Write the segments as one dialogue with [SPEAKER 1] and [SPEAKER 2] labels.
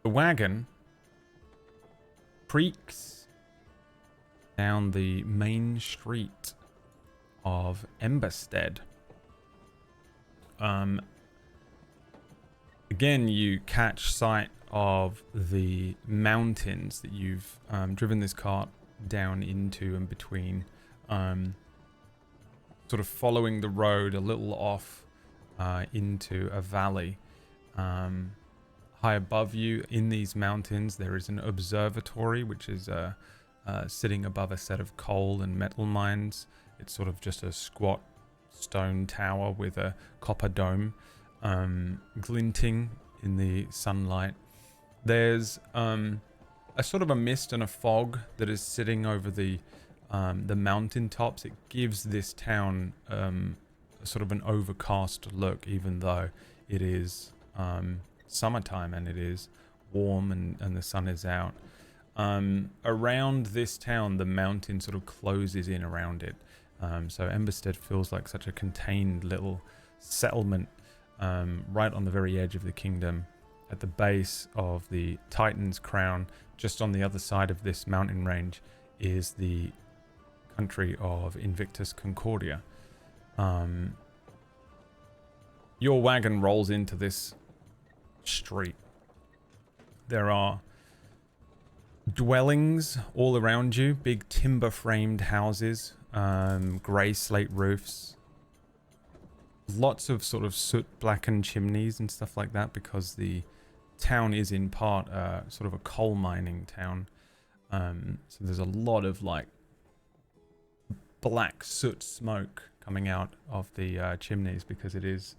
[SPEAKER 1] The wagon creaks down the main street of Emberstead. Again, you catch sight of the mountains that you've driven this cart down into and between, sort of following the road a little off into a valley. High above you in these mountains, there is an observatory, which is sitting above a set of coal and metal mines. It's sort of just a squat stone tower with a copper dome glinting in the sunlight. There's a sort of a mist and a fog that is sitting over the mountain tops. It gives this town sort of an overcast look, even though it is summertime and it is warm and the sun is out. Around this town, the mountain sort of closes in around it. So Emberstead feels like such a contained little settlement right on the very edge of the kingdom, at the base of the Titan's Crown. Just on the other side of this mountain range is the country of Invictus Concordia. Your wagon rolls into this street. There are dwellings all around you, big timber framed houses, grey slate roofs, lots of sort of soot blackened chimneys and stuff like that, because the town is in part sort of a coal mining town. So there's a lot of like black soot smoke coming out of the chimneys, because it is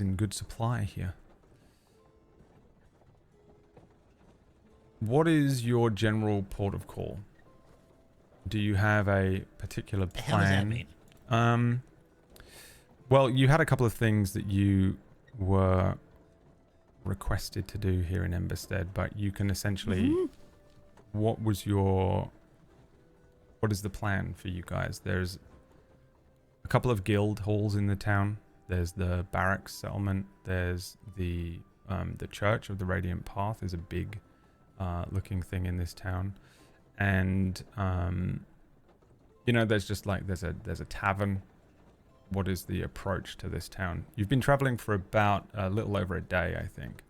[SPEAKER 1] in good supply here. What is your general port of call? Do you have a particular plan?
[SPEAKER 2] The hell does that mean?
[SPEAKER 1] Well, you had a couple of things that you were requested to do here in Emberstead, but you can essentially... What is the plan for you guys? There's a couple of guild halls in the town. There's the barracks settlement. There's the Church of the Radiant Path is a big looking thing in this town. And there's just like there's a tavern. What is the approach to this town? You've been traveling for about a little over a day, I think.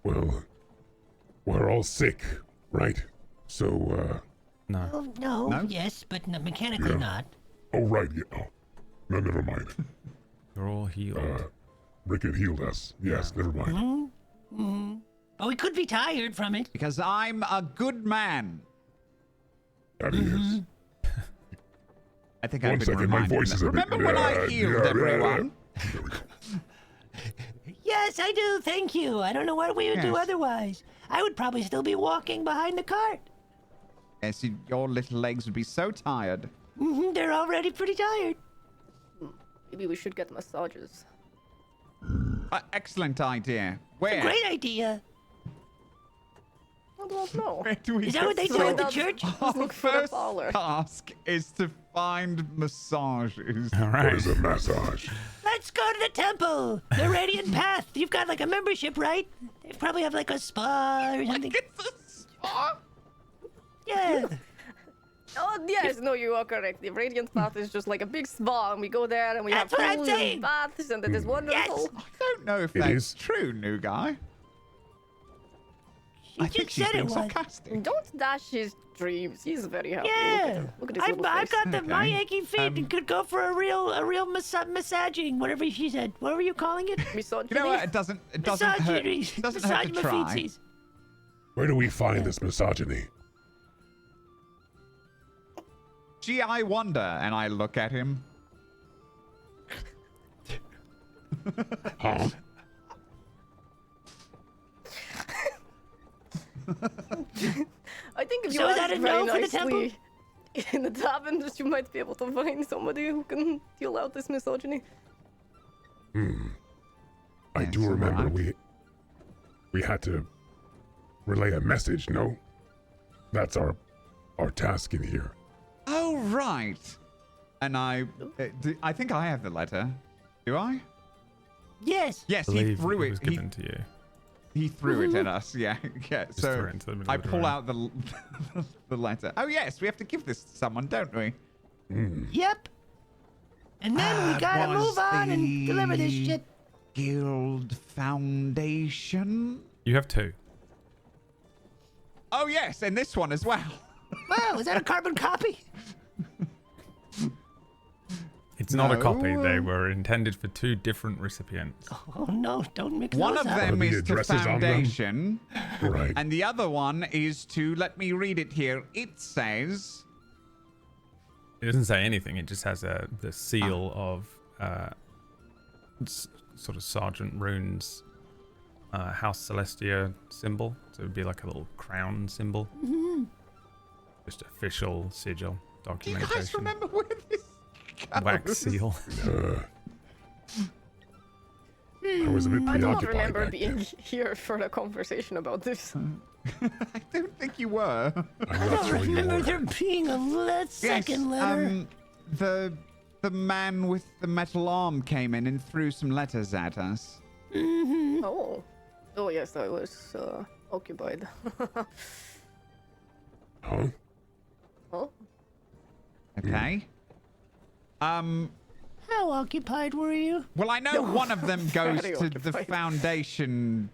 [SPEAKER 3] Well, we're all sick, right? So
[SPEAKER 1] No.
[SPEAKER 2] Oh, no, yes, but mechanically not.
[SPEAKER 3] oh right, yeah. Oh, no, never mind.
[SPEAKER 1] You're all healed.
[SPEAKER 3] Rick had healed us. Yes, never mind.
[SPEAKER 2] But we could be tired from it.
[SPEAKER 4] Because I'm a good man.
[SPEAKER 3] That is.
[SPEAKER 4] I think
[SPEAKER 3] One
[SPEAKER 4] I've been
[SPEAKER 3] second, my
[SPEAKER 4] reminded
[SPEAKER 3] voice is a bit...
[SPEAKER 4] Remember when I healed everyone?
[SPEAKER 3] There we go.
[SPEAKER 2] Yes, I do, thank you. I don't know what we would do
[SPEAKER 4] Yes.
[SPEAKER 2] otherwise. I would probably still be walking behind the cart.
[SPEAKER 4] Yes, your little legs would be so tired.
[SPEAKER 2] They're already pretty tired.
[SPEAKER 5] Maybe we should get massages.
[SPEAKER 4] Excellent idea. Where?
[SPEAKER 2] Great idea.
[SPEAKER 5] I don't know.
[SPEAKER 4] Where do we
[SPEAKER 2] Is that
[SPEAKER 4] go
[SPEAKER 2] what they
[SPEAKER 4] from?
[SPEAKER 2] do at the church?
[SPEAKER 4] Our
[SPEAKER 5] Look for the
[SPEAKER 4] first
[SPEAKER 5] parlor.
[SPEAKER 4] task is to find massages.
[SPEAKER 1] All
[SPEAKER 3] What
[SPEAKER 1] right.
[SPEAKER 3] is a massage?
[SPEAKER 2] Let's go to the temple. The Radiant Path. You've got like a membership, right? They probably have like a spa or something.
[SPEAKER 4] It's a spa?
[SPEAKER 2] Yeah.
[SPEAKER 5] Oh, yes, no, you are correct. The Radiant Path is just like a big spa, and we go there and we
[SPEAKER 2] That's
[SPEAKER 5] have
[SPEAKER 2] what I'm
[SPEAKER 5] pools
[SPEAKER 2] saying.
[SPEAKER 5] and baths, and it is wonderful.
[SPEAKER 2] Yes.
[SPEAKER 4] I don't know if
[SPEAKER 3] It
[SPEAKER 4] that's
[SPEAKER 3] is.
[SPEAKER 4] true, new guy.
[SPEAKER 2] She
[SPEAKER 4] I think
[SPEAKER 2] just
[SPEAKER 4] she's
[SPEAKER 2] said it
[SPEAKER 4] being
[SPEAKER 2] was.
[SPEAKER 4] sarcastic.
[SPEAKER 5] Don't dash his dreams. He's very happy.
[SPEAKER 2] Yeah.
[SPEAKER 5] Look at his
[SPEAKER 2] I've
[SPEAKER 5] little face.
[SPEAKER 2] got my
[SPEAKER 4] Okay.
[SPEAKER 2] aching feet and could go for a real massaging, whatever she said. What were you calling it?
[SPEAKER 5] Misogyny.
[SPEAKER 4] You know what? It doesn't hurt.
[SPEAKER 2] Misogyny.
[SPEAKER 4] It doesn't hurt to try.
[SPEAKER 2] Misogynophytes.
[SPEAKER 3] Where do we find this misogyny?
[SPEAKER 4] Gee, I wonder. And I look at him.
[SPEAKER 3] Huh?
[SPEAKER 5] I think if you
[SPEAKER 2] So is
[SPEAKER 5] ask
[SPEAKER 2] that a
[SPEAKER 5] very
[SPEAKER 2] no for the temple?
[SPEAKER 5] nicely in the tavern, you might be able to find somebody who can deal out this misogyny.
[SPEAKER 3] I
[SPEAKER 4] Yes,
[SPEAKER 3] do
[SPEAKER 4] all
[SPEAKER 3] remember
[SPEAKER 4] right.
[SPEAKER 3] we had to relay a message, no? That's our task in here.
[SPEAKER 4] Oh, right. And I think I have the letter. Do I?
[SPEAKER 2] Yes.
[SPEAKER 4] Yes, he
[SPEAKER 1] believe
[SPEAKER 4] threw
[SPEAKER 1] it
[SPEAKER 4] it.
[SPEAKER 1] was given to you.
[SPEAKER 4] He threw it at us. Yeah, yeah.
[SPEAKER 1] Just threw
[SPEAKER 4] So
[SPEAKER 1] it into the middle
[SPEAKER 4] I
[SPEAKER 1] of the
[SPEAKER 4] pull
[SPEAKER 1] room.
[SPEAKER 4] out the the letter. Oh yes, we have to give this to someone, don't we?
[SPEAKER 2] Yep. And then we gotta
[SPEAKER 4] Was
[SPEAKER 2] move on and deliver this
[SPEAKER 4] the
[SPEAKER 2] shit.
[SPEAKER 4] Guild Foundation.
[SPEAKER 1] You have 2.
[SPEAKER 4] Oh yes, and this one as well.
[SPEAKER 2] Wow, is that a carbon copy?
[SPEAKER 1] It's not a copy.
[SPEAKER 4] No.
[SPEAKER 1] They were intended for 2 different recipients.
[SPEAKER 2] Oh no, don't mix
[SPEAKER 4] One
[SPEAKER 2] those
[SPEAKER 4] of
[SPEAKER 2] up.
[SPEAKER 4] them
[SPEAKER 3] the
[SPEAKER 4] is to
[SPEAKER 3] addresses on them?
[SPEAKER 4] Foundation,
[SPEAKER 3] Right.
[SPEAKER 4] and the other one is to. Let me read it here. It says.
[SPEAKER 1] It doesn't say anything. It just has the seal of sort of Sergeant Rune's House Celestia symbol. So it would be like a little crown symbol. Just official sigil
[SPEAKER 4] Do you
[SPEAKER 1] documentation.
[SPEAKER 4] guys remember where this goes?
[SPEAKER 1] Wax seal.
[SPEAKER 3] I was a bit
[SPEAKER 5] I don't
[SPEAKER 3] preoccupied
[SPEAKER 5] remember
[SPEAKER 3] back
[SPEAKER 5] being
[SPEAKER 3] then.
[SPEAKER 5] here for the conversation about this.
[SPEAKER 4] I don't think you were.
[SPEAKER 3] I'm
[SPEAKER 2] I
[SPEAKER 3] not
[SPEAKER 2] don't
[SPEAKER 3] sure you
[SPEAKER 2] remember
[SPEAKER 3] were.
[SPEAKER 2] there being a second letter.
[SPEAKER 4] The man with the metal arm came in and threw some letters at us.
[SPEAKER 5] Oh. Oh, yes, I was occupied.
[SPEAKER 3] Huh?
[SPEAKER 5] Oh.
[SPEAKER 4] Okay.
[SPEAKER 2] How occupied were you?
[SPEAKER 4] Well, I know one of them goes
[SPEAKER 5] Very
[SPEAKER 4] to the
[SPEAKER 5] occupied.
[SPEAKER 4] Foundation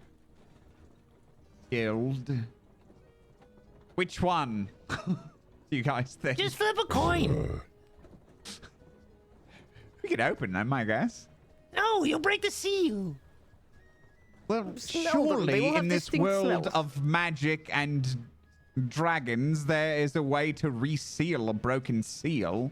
[SPEAKER 4] Guild. Which one? Do you guys think?
[SPEAKER 2] Just flip a coin.
[SPEAKER 4] We could open them, I guess.
[SPEAKER 2] No, you'll break the seal.
[SPEAKER 4] Well,
[SPEAKER 5] Smell them. They will
[SPEAKER 4] surely
[SPEAKER 5] have
[SPEAKER 4] in this
[SPEAKER 5] distinct
[SPEAKER 4] world
[SPEAKER 5] smells.
[SPEAKER 4] of magic and dragons, there is a way to reseal a broken seal.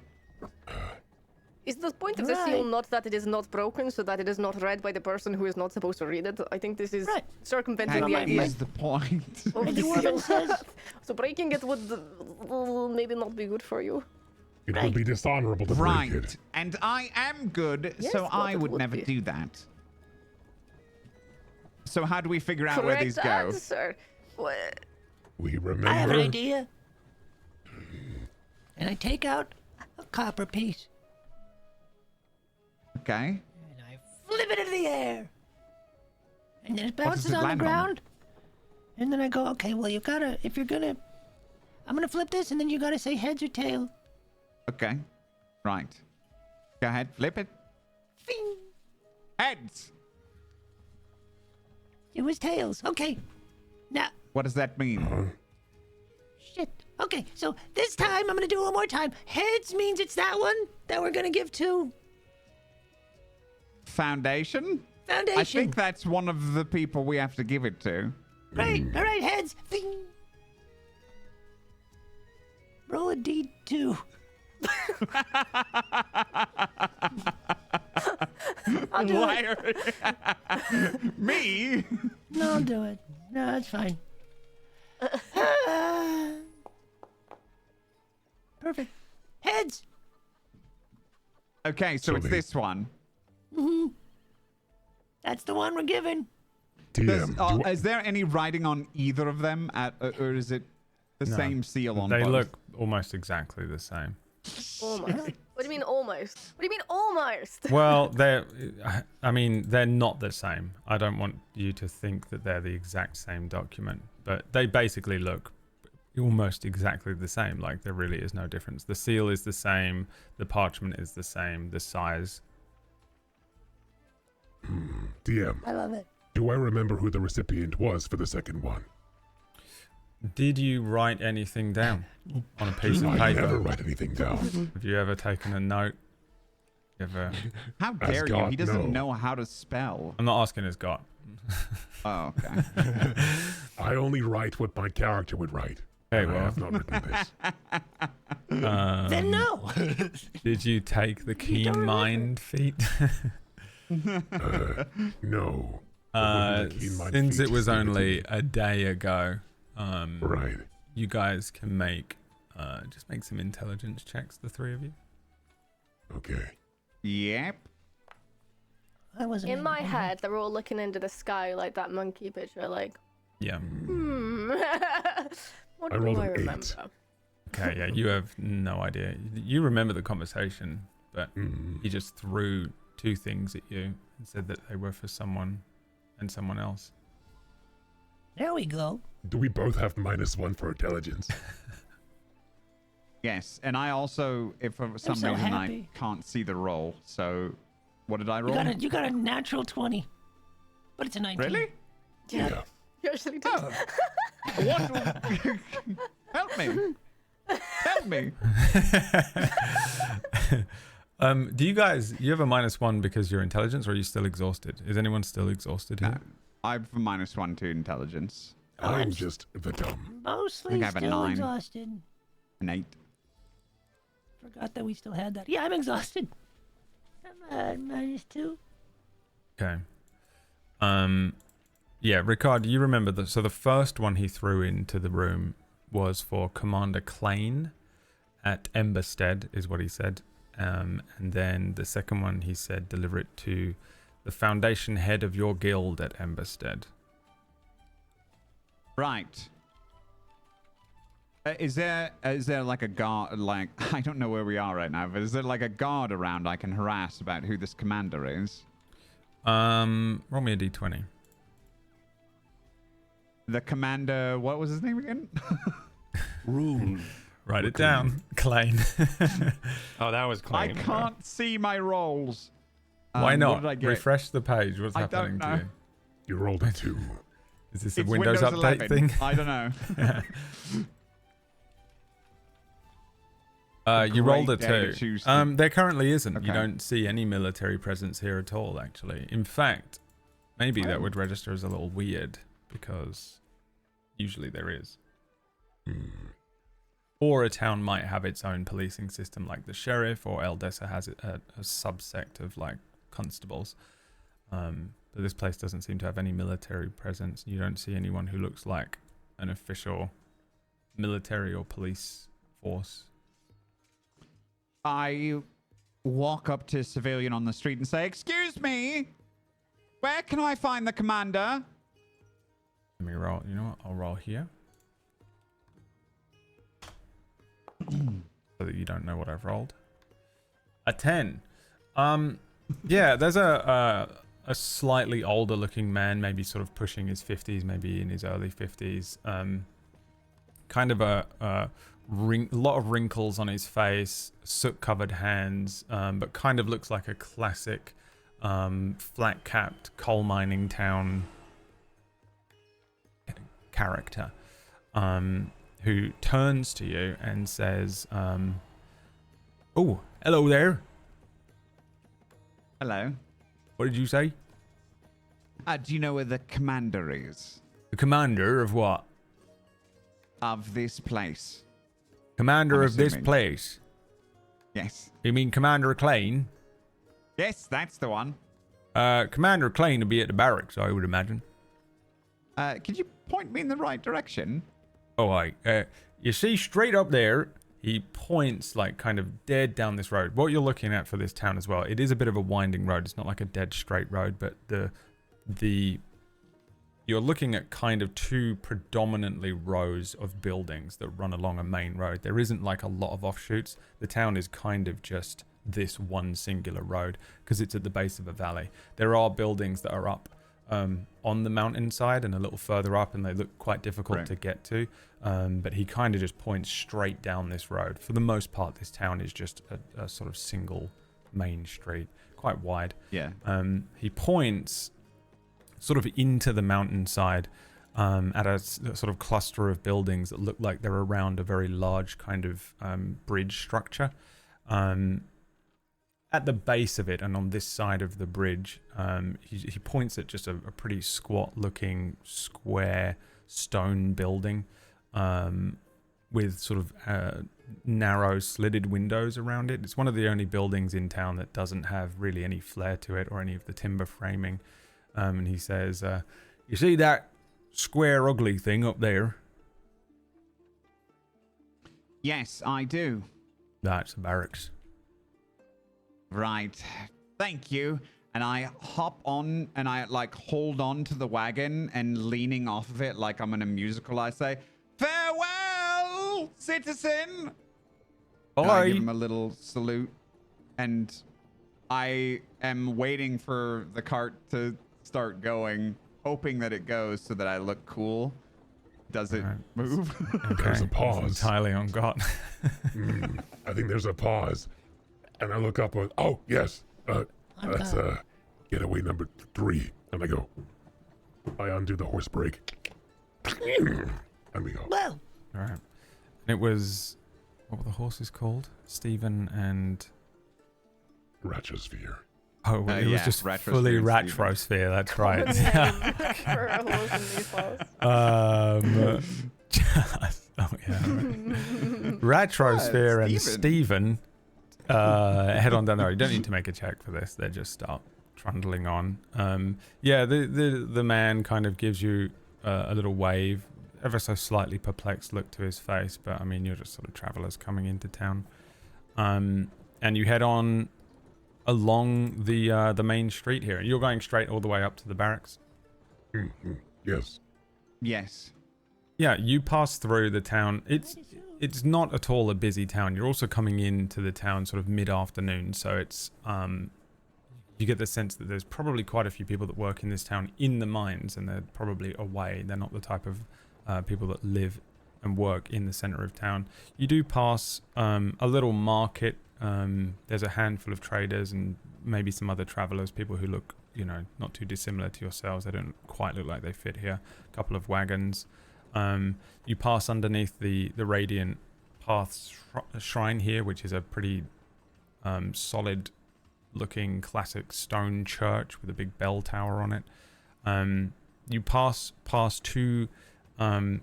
[SPEAKER 5] Is the point of the seal
[SPEAKER 2] Right.
[SPEAKER 5] not that it is not broken, so that it is not read by the person who is not supposed to read it? I think this is
[SPEAKER 2] Right.
[SPEAKER 5] circumventing
[SPEAKER 4] That
[SPEAKER 5] the idea
[SPEAKER 4] is the point.
[SPEAKER 5] of
[SPEAKER 2] And
[SPEAKER 5] the
[SPEAKER 2] the woman
[SPEAKER 5] seal.
[SPEAKER 2] says,
[SPEAKER 5] So breaking it would maybe not be good for you.
[SPEAKER 3] It would be dishonorable to break
[SPEAKER 4] Right.
[SPEAKER 3] it.
[SPEAKER 4] And I am good,
[SPEAKER 5] Yes,
[SPEAKER 4] so
[SPEAKER 5] well,
[SPEAKER 4] I
[SPEAKER 5] it
[SPEAKER 4] would
[SPEAKER 5] would
[SPEAKER 4] never
[SPEAKER 5] be.
[SPEAKER 4] do that. So how do we figure out where these
[SPEAKER 5] Correct
[SPEAKER 4] go?
[SPEAKER 5] answer. What?
[SPEAKER 3] We remember.
[SPEAKER 2] I have an idea. And I take out a copper piece
[SPEAKER 4] Okay.
[SPEAKER 2] and I flip it into the air. And then it
[SPEAKER 4] does
[SPEAKER 2] bounces
[SPEAKER 4] it
[SPEAKER 2] on the
[SPEAKER 4] land on?
[SPEAKER 2] ground. And then I go, okay, well, you gotta, if you're gonna, I'm gonna flip this and then you gotta say heads or tail.
[SPEAKER 4] Okay. Right. Go ahead, flip it.
[SPEAKER 2] Bing.
[SPEAKER 4] Heads!
[SPEAKER 2] It was tails. Okay. Now,
[SPEAKER 4] What does that mean?
[SPEAKER 2] shit. Okay, so this time I'm gonna do it one more time. Heads means it's that one that we're gonna give to
[SPEAKER 4] Foundation?
[SPEAKER 2] Foundation.
[SPEAKER 4] I think that's one of the people we have to give it to.
[SPEAKER 2] Right, all right, heads. Bing. Roll a D2. I'll do it.
[SPEAKER 4] Me?
[SPEAKER 2] No, I'll do it. No, it's fine. Perfect. Heads.
[SPEAKER 4] Okay, so it's
[SPEAKER 3] the-
[SPEAKER 4] this one.
[SPEAKER 2] That's the one we're giving.
[SPEAKER 3] DM,
[SPEAKER 4] Is there any writing on either of them, or is it the
[SPEAKER 1] No.
[SPEAKER 4] same seal on
[SPEAKER 1] They
[SPEAKER 4] both?
[SPEAKER 1] look almost exactly the same.
[SPEAKER 5] Almost. What do you mean almost? What do you mean almost?
[SPEAKER 1] Well, they're not the same. I don't want you to think that they're the exact same document, but they basically look almost exactly the same. Like there really is no difference. The seal is the same, the parchment is the same, the size.
[SPEAKER 3] DM,
[SPEAKER 2] I love it.
[SPEAKER 3] do I remember who the recipient was for the second one?
[SPEAKER 1] Did you write anything down on a piece of
[SPEAKER 3] I
[SPEAKER 1] paper?
[SPEAKER 3] never write anything down.
[SPEAKER 1] Have you ever taken a note? Ever?
[SPEAKER 4] How dare you?
[SPEAKER 3] God,
[SPEAKER 4] He doesn't
[SPEAKER 3] no.
[SPEAKER 4] know how to spell.
[SPEAKER 1] I'm not asking his God.
[SPEAKER 4] Oh, okay.
[SPEAKER 3] I only write what my character would write.
[SPEAKER 1] Okay,
[SPEAKER 3] And I
[SPEAKER 1] well,
[SPEAKER 3] have not written this.
[SPEAKER 2] Then no.
[SPEAKER 1] did you take the keen mind feat?
[SPEAKER 3] No. It wouldn't be a keen mind
[SPEAKER 1] Since
[SPEAKER 3] feat
[SPEAKER 1] it
[SPEAKER 3] to
[SPEAKER 1] was
[SPEAKER 3] stick it
[SPEAKER 1] only
[SPEAKER 3] in.
[SPEAKER 1] a day ago,
[SPEAKER 3] Right.
[SPEAKER 1] you guys can just make some intelligence checks, the three of you.
[SPEAKER 3] Okay.
[SPEAKER 4] Yep.
[SPEAKER 2] I wasn't
[SPEAKER 5] In my
[SPEAKER 2] ready.
[SPEAKER 5] head, they're all looking into the sky like that monkey picture, like,
[SPEAKER 1] Yeah.
[SPEAKER 5] what
[SPEAKER 3] I
[SPEAKER 5] do
[SPEAKER 3] rolled
[SPEAKER 5] I
[SPEAKER 3] an 8.
[SPEAKER 5] remember?
[SPEAKER 1] Okay, yeah, you have no idea. You remember the conversation, but
[SPEAKER 3] Mm.
[SPEAKER 1] he just threw two things at you and said that they were for someone and someone else.
[SPEAKER 2] There we go.
[SPEAKER 3] Do we both have -1 for intelligence?
[SPEAKER 4] Yes, and I also, if for some
[SPEAKER 2] so
[SPEAKER 4] reason
[SPEAKER 2] happy.
[SPEAKER 4] I can't see the roll, so what did I roll?
[SPEAKER 2] You got a natural 20. But it's a 19.
[SPEAKER 4] Really?
[SPEAKER 2] Yeah.
[SPEAKER 5] You actually did.
[SPEAKER 4] Oh. What? Help me. Help me.
[SPEAKER 1] Do you have a -1 because you're intelligence, or are you still exhausted? Is anyone still exhausted here?
[SPEAKER 4] No, I've -1 to intelligence.
[SPEAKER 3] I'm just the dumb.
[SPEAKER 2] Mostly
[SPEAKER 4] I have a
[SPEAKER 2] still
[SPEAKER 4] 9.
[SPEAKER 2] exhausted.
[SPEAKER 4] An 8.
[SPEAKER 2] Forgot that we still had that. Yeah, I'm exhausted. I'm at -2.
[SPEAKER 1] Okay. Yeah, Ricard, do you remember so the first one he threw into the room was for Commander Klain at Emberstead, is what he said. And then the second one he said deliver it to the Foundation head of your guild at Emberstead.
[SPEAKER 4] Right. Is there like a guard, like, I don't know where we are right now, but is there like a guard around I can harass about who this commander is?
[SPEAKER 1] Roll me a d20.
[SPEAKER 4] The commander, what was his name again?
[SPEAKER 6] Rune.
[SPEAKER 1] Write it down, Klain.
[SPEAKER 6] Oh, that was
[SPEAKER 4] I
[SPEAKER 6] claim.
[SPEAKER 4] can't see my rolls.
[SPEAKER 1] Why
[SPEAKER 4] What
[SPEAKER 1] not?
[SPEAKER 4] did I get?
[SPEAKER 1] Refresh the page. What's
[SPEAKER 4] I
[SPEAKER 1] happening
[SPEAKER 4] don't
[SPEAKER 1] to
[SPEAKER 4] know.
[SPEAKER 1] you?
[SPEAKER 3] You rolled a 2.
[SPEAKER 1] Is this a
[SPEAKER 4] It's
[SPEAKER 1] Windows update
[SPEAKER 4] 11.
[SPEAKER 1] thing?
[SPEAKER 4] I don't know.
[SPEAKER 1] You rolled a
[SPEAKER 4] great day to
[SPEAKER 1] 2.
[SPEAKER 4] choose the-
[SPEAKER 1] There currently isn't. You
[SPEAKER 4] Okay.
[SPEAKER 1] don't see any military presence here at all, actually. In fact, maybe that would register as a little weird, because usually there is. Or a town might have its own policing system, like the sheriff, or Eldessa has a subsect of like constables. But this place doesn't seem to have any military presence. You don't see anyone who looks like an official military or police force.
[SPEAKER 4] I walk up to a civilian on the street and say, "Excuse me, where can I find the commander?"
[SPEAKER 1] Let me roll. You know what? I'll roll here. So that you don't know what I've rolled. A 10. Yeah, there's a slightly older looking man, maybe sort of pushing his 50s, maybe in his early 50s. Kind of a lot of wrinkles on his face, soot-covered hands, but kind of looks like a classic flat-capped coal mining town character, who turns to you and says, "Oh, hello there.
[SPEAKER 4] Hello.
[SPEAKER 1] What did you say?
[SPEAKER 4] Do you know where the commander is
[SPEAKER 1] The commander of what?
[SPEAKER 4] of this place?
[SPEAKER 1] Commander
[SPEAKER 4] I'm
[SPEAKER 1] of this
[SPEAKER 4] assuming.
[SPEAKER 1] place.
[SPEAKER 4] Yes.
[SPEAKER 1] You mean Commander Klain?
[SPEAKER 4] Yes, that's the one.
[SPEAKER 1] Commander Klain would be at the barracks, I would imagine.
[SPEAKER 4] Could you point me in the right direction?
[SPEAKER 1] Oh, you see straight up there, he points like kind of dead down this road. What you're looking at for this town as well, it is a bit of a winding road. It's not like a dead straight road, but you're looking at kind of two predominantly rows of buildings that run along a main road. There isn't like a lot of offshoots. The town is kind of just this one singular road because it's at the base of a valley. There are buildings that are up on the mountainside and a little further up, and they look quite difficult
[SPEAKER 4] Right.
[SPEAKER 1] to get to. But he kind of just points straight down this road. For the most part, this town is just a sort of single main street, quite wide.
[SPEAKER 4] Yeah.
[SPEAKER 1] He points sort of into the mountainside at a sort of cluster of buildings that look like they're around a very large kind of bridge structure. At the base of it and on this side of the bridge, he points at just a pretty squat-looking square stone building with sort of narrow slitted windows around it. It's one of the only buildings in town that doesn't have really any flair to it or any of the timber framing. And he says, you see that square ugly thing up there?
[SPEAKER 4] Yes, I do.
[SPEAKER 1] That's the barracks.
[SPEAKER 4] Right. Thank you. And I hop on and I like hold on to the wagon, and leaning off of it like I'm in a musical, I say, "Farewell, citizen!" And I give him a little salute, and I am waiting for the cart to start going, hoping that it goes so that I look cool. Does it
[SPEAKER 1] Alright.
[SPEAKER 4] move?
[SPEAKER 1] Okay.
[SPEAKER 3] There's a
[SPEAKER 1] it's
[SPEAKER 3] pause.
[SPEAKER 1] entirely on God.
[SPEAKER 3] I think there's a pause. And I look up. Oh, yes. That's getaway number 3. And I go. I undo the horse brake. And we go.
[SPEAKER 2] Whoa.
[SPEAKER 1] All right. And it was, what were the horses called? Stephen and...
[SPEAKER 3] Ratrosphere.
[SPEAKER 1] Oh, it was
[SPEAKER 4] yeah,
[SPEAKER 1] just
[SPEAKER 4] Retrosphere
[SPEAKER 1] fully
[SPEAKER 4] and Steven.
[SPEAKER 1] Retrosphere. That's right.
[SPEAKER 5] For a horse in these halls.
[SPEAKER 1] Oh yeah. Retrosphere and Stephen head on down there. You don't need to make a check for this. They just start trundling on. Yeah, the man kind of gives you a little wave, ever so slightly perplexed look to his face, but I mean you're just sort of travelers coming into town. And you head on along the main street here. You're going straight all the way up to the barracks.
[SPEAKER 3] Yes.
[SPEAKER 4] Yes.
[SPEAKER 1] Yeah, you pass through the town. It's not at all a busy town. You're also coming into the town sort of mid-afternoon, so it's you get the sense that there's probably quite a few people that work in this town in the mines, and they're probably away. They're not the type of people that live and work in the center of town. You do pass a little market. There's a handful of traders and maybe some other travelers, people who look, you know, not too dissimilar to yourselves. They don't quite look like they fit here. A couple of wagons. You pass underneath the Radiant Path shrine here, which is a pretty solid looking classic stone church with a big bell tower on it. You pass past 2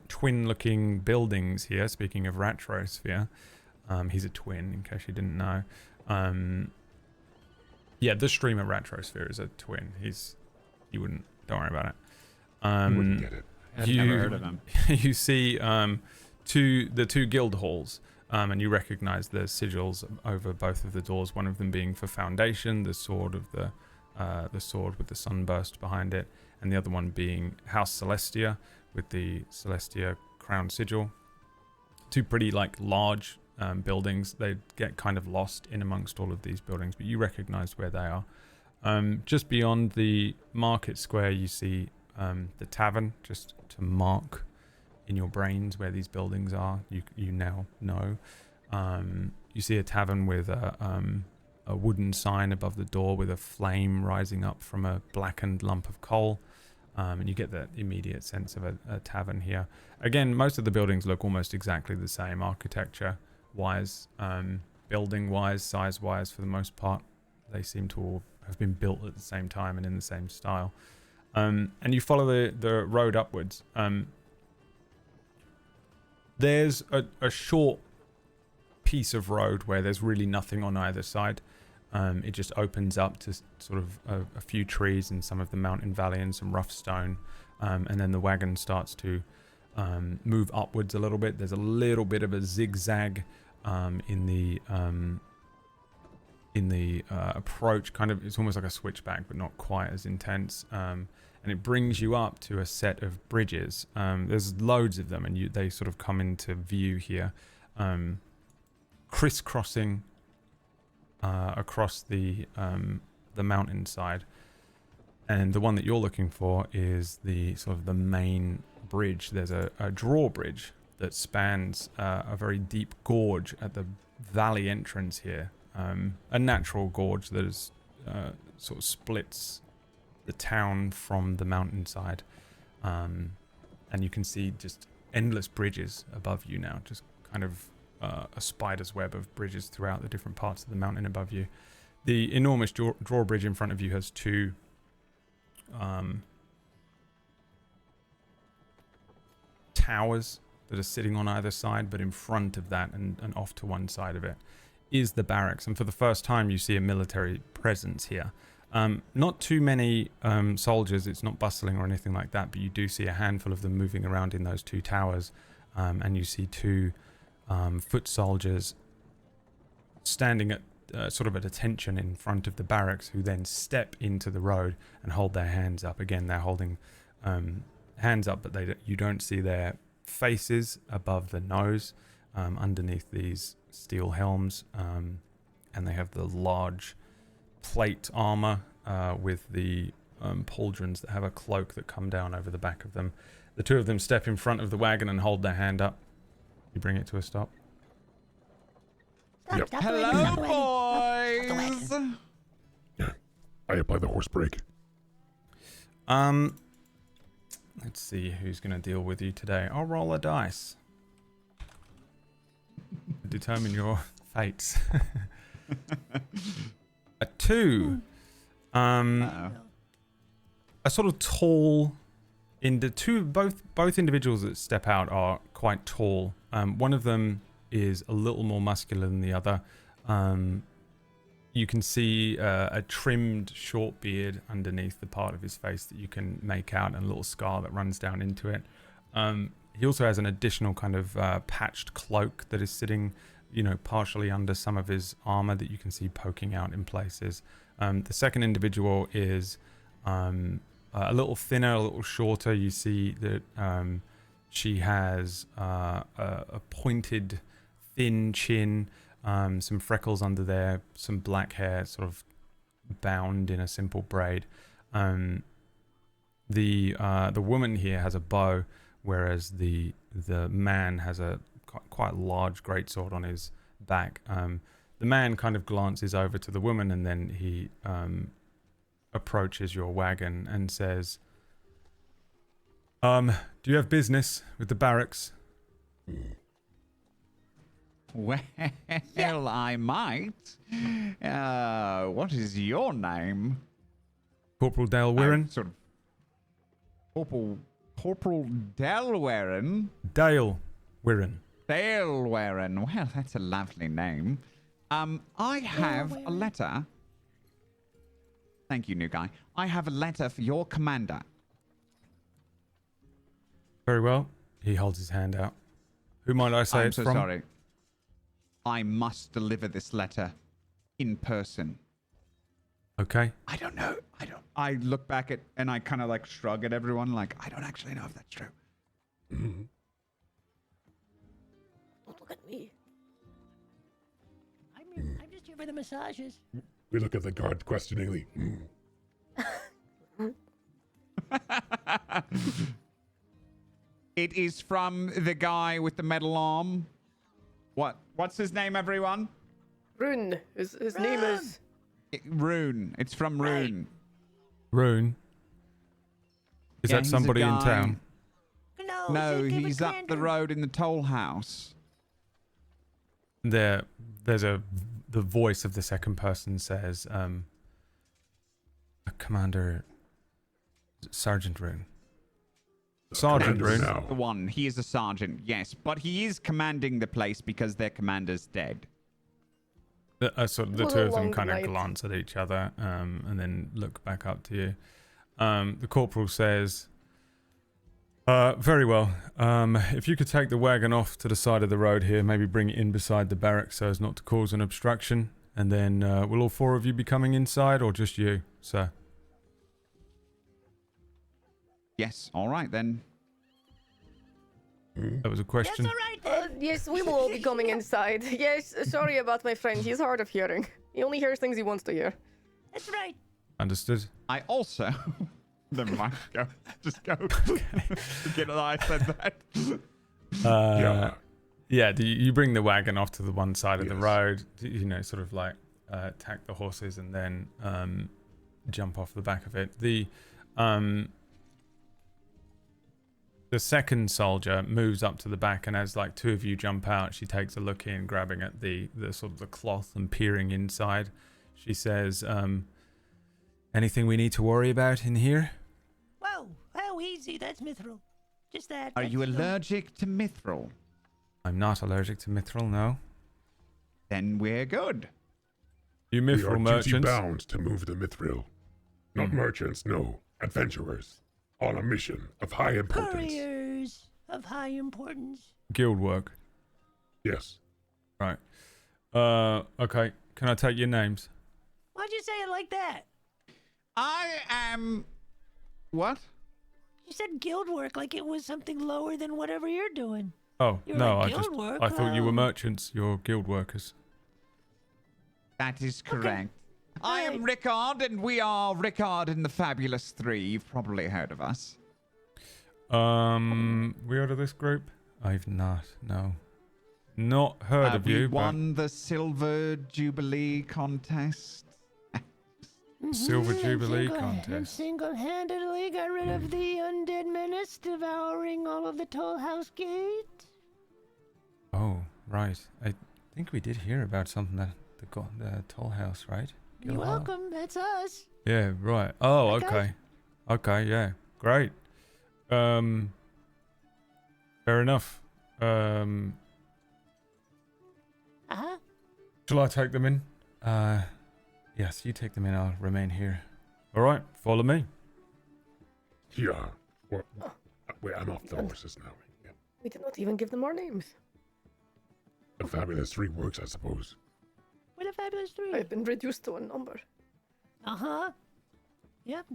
[SPEAKER 1] twin looking buildings here, speaking of Ratrosphere. He's a twin, in case you didn't know. Yeah, the streamer Ratrosphere is a twin. You wouldn't, don't worry about it.
[SPEAKER 3] Wouldn't get it.
[SPEAKER 4] I've never heard of him.
[SPEAKER 1] You see the 2 guild halls, and you recognize the sigils over both of the doors. One of them being for Foundation, the sword with the sunburst behind it, and the other one being House Celestia with the Celestia crown sigil. 2 pretty large buildings. They get kind of lost in amongst all of these buildings, but you recognize where they are. Just beyond the market square, you see the tavern, just to mark in your brains where these buildings are. You now know. You see a tavern with a wooden sign above the door with a flame rising up from a blackened lump of coal. And you get that immediate sense of a tavern here. Again, most of the buildings look almost exactly the same, architecture-wise, building-wise, size-wise for the most part. They seem to all have been built at the same time and in the same style. And you follow the road upwards. There's a short piece of road where there's really nothing on either side. It just opens up to sort of a few trees and some of the mountain valley and some rough stone. And then the wagon starts to move upwards a little bit. There's a little bit of a zigzag in the approach. Kind of, it's almost like a switchback, but not quite as intense. And it brings you up to a set of bridges. There's loads of them, and they sort of come into view here, crisscrossing across the mountainside. And the one that you're looking for is the sort of the main bridge. There's a drawbridge that spans a very deep gorge at the valley entrance here. A natural gorge that is sort of splits the town from the mountainside, and you can see just endless bridges above you now, just kind of a spider's web of bridges throughout the different parts of the mountain above you. The enormous drawbridge in front of you has 2 towers that are sitting on either side, but in front of that and off to one side of it is the barracks. And for the first time you see a military presence here. Not too many soldiers, it's not bustling or anything like that, but you do see a handful of them moving around in those 2 towers, and you see 2 foot soldiers standing at sort of at attention in front of the barracks, who then step into the road and hold their hands up. Again, they're holding hands up, but you don't see their faces above the nose, underneath these steel helms, and they have the large plate armor with the pauldrons that have a cloak that come down over the back of them. The two of them step in front of the wagon and hold their hand up. You bring it to a stop.
[SPEAKER 2] Stop,
[SPEAKER 3] Yep.
[SPEAKER 2] stop the wagon, stop the wagon. Stop the
[SPEAKER 4] Hello,
[SPEAKER 2] wagon.
[SPEAKER 4] boys.
[SPEAKER 3] I apply the horse brake.
[SPEAKER 1] Let's see who's going to deal with you today. I'll roll a dice. Determine your fates. A 2.
[SPEAKER 4] Uh-oh.
[SPEAKER 1] A sort of tall. Both individuals that step out are quite tall. One of them is a little more muscular than the other. You can see a trimmed short beard underneath the part of his face that you can make out, and a little scar that runs down into it. He also has an additional kind of patched cloak that is sitting, partially under some of his armor that you can see poking out in places. The second individual is a little thinner, a little shorter. You see that she has a pointed, thin chin, some freckles under there, some black hair sort of bound in a simple braid. The woman here has a bow, whereas the man has a quite large greatsword on his back. The man kind of glances over to the woman, and then he approaches your wagon and says, do you have business with the barracks?
[SPEAKER 4] Well, I might. What is your name?
[SPEAKER 1] Corporal Dale Wirren?
[SPEAKER 4] Sort of. Corporal Delwaren.
[SPEAKER 1] Dale Wirren.
[SPEAKER 4] Delwaren. Well, that's a lovely name. I have a letter. Thank you, new guy. I have a letter for your commander.
[SPEAKER 1] Very well. He holds his hand out. Who might I say
[SPEAKER 4] I'm
[SPEAKER 1] it's
[SPEAKER 4] so
[SPEAKER 1] from?
[SPEAKER 4] sorry. I must deliver this letter in person.
[SPEAKER 1] Okay.
[SPEAKER 4] I don't know. I look back at and I kind of like shrug at everyone like, I don't actually know if that's true.
[SPEAKER 5] Don't look at me.
[SPEAKER 2] I'm just here for the massages.
[SPEAKER 3] We look at the guard questioningly.
[SPEAKER 4] It is from the guy with the metal arm. What's his name, everyone?
[SPEAKER 5] Rune. His name is.
[SPEAKER 4] Rune. It's from Rune.
[SPEAKER 1] Rune. Is
[SPEAKER 4] Yeah,
[SPEAKER 1] that
[SPEAKER 4] he's a
[SPEAKER 1] somebody in
[SPEAKER 4] guy.
[SPEAKER 1] town?
[SPEAKER 4] No,
[SPEAKER 2] give it
[SPEAKER 4] he's up the
[SPEAKER 2] commander.
[SPEAKER 4] road in the toll house.
[SPEAKER 1] There's the voice of the second person says, Commander Sergeant Rune. Sergeant
[SPEAKER 3] Commander
[SPEAKER 1] Rune.
[SPEAKER 3] now.
[SPEAKER 4] The one. He is a sergeant, yes. But he is commanding the place because their commander's dead.
[SPEAKER 1] The
[SPEAKER 5] was
[SPEAKER 1] two
[SPEAKER 5] a
[SPEAKER 1] of them
[SPEAKER 5] long
[SPEAKER 1] kind of
[SPEAKER 5] night.
[SPEAKER 1] glance at each other and then look back up to you. The corporal says, very well. If you could take the wagon off to the side of the road here, maybe bring it in beside the barracks so as not to cause an obstruction. And then will all four of you be coming inside, or just you, sir?
[SPEAKER 4] Yes, all right then.
[SPEAKER 1] That was a question.
[SPEAKER 2] That's all right then.
[SPEAKER 5] Yes, we will all be coming inside. Yes, sorry about my friend. He's hard of hearing. He only hears things he wants to hear.
[SPEAKER 2] That's right.
[SPEAKER 1] Understood.
[SPEAKER 4] I also... Never mind. Go. Just go. Forget that I said that.
[SPEAKER 1] Yeah, you bring the wagon off to the one side of the
[SPEAKER 3] Yes.
[SPEAKER 1] road, sort of like tack the horses and then jump off the back of it. The second soldier moves up to the back, and as like two of you jump out, she takes a look in, grabbing at the sort of the cloth and peering inside. She says, anything we need to worry about in here?
[SPEAKER 2] Whoa, oh, easy. That's mithril. Just that.
[SPEAKER 4] Are
[SPEAKER 2] that's
[SPEAKER 4] you
[SPEAKER 2] all.
[SPEAKER 4] allergic to mithril?
[SPEAKER 1] I'm not allergic to mithril, no.
[SPEAKER 4] Then we're good.
[SPEAKER 1] You
[SPEAKER 3] We are
[SPEAKER 1] mithril
[SPEAKER 3] duty
[SPEAKER 1] merchants?
[SPEAKER 3] bound to move the mithril. Not merchants, no. Adventurers. On a mission of high importance.
[SPEAKER 2] Couriers of high importance.
[SPEAKER 1] Guild work.
[SPEAKER 3] Yes.
[SPEAKER 1] Right. Okay. Can I take your names?
[SPEAKER 2] Why'd you say it like that?
[SPEAKER 4] I am... What?
[SPEAKER 2] You said guild work like it was something lower than whatever you're doing.
[SPEAKER 1] Oh,
[SPEAKER 2] You're
[SPEAKER 1] no,
[SPEAKER 2] like
[SPEAKER 1] I
[SPEAKER 2] guild work,
[SPEAKER 1] thought you were
[SPEAKER 2] oh.
[SPEAKER 1] merchants, you're guild workers.
[SPEAKER 4] That is correct. I am Rickard, and we are Rickard and the Fabulous Three. You've probably heard of us.
[SPEAKER 1] We heard of this group? I've not. No. Not heard of
[SPEAKER 4] We
[SPEAKER 1] you,
[SPEAKER 4] won the Silver Jubilee contest.
[SPEAKER 1] Silver Jubilee
[SPEAKER 2] And
[SPEAKER 1] contest.
[SPEAKER 2] single-handedly got rid of the undead menace, devouring all of the Toll House Gate.
[SPEAKER 1] Oh, right. I think we did hear about something that the Toll House, right?
[SPEAKER 2] You're welcome. That's us.
[SPEAKER 1] Yeah, right. Oh,
[SPEAKER 2] Hi, guys.
[SPEAKER 1] okay. Okay, yeah. Great. Fair enough.
[SPEAKER 2] Uh-huh.
[SPEAKER 1] Shall I take them in? Yes, you take them in. I'll remain here. All right, follow me.
[SPEAKER 3] Yeah. Well, wait, I'm off the horses now. Yeah.
[SPEAKER 5] We did not even give them our names.
[SPEAKER 3] The Fabulous Three works, I suppose.
[SPEAKER 2] We're the Fabulous Three.
[SPEAKER 5] I've been reduced to a number.
[SPEAKER 2] Uh-huh. Yep.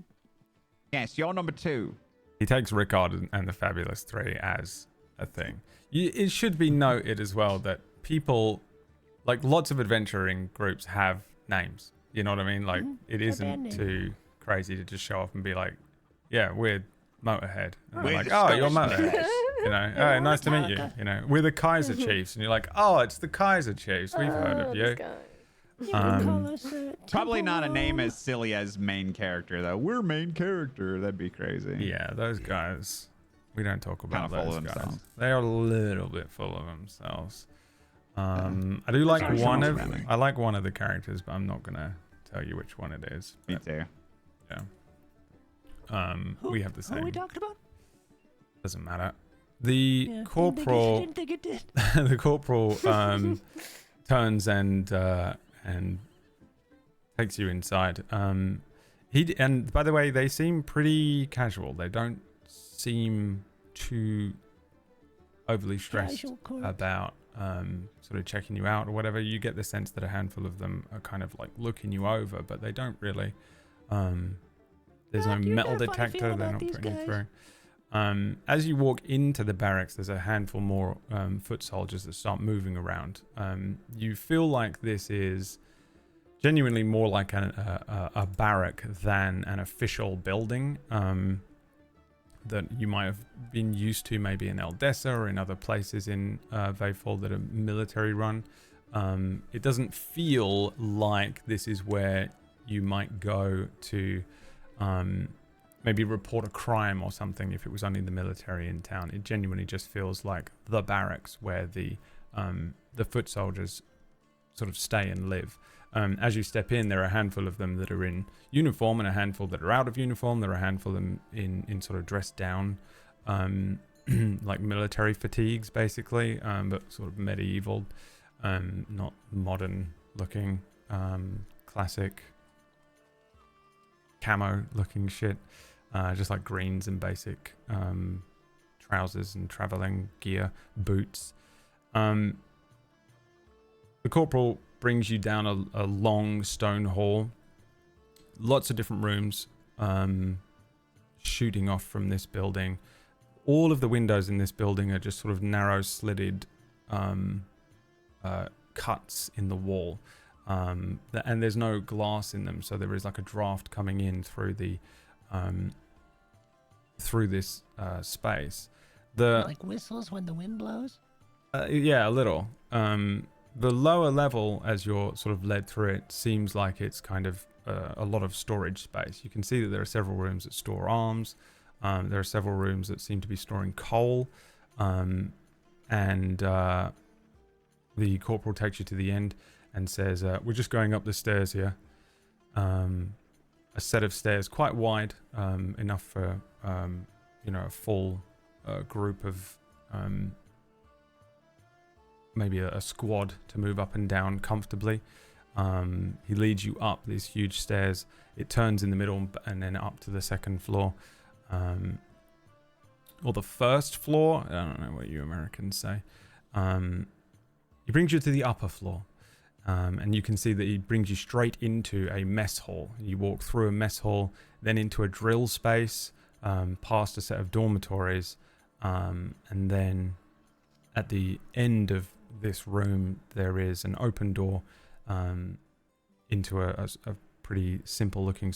[SPEAKER 4] Yes, you're number 2.
[SPEAKER 1] He takes Rickard and the Fabulous Three as a thing. It should be noted as well that people, like lots of adventuring groups, have names. You know what I mean? Like it isn't too crazy to just show up and be like, "Yeah, we're Motorhead." And they're like, "Oh, you're Motorhead." You know, "Oh, nice to meet you." You know, we're the Kaiser Chiefs, and you're like, "Oh, it's the Kaiser Chiefs. We've heard of you."
[SPEAKER 5] This guy.
[SPEAKER 2] You can call us,
[SPEAKER 4] Probably
[SPEAKER 2] Temple
[SPEAKER 4] not a name
[SPEAKER 2] Road.
[SPEAKER 4] as silly as main character, though. We're main character. That'd be crazy.
[SPEAKER 1] Yeah, those guys. We don't talk about
[SPEAKER 4] Kinda full
[SPEAKER 1] those
[SPEAKER 4] of
[SPEAKER 1] guys.
[SPEAKER 4] themselves.
[SPEAKER 1] They are a little bit full of themselves. I do like
[SPEAKER 4] Sorry,
[SPEAKER 1] one
[SPEAKER 4] Sean's
[SPEAKER 1] of.
[SPEAKER 4] running.
[SPEAKER 1] I like one of the characters, but I'm not gonna tell you which one it is.
[SPEAKER 4] Me
[SPEAKER 1] But,
[SPEAKER 4] too.
[SPEAKER 1] yeah. We have the
[SPEAKER 2] Who are we
[SPEAKER 1] same.
[SPEAKER 2] talking about?
[SPEAKER 1] Doesn't matter. The
[SPEAKER 2] Yeah,
[SPEAKER 1] corporal.
[SPEAKER 2] Didn't think it did.
[SPEAKER 1] The corporal turns and takes you inside. And by the way, they seem pretty casual. They don't seem too overly stressed
[SPEAKER 2] Casual corp.
[SPEAKER 1] about sort of checking you out or whatever. You get the sense that a handful of them are kind of like looking you over, but they don't really. There's no
[SPEAKER 2] Matt, you
[SPEAKER 1] metal
[SPEAKER 2] got a funny
[SPEAKER 1] detector.
[SPEAKER 2] feeling
[SPEAKER 1] They're
[SPEAKER 2] about
[SPEAKER 1] not
[SPEAKER 2] these
[SPEAKER 1] putting you
[SPEAKER 2] guys.
[SPEAKER 1] through. As you walk into the barracks, there's a handful more foot soldiers that start moving around. You feel like this is genuinely more like a barrack than an official building that you might have been used to maybe in Eldessa or in other places in Vayfall that are military run. It doesn't feel like this is where you might go to maybe report a crime or something if it was only the military in town. It genuinely just feels like the barracks where the foot soldiers sort of stay and live. As you step in, there are a handful of them that are in uniform and a handful that are out of uniform. There are a handful of them in sort of dressed down, like military fatigues, basically, but sort of medieval, not modern looking, classic camo looking shit, just like greens and basic trousers and traveling gear, boots. The corporal brings you down a long stone hall. Lots of different rooms shooting off from this building. All of the windows in this building are just sort of narrow slitted cuts in the wall. And there's no glass in them, so there is like a draft coming in through the through this space.
[SPEAKER 2] Like whistles when the wind blows?
[SPEAKER 1] Yeah, a little. The lower level, as you're sort of led through it, seems like it's kind of a lot of storage space. You can see that there are several rooms that store arms. There are several rooms that seem to be storing coal. And the corporal takes you to the end and says, we're just going up the stairs here. A set of stairs, quite wide, enough for, a full group of... maybe a squad to move up and down comfortably. He leads you up these huge stairs. It turns in the middle and then up to the second floor. Or the first floor. I don't know what you Americans say. He brings you to the upper floor. And you can see that he brings you straight into a mess hall. You walk through a mess hall, then into a drill space, past a set of dormitories, and then at the end of this room there is an open door into a pretty simple looking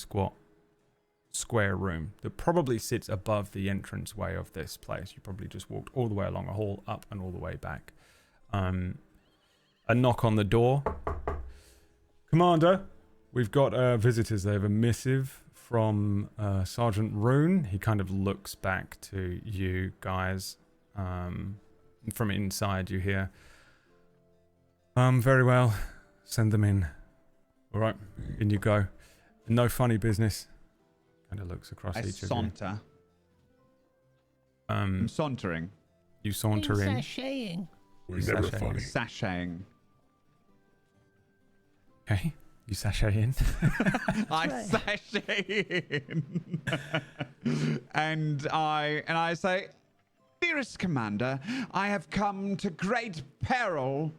[SPEAKER 1] square room that probably sits above the entranceway of this place. You probably just walked all the way along a hall, up and all the way back. A knock on the door. Commander, we've got visitors. They have a missive from Sergeant Rune. He kind of looks back to you guys. From inside you hear, very well. Send them in. All right, in you go. No funny business. Kind of looks across
[SPEAKER 4] I
[SPEAKER 1] each
[SPEAKER 4] saunter.
[SPEAKER 1] of you.
[SPEAKER 4] I'm sauntering.
[SPEAKER 1] You saunter in.
[SPEAKER 2] Sashaying.
[SPEAKER 3] We're never
[SPEAKER 1] Sashay.
[SPEAKER 3] funny.
[SPEAKER 4] Sashaying.
[SPEAKER 1] Okay, you sashay in.
[SPEAKER 4] I sashay in. and I say, dearest commander, I have come to great peril.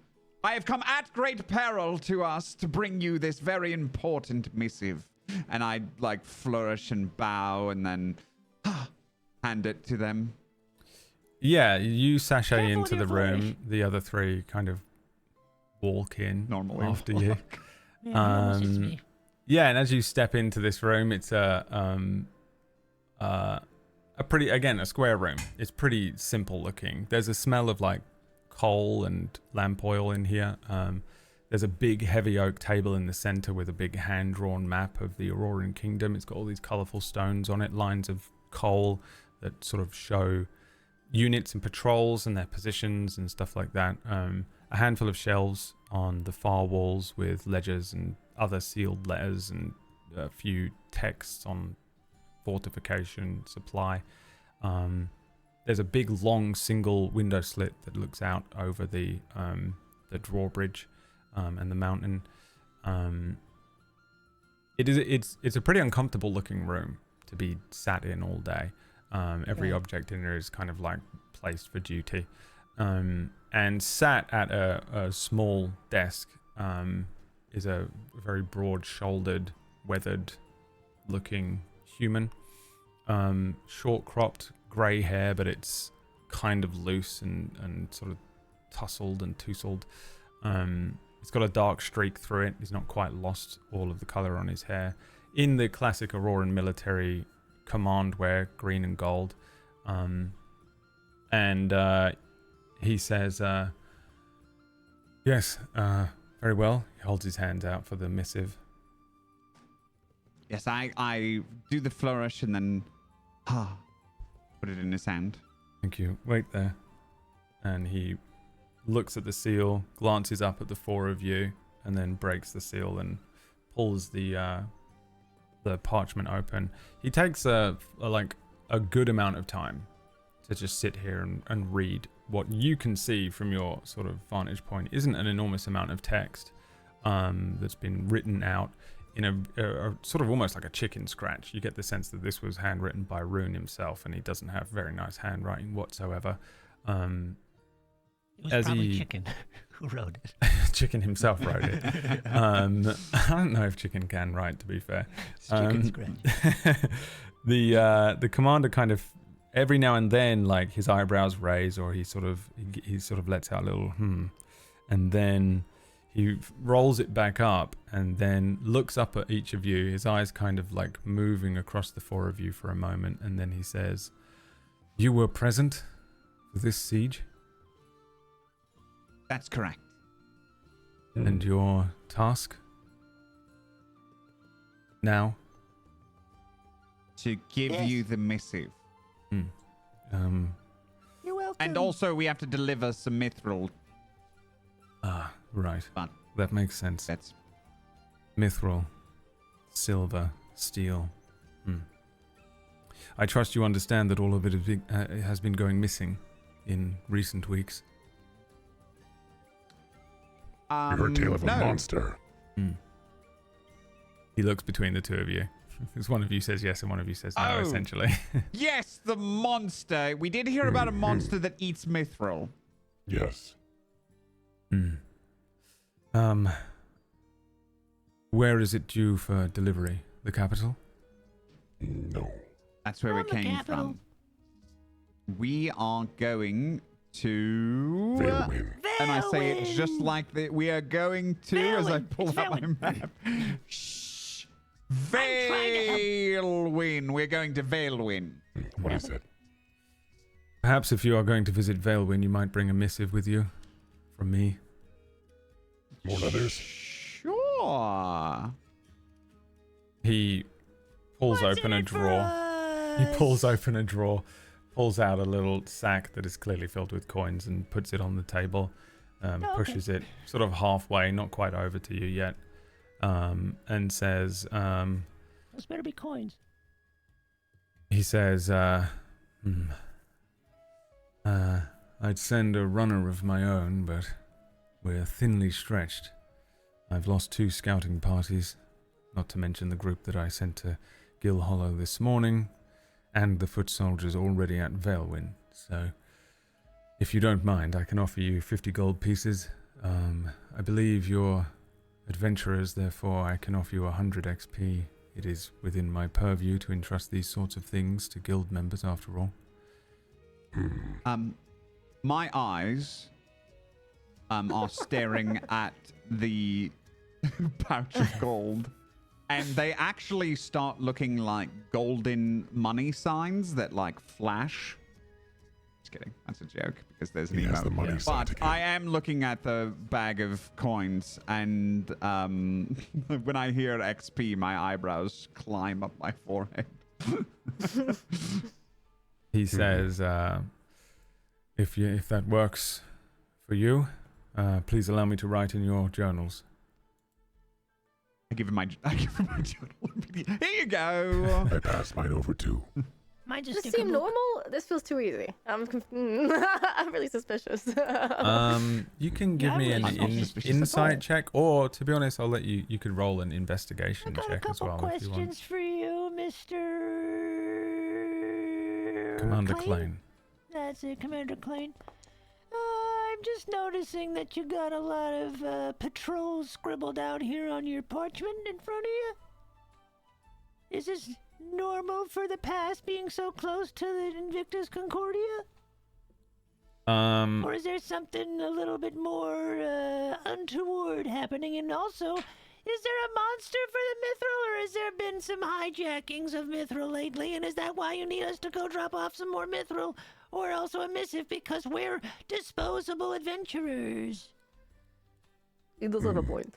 [SPEAKER 4] I have come at great peril to us to bring you this very important missive. And I like flourish and bow and then hand it to them.
[SPEAKER 1] Yeah, you sashay
[SPEAKER 2] Careful
[SPEAKER 1] into
[SPEAKER 2] with
[SPEAKER 1] the
[SPEAKER 2] your
[SPEAKER 1] room.
[SPEAKER 2] flourish.
[SPEAKER 1] The other three kind of walk in
[SPEAKER 4] Normally
[SPEAKER 1] after you.
[SPEAKER 2] Yeah, almost hits
[SPEAKER 1] Um,
[SPEAKER 2] me.
[SPEAKER 1] Yeah, and as you step into this room, it's a pretty, again, a square room. It's pretty simple looking. There's a smell of like coal and lamp oil in here. There's a big heavy oak table in the center with a big hand-drawn map of the Auroran kingdom. It's got all these colorful stones on it, lines of coal that sort of show units and patrols and their positions and stuff like that. A handful of shelves on the far walls with ledgers and other sealed letters and a few texts on fortification, supply. There's a big, long, single window slit that looks out over the drawbridge and the mountain. It's a pretty uncomfortable looking room to be sat in all day. Every object in there is kind of like placed for duty. And sat at a small desk is a very broad-shouldered, weathered-looking human. Short-cropped, grey hair, but it's kind of loose and sort of tousled and tousled. It's got a dark streak through it. He's not quite lost all of the colour on his hair. In the classic Auroran military command wear, green and gold. He says, yes, very well. He holds his hands out for the missive.
[SPEAKER 4] Yes, I do the flourish and then put it in his hand.
[SPEAKER 1] Thank you. Wait there. And he looks at the seal, glances up at the four of you, and then breaks the seal and pulls the parchment open. He takes a good amount of time to just sit here and read what you can see from your sort of vantage point isn't an enormous amount of text that's been written out in a sort of almost like a chicken scratch. You get the sense that this was handwritten by Rune himself, and he doesn't have very nice handwriting whatsoever.
[SPEAKER 2] It was probably Chicken who wrote it.
[SPEAKER 1] Chicken himself wrote it. I don't know if Chicken can write, to be fair.
[SPEAKER 2] It's Chicken scratch.
[SPEAKER 1] The commander kind of every now and then, like, his eyebrows raise, or he sort of lets out a little and then he rolls it back up and then looks up at each of you, his eyes kind of like moving across the four of you for a moment, and then he says, "You were present for this siege?"
[SPEAKER 4] That's correct.
[SPEAKER 1] And your task now?
[SPEAKER 4] To give you the missive.
[SPEAKER 2] You're welcome.
[SPEAKER 4] And also we have to deliver some mithril.
[SPEAKER 1] Right.
[SPEAKER 4] But
[SPEAKER 1] That makes sense.
[SPEAKER 4] that's
[SPEAKER 1] Mithril, silver, steel. I trust you understand that all of it has been going missing in recent weeks.
[SPEAKER 3] We heard tale of a
[SPEAKER 4] no.
[SPEAKER 3] monster.
[SPEAKER 1] He looks between the two of you. Because one of you says yes and one of you says no,
[SPEAKER 4] Oh.
[SPEAKER 1] essentially.
[SPEAKER 4] Yes, the monster. We did hear about a monster that eats mithril.
[SPEAKER 3] Yes.
[SPEAKER 1] Where is it due for delivery? The capital?
[SPEAKER 3] No.
[SPEAKER 4] That's where we
[SPEAKER 2] From the
[SPEAKER 4] came
[SPEAKER 2] capital.
[SPEAKER 4] from. We are going to
[SPEAKER 3] Veilwind.
[SPEAKER 4] and I say it just
[SPEAKER 2] Veilwind.
[SPEAKER 4] like that. We are going to as I
[SPEAKER 2] Veilwind.
[SPEAKER 4] pull
[SPEAKER 2] It's
[SPEAKER 4] out my
[SPEAKER 2] Veilwind.
[SPEAKER 4] map. Shh. Valewin. We're going to Valewin.
[SPEAKER 3] What he said.
[SPEAKER 1] Perhaps if you are going to visit Valewin, you might bring a missive with you from me.
[SPEAKER 3] More letters.
[SPEAKER 4] Sure.
[SPEAKER 1] He pulls open a drawer. He pulls open a drawer, pulls out a little sack that is clearly filled with coins and puts it on the table. Pushes it sort of halfway, not quite over to you yet, and says,
[SPEAKER 2] Those better be coins.
[SPEAKER 1] he says, I'd send a runner of my own, but we're thinly stretched. I've lost 2 scouting parties, not to mention the group that I sent to Gill Hollow this morning, and the foot soldiers already at Valewin. So, if you don't mind, I can offer you 50 gold pieces. I believe you're adventurers, therefore I can offer you 100 XP. It is within my purview to entrust these sorts of things to guild members, after all.
[SPEAKER 4] My eyes are staring at the pouch of gold, and they actually start looking like golden money signs that like flash. Just kidding, that's a joke because there's an
[SPEAKER 3] He has
[SPEAKER 4] emote.
[SPEAKER 3] the money sign
[SPEAKER 4] But
[SPEAKER 3] again.
[SPEAKER 4] I am looking at the bag of coins, and when I hear XP, my eyebrows climb up my forehead.
[SPEAKER 1] He says, if that works for you, please allow me to write in your journals.
[SPEAKER 4] I give him my journal. Here you go.
[SPEAKER 3] I passed mine over too.
[SPEAKER 2] Mine
[SPEAKER 5] Does
[SPEAKER 2] just
[SPEAKER 5] this
[SPEAKER 2] stick a
[SPEAKER 5] seem
[SPEAKER 2] mo-
[SPEAKER 5] normal? This feels too easy. I'm I'm really suspicious.
[SPEAKER 1] You can give
[SPEAKER 2] Yeah,
[SPEAKER 1] me
[SPEAKER 2] I'm
[SPEAKER 1] an
[SPEAKER 2] really suspicious of
[SPEAKER 1] insight
[SPEAKER 2] all.
[SPEAKER 1] check, or to be honest, I'll let you. You could roll an investigation
[SPEAKER 2] I got a
[SPEAKER 1] check as
[SPEAKER 2] couple
[SPEAKER 1] well if you want.
[SPEAKER 2] questions for you, Mr.
[SPEAKER 1] Commander
[SPEAKER 2] Klein?
[SPEAKER 1] Klein.
[SPEAKER 2] That's it, Commander Klein. I'm just noticing that you got a lot of patrols scribbled out here on your parchment in front of you. Is this normal for the pass being so close to the Invictus Concordia? Or is there something a little bit more untoward happening? And also, is there a monster for the Mithril, or has there been some hijackings of Mithril lately? And is that why you need us to go drop off some more Mithril? Or also a missive because we're disposable adventurers?
[SPEAKER 5] He does have a point.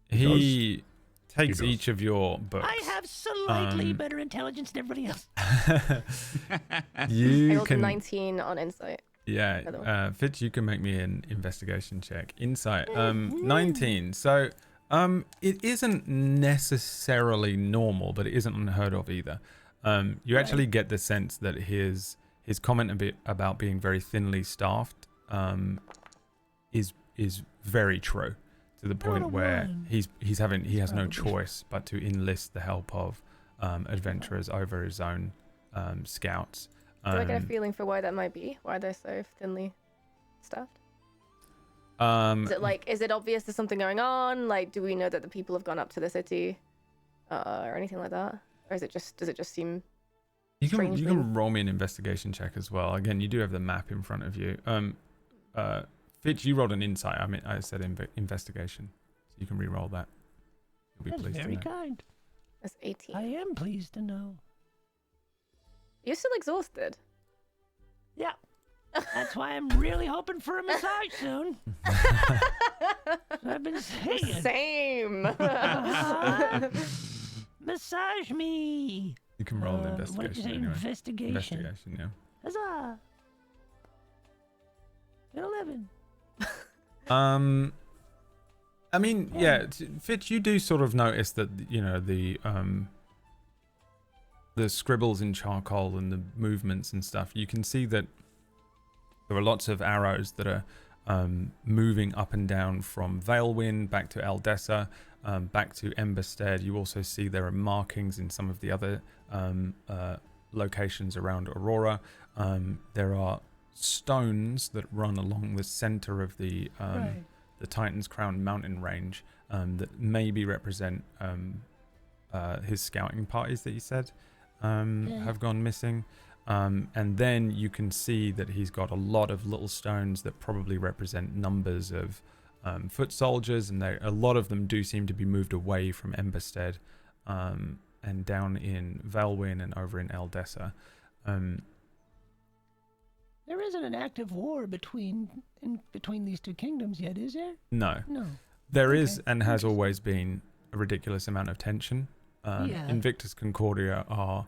[SPEAKER 1] He takes
[SPEAKER 3] He does.
[SPEAKER 1] each of your books.
[SPEAKER 2] I have slightly better intelligence than everybody else.
[SPEAKER 5] I
[SPEAKER 1] You
[SPEAKER 5] rolled a
[SPEAKER 1] can,
[SPEAKER 5] 19 on insight. by the
[SPEAKER 1] yeah, Fitch, you can make me an investigation check. Insight, 19. So, it isn't necessarily normal, but it isn't unheard of either. You actually get the sense that his comment a bit about being very thinly staffed is very true, to the point where he has no choice but to enlist the help of adventurers over his own scouts.
[SPEAKER 5] Do I get a feeling for why that might be? Why they're so thinly staffed? Is it obvious there's something going on? Like, do we know that the people have gone up to the city, or anything like that? Or does it just seem?
[SPEAKER 1] You
[SPEAKER 5] strangely-
[SPEAKER 1] can roll me an investigation check as well. Again, you do have the map in front of you. Fitch, you rolled an insight. I said investigation, so you can re-roll that. You'll be
[SPEAKER 2] That's
[SPEAKER 1] pleased
[SPEAKER 2] very
[SPEAKER 1] to know.
[SPEAKER 2] kind.
[SPEAKER 5] That's 18.
[SPEAKER 2] I am pleased to know.
[SPEAKER 5] You're still exhausted.
[SPEAKER 2] Yeah. That's why I'm really hoping for a massage soon. I've been saying.
[SPEAKER 5] Same.
[SPEAKER 2] Massage me.
[SPEAKER 1] You can roll an
[SPEAKER 2] What did you
[SPEAKER 1] investigation
[SPEAKER 2] say?
[SPEAKER 1] anyway.
[SPEAKER 2] Investigation.
[SPEAKER 1] Investigation, yeah.
[SPEAKER 2] Huzzah. An 11.
[SPEAKER 1] I mean, yeah, Fitch, you do sort of notice that, you know, the scribbles in charcoal and the movements and stuff. You can see that there are lots of arrows that are moving up and down from Valewin back to Aldessa, back to Emberstead. You also see there are markings in some of the other locations around Aurora. There are stones that run along the center of the Titan's Crown mountain range that maybe represent his scouting parties that he said have gone missing. And then you can see that he's got a lot of little stones that probably represent numbers of foot soldiers, and a lot of them do seem to be moved away from Emberstead and down in Valwyn and over in Eldessa.
[SPEAKER 2] There isn't an active war between these two kingdoms yet, is there?
[SPEAKER 1] No.
[SPEAKER 2] No.
[SPEAKER 1] There is
[SPEAKER 2] Okay.
[SPEAKER 1] and has always been a ridiculous amount of tension.
[SPEAKER 2] Yeah.
[SPEAKER 1] Invictus Concordia are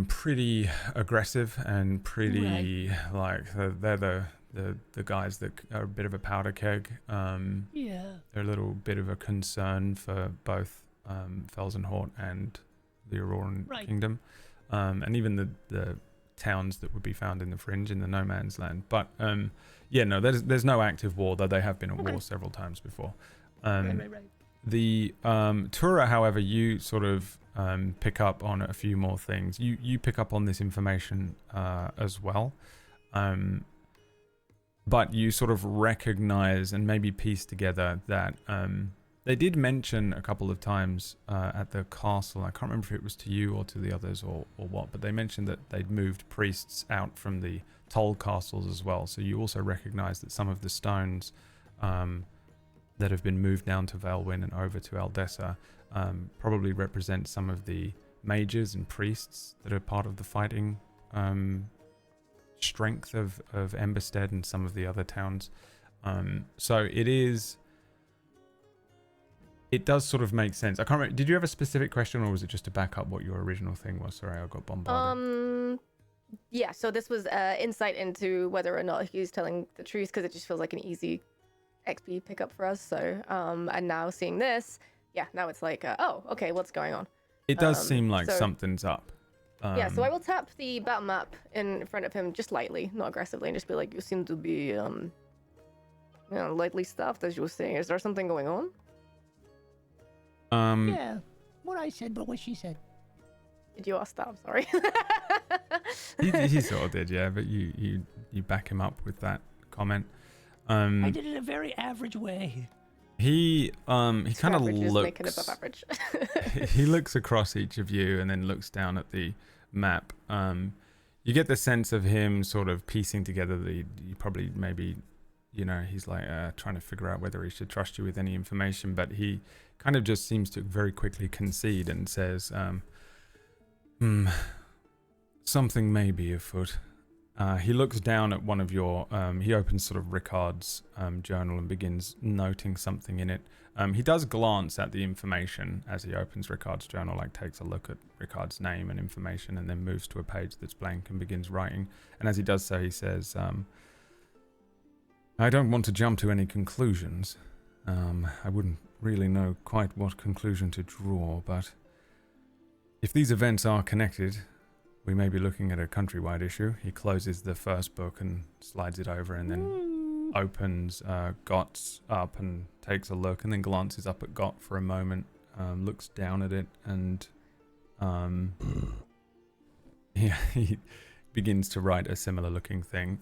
[SPEAKER 1] pretty aggressive and pretty they're the guys that are a bit of a powder keg.
[SPEAKER 2] Yeah.
[SPEAKER 1] They're a little bit of a concern for both Felsenhort and the Auroran
[SPEAKER 2] Right.
[SPEAKER 1] Kingdom, and even the towns that would be found in the fringe in the no man's land. But there's no active war, though they have been at war several times before.
[SPEAKER 2] Right.
[SPEAKER 1] The Tura, however, you sort of pick up on a few more things. You pick up on this information as well. But you sort of recognize and maybe piece together that they did mention a couple of times at the castle, I can't remember if it was to you or to the others or what, but they mentioned that they'd moved priests out from the toll castles as well. So you also recognize that some of the stones that have been moved down to Valwyn and over to Eldessa probably represent some of the mages and priests that are part of the fighting strength of Emberstead and some of the other towns. So it does sort of make sense. I can't remember, did you have a specific question, or was it just to back up what your original thing was? Sorry, I got bombarded.
[SPEAKER 5] Yeah, so this was insight into whether or not he's telling the truth, because it just feels like an easy XP pickup for us. So, and now seeing this, now it's like, oh, okay, what's going on?
[SPEAKER 1] It does seem like
[SPEAKER 5] so-
[SPEAKER 1] something's up.
[SPEAKER 5] So I will tap the battle map in front of him just lightly, not aggressively, and just be like, you seem to be, lightly stuffed, as you were saying. Is there something going on?
[SPEAKER 2] Yeah. What I said, but what she said.
[SPEAKER 5] Did you ask that? I'm sorry.
[SPEAKER 1] he sort of did, yeah, but you back him up with that comment.
[SPEAKER 2] I did it in a very average way.
[SPEAKER 1] He kind of looks.
[SPEAKER 5] Make it above average.
[SPEAKER 1] He looks across each of you and then looks down at the map. You get the sense of him sort of piecing together he's like trying to figure out whether he should trust you with any information, but he kind of just seems to very quickly concede and says, something may be afoot. He looks down at one of your, he opens sort of Ricard's journal and begins noting something in it. He does glance at the information as he opens Ricard's journal, like takes a look at Ricard's name and information, and then moves to a page that's blank and begins writing. And as he does so, he says, I don't want to jump to any conclusions. I wouldn't really know quite what conclusion to draw, but if these events are connected, we may be looking at a countrywide issue. He closes the first book and slides it over, and then opens Gott's up and takes a look, and then glances up at Gott for a moment, looks down at it, and he begins to write a similar looking thing.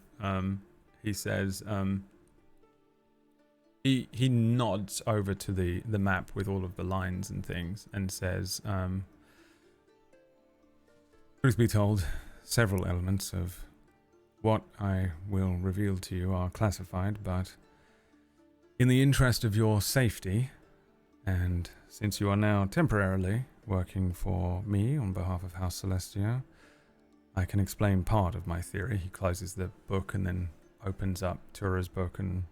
[SPEAKER 1] He says, he nods over to the map with all of the lines and things and says, truth be told, several elements of what I will reveal to you are classified, but in the interest of your safety, and since you are now temporarily working for me on behalf of House Celestia, I can explain part of my theory. He closes the book and then opens up Tura's book and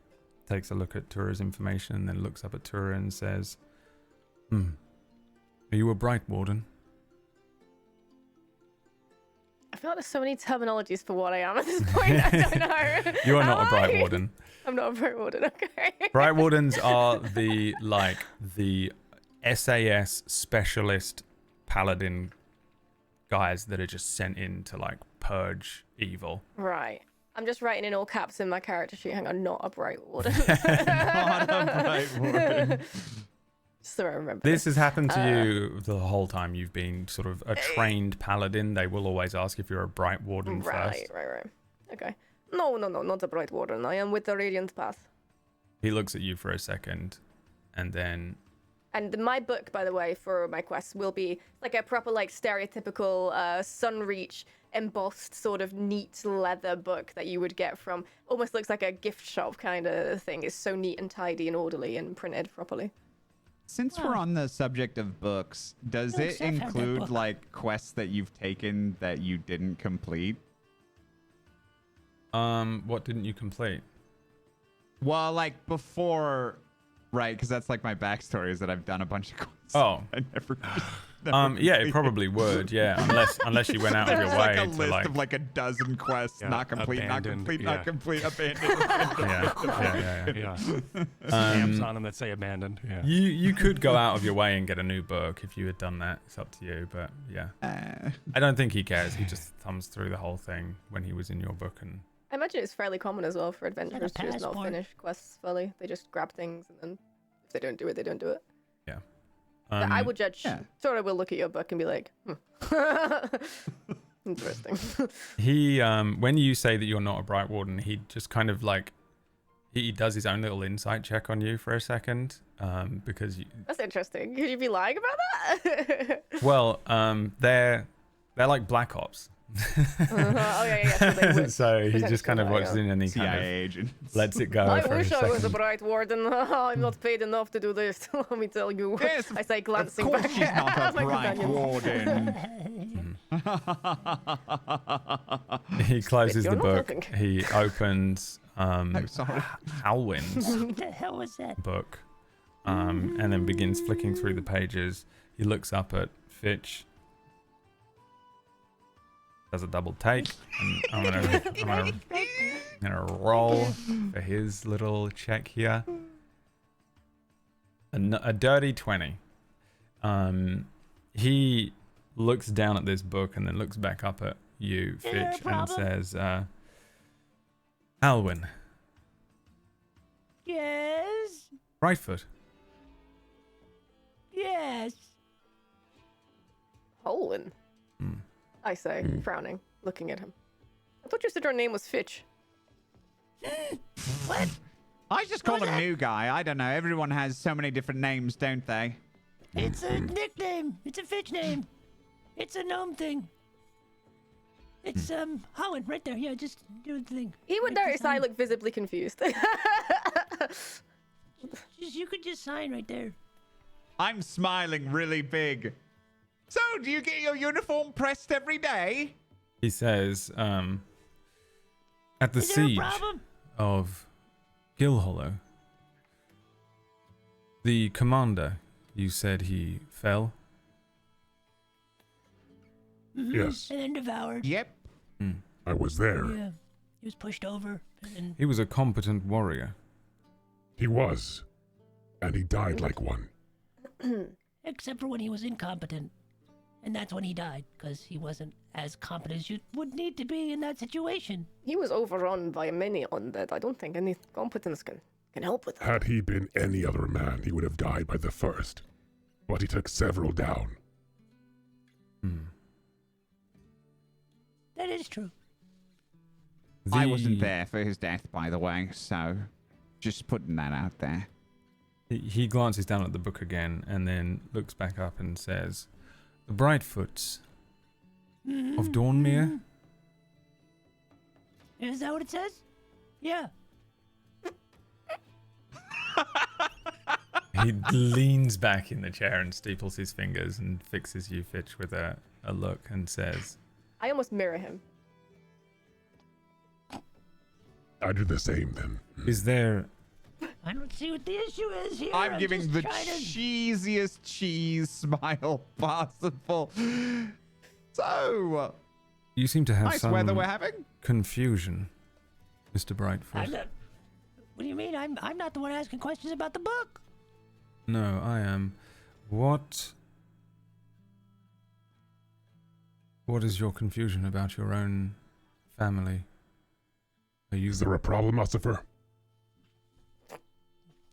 [SPEAKER 1] takes a look at Tura's information, and then looks up at Tura and says, are you a Bright Warden?
[SPEAKER 5] I feel like there's so many terminologies for what I am at this point. I don't know.
[SPEAKER 1] You are not a Bright Warden.
[SPEAKER 5] I'm not a Bright Warden, okay.
[SPEAKER 1] Bright Wardens are the SAS specialist paladin guys that are just sent in to purge evil.
[SPEAKER 5] Right. I'm just writing in all caps in my character sheet. Hang on, not a Bright Warden.
[SPEAKER 4] Not a Bright Warden.
[SPEAKER 5] So I remember.
[SPEAKER 1] This has happened to you the whole time you've been sort of a trained paladin. They will always ask if you're a Bright Warden first.
[SPEAKER 5] Right. Okay. No, not a Bright Warden. I am with the Radiant Path.
[SPEAKER 1] He looks at you for a second, and then...
[SPEAKER 5] And my book, by the way, for my quests will be like a proper, stereotypical Sunreach embossed sort of neat leather book that you would get from, almost looks like a gift shop kind of thing. It's so neat and tidy and orderly and printed properly.
[SPEAKER 4] Since we're on the subject of books, does it
[SPEAKER 2] Seth had that
[SPEAKER 4] include
[SPEAKER 2] book.
[SPEAKER 4] like quests that you've taken that you didn't complete?
[SPEAKER 1] What didn't you complete?
[SPEAKER 4] Well, like before, right? Because that's like my backstory is that I've done a bunch of quests.
[SPEAKER 1] Oh.
[SPEAKER 4] I never.
[SPEAKER 1] Yeah, it probably would. Yeah, unless you went out of your
[SPEAKER 4] There's
[SPEAKER 1] way
[SPEAKER 4] like a
[SPEAKER 1] to
[SPEAKER 4] list
[SPEAKER 1] like.
[SPEAKER 4] of like a dozen quests,
[SPEAKER 6] Yeah,
[SPEAKER 4] not complete,
[SPEAKER 6] abandoned,
[SPEAKER 4] not complete,
[SPEAKER 6] yeah.
[SPEAKER 4] not complete, abandoned.
[SPEAKER 1] Yeah.
[SPEAKER 6] Stamps on them that say abandoned. Yeah.
[SPEAKER 1] You could go out of your way and get a new book if you had done that. It's up to you, but yeah, I don't think he cares. He just thumbs through the whole thing when he was in your book, and
[SPEAKER 5] I imagine it's fairly common as well for adventurers to just not
[SPEAKER 2] passport?
[SPEAKER 5] finish quests fully. They just grab things and then if they don't do it, they don't do it.
[SPEAKER 1] yeah.
[SPEAKER 5] But I would judge.
[SPEAKER 4] yeah.
[SPEAKER 5] Sort of will look at your book and be like, interesting.
[SPEAKER 1] He when you say that you're not a Bright Warden, he just kind of like he does his own little insight check on you for a second, because
[SPEAKER 5] That's interesting. Could you be lying about that?
[SPEAKER 1] well, they're like Black Ops.
[SPEAKER 5] Oh yeah. So, they would
[SPEAKER 1] So he just kind of
[SPEAKER 5] potentially lie,
[SPEAKER 1] watches
[SPEAKER 5] yeah.
[SPEAKER 1] in and he
[SPEAKER 4] CIA
[SPEAKER 1] kind
[SPEAKER 4] agent.
[SPEAKER 1] of lets it go
[SPEAKER 5] I
[SPEAKER 1] for a
[SPEAKER 5] wish I was a
[SPEAKER 1] second.
[SPEAKER 5] bright warden. I'm not paid enough to do this. Let me tell you.
[SPEAKER 4] Yes,
[SPEAKER 5] I say
[SPEAKER 4] Of
[SPEAKER 5] glancing
[SPEAKER 4] course
[SPEAKER 5] back
[SPEAKER 4] she's not
[SPEAKER 5] at
[SPEAKER 4] a
[SPEAKER 5] my
[SPEAKER 4] bright
[SPEAKER 5] companion.
[SPEAKER 4] warden.
[SPEAKER 1] He closes
[SPEAKER 5] You're
[SPEAKER 1] the
[SPEAKER 5] not
[SPEAKER 1] book.
[SPEAKER 5] helping.
[SPEAKER 1] He opens
[SPEAKER 4] Oh, sorry.
[SPEAKER 1] Halwyn's
[SPEAKER 2] What the hell was that?
[SPEAKER 1] book, and then begins flicking through the pages. He looks up at Fitch, does a double take, and I'm gonna roll for his little check here. A dirty 20. He looks down at this book and then looks back up at you,
[SPEAKER 2] Is there a
[SPEAKER 1] Fitch, and
[SPEAKER 2] problem?
[SPEAKER 1] says, Alwyn,
[SPEAKER 2] Yes.
[SPEAKER 1] Brightfoot.
[SPEAKER 2] Yes.
[SPEAKER 5] Holland, I say, frowning, looking at him. I thought you said your name was Fitch.
[SPEAKER 2] What?
[SPEAKER 4] I just call
[SPEAKER 2] What's
[SPEAKER 4] him
[SPEAKER 2] that?
[SPEAKER 4] New Guy. I don't know. Everyone has so many different names, don't they?
[SPEAKER 2] It's a nickname. It's a Fitch name. It's a gnome thing. It's Holland right there. Yeah, just do the thing.
[SPEAKER 5] He would
[SPEAKER 2] Right,
[SPEAKER 5] notice
[SPEAKER 2] just
[SPEAKER 5] I
[SPEAKER 2] sign.
[SPEAKER 5] look visibly confused.
[SPEAKER 2] You could just sign right there.
[SPEAKER 4] I'm smiling really big. So, do you get your uniform pressed every day?
[SPEAKER 1] He says, at the
[SPEAKER 2] Is there a
[SPEAKER 1] siege
[SPEAKER 2] problem?
[SPEAKER 1] of Gilhollow, the commander, you said he fell?
[SPEAKER 3] Yes,
[SPEAKER 2] And then devoured.
[SPEAKER 4] Yep.
[SPEAKER 3] I was there.
[SPEAKER 2] Yeah. He was pushed over. And then
[SPEAKER 1] He was a competent warrior.
[SPEAKER 3] He was. And he died like one.
[SPEAKER 2] except for when he was incompetent. And that's when he died, because he wasn't as competent as you would need to be in that situation.
[SPEAKER 5] He was overrun by many undead. I don't think any competence can help with that.
[SPEAKER 3] Had he been any other man, he would have died by the first. But he took several down.
[SPEAKER 2] That is true.
[SPEAKER 4] I wasn't there for his death, by the way, so just putting that out there.
[SPEAKER 1] He glances down at the book again and then looks back up and says, the Brightfoots of Dawnmere?
[SPEAKER 2] Is that what it says? Yeah.
[SPEAKER 1] He leans back in the chair and steeples his fingers and fixes you, Fitch, with a look and says,
[SPEAKER 5] I almost mirror him.
[SPEAKER 3] I do the same then.
[SPEAKER 1] is there...
[SPEAKER 2] I don't see what the issue is here.
[SPEAKER 4] I'm giving
[SPEAKER 2] just
[SPEAKER 4] the
[SPEAKER 2] trying to-
[SPEAKER 4] cheesiest cheese smile possible. So,
[SPEAKER 1] You seem to have
[SPEAKER 4] nice
[SPEAKER 1] some
[SPEAKER 4] weather we're having.
[SPEAKER 1] confusion, Mr.
[SPEAKER 2] I'm
[SPEAKER 1] Brightfoot.
[SPEAKER 2] not, what do you mean? I'm not the one asking questions about the book.
[SPEAKER 1] No, I am. What is your confusion about your own family? Are you...
[SPEAKER 3] Is there a problem, Lucifer?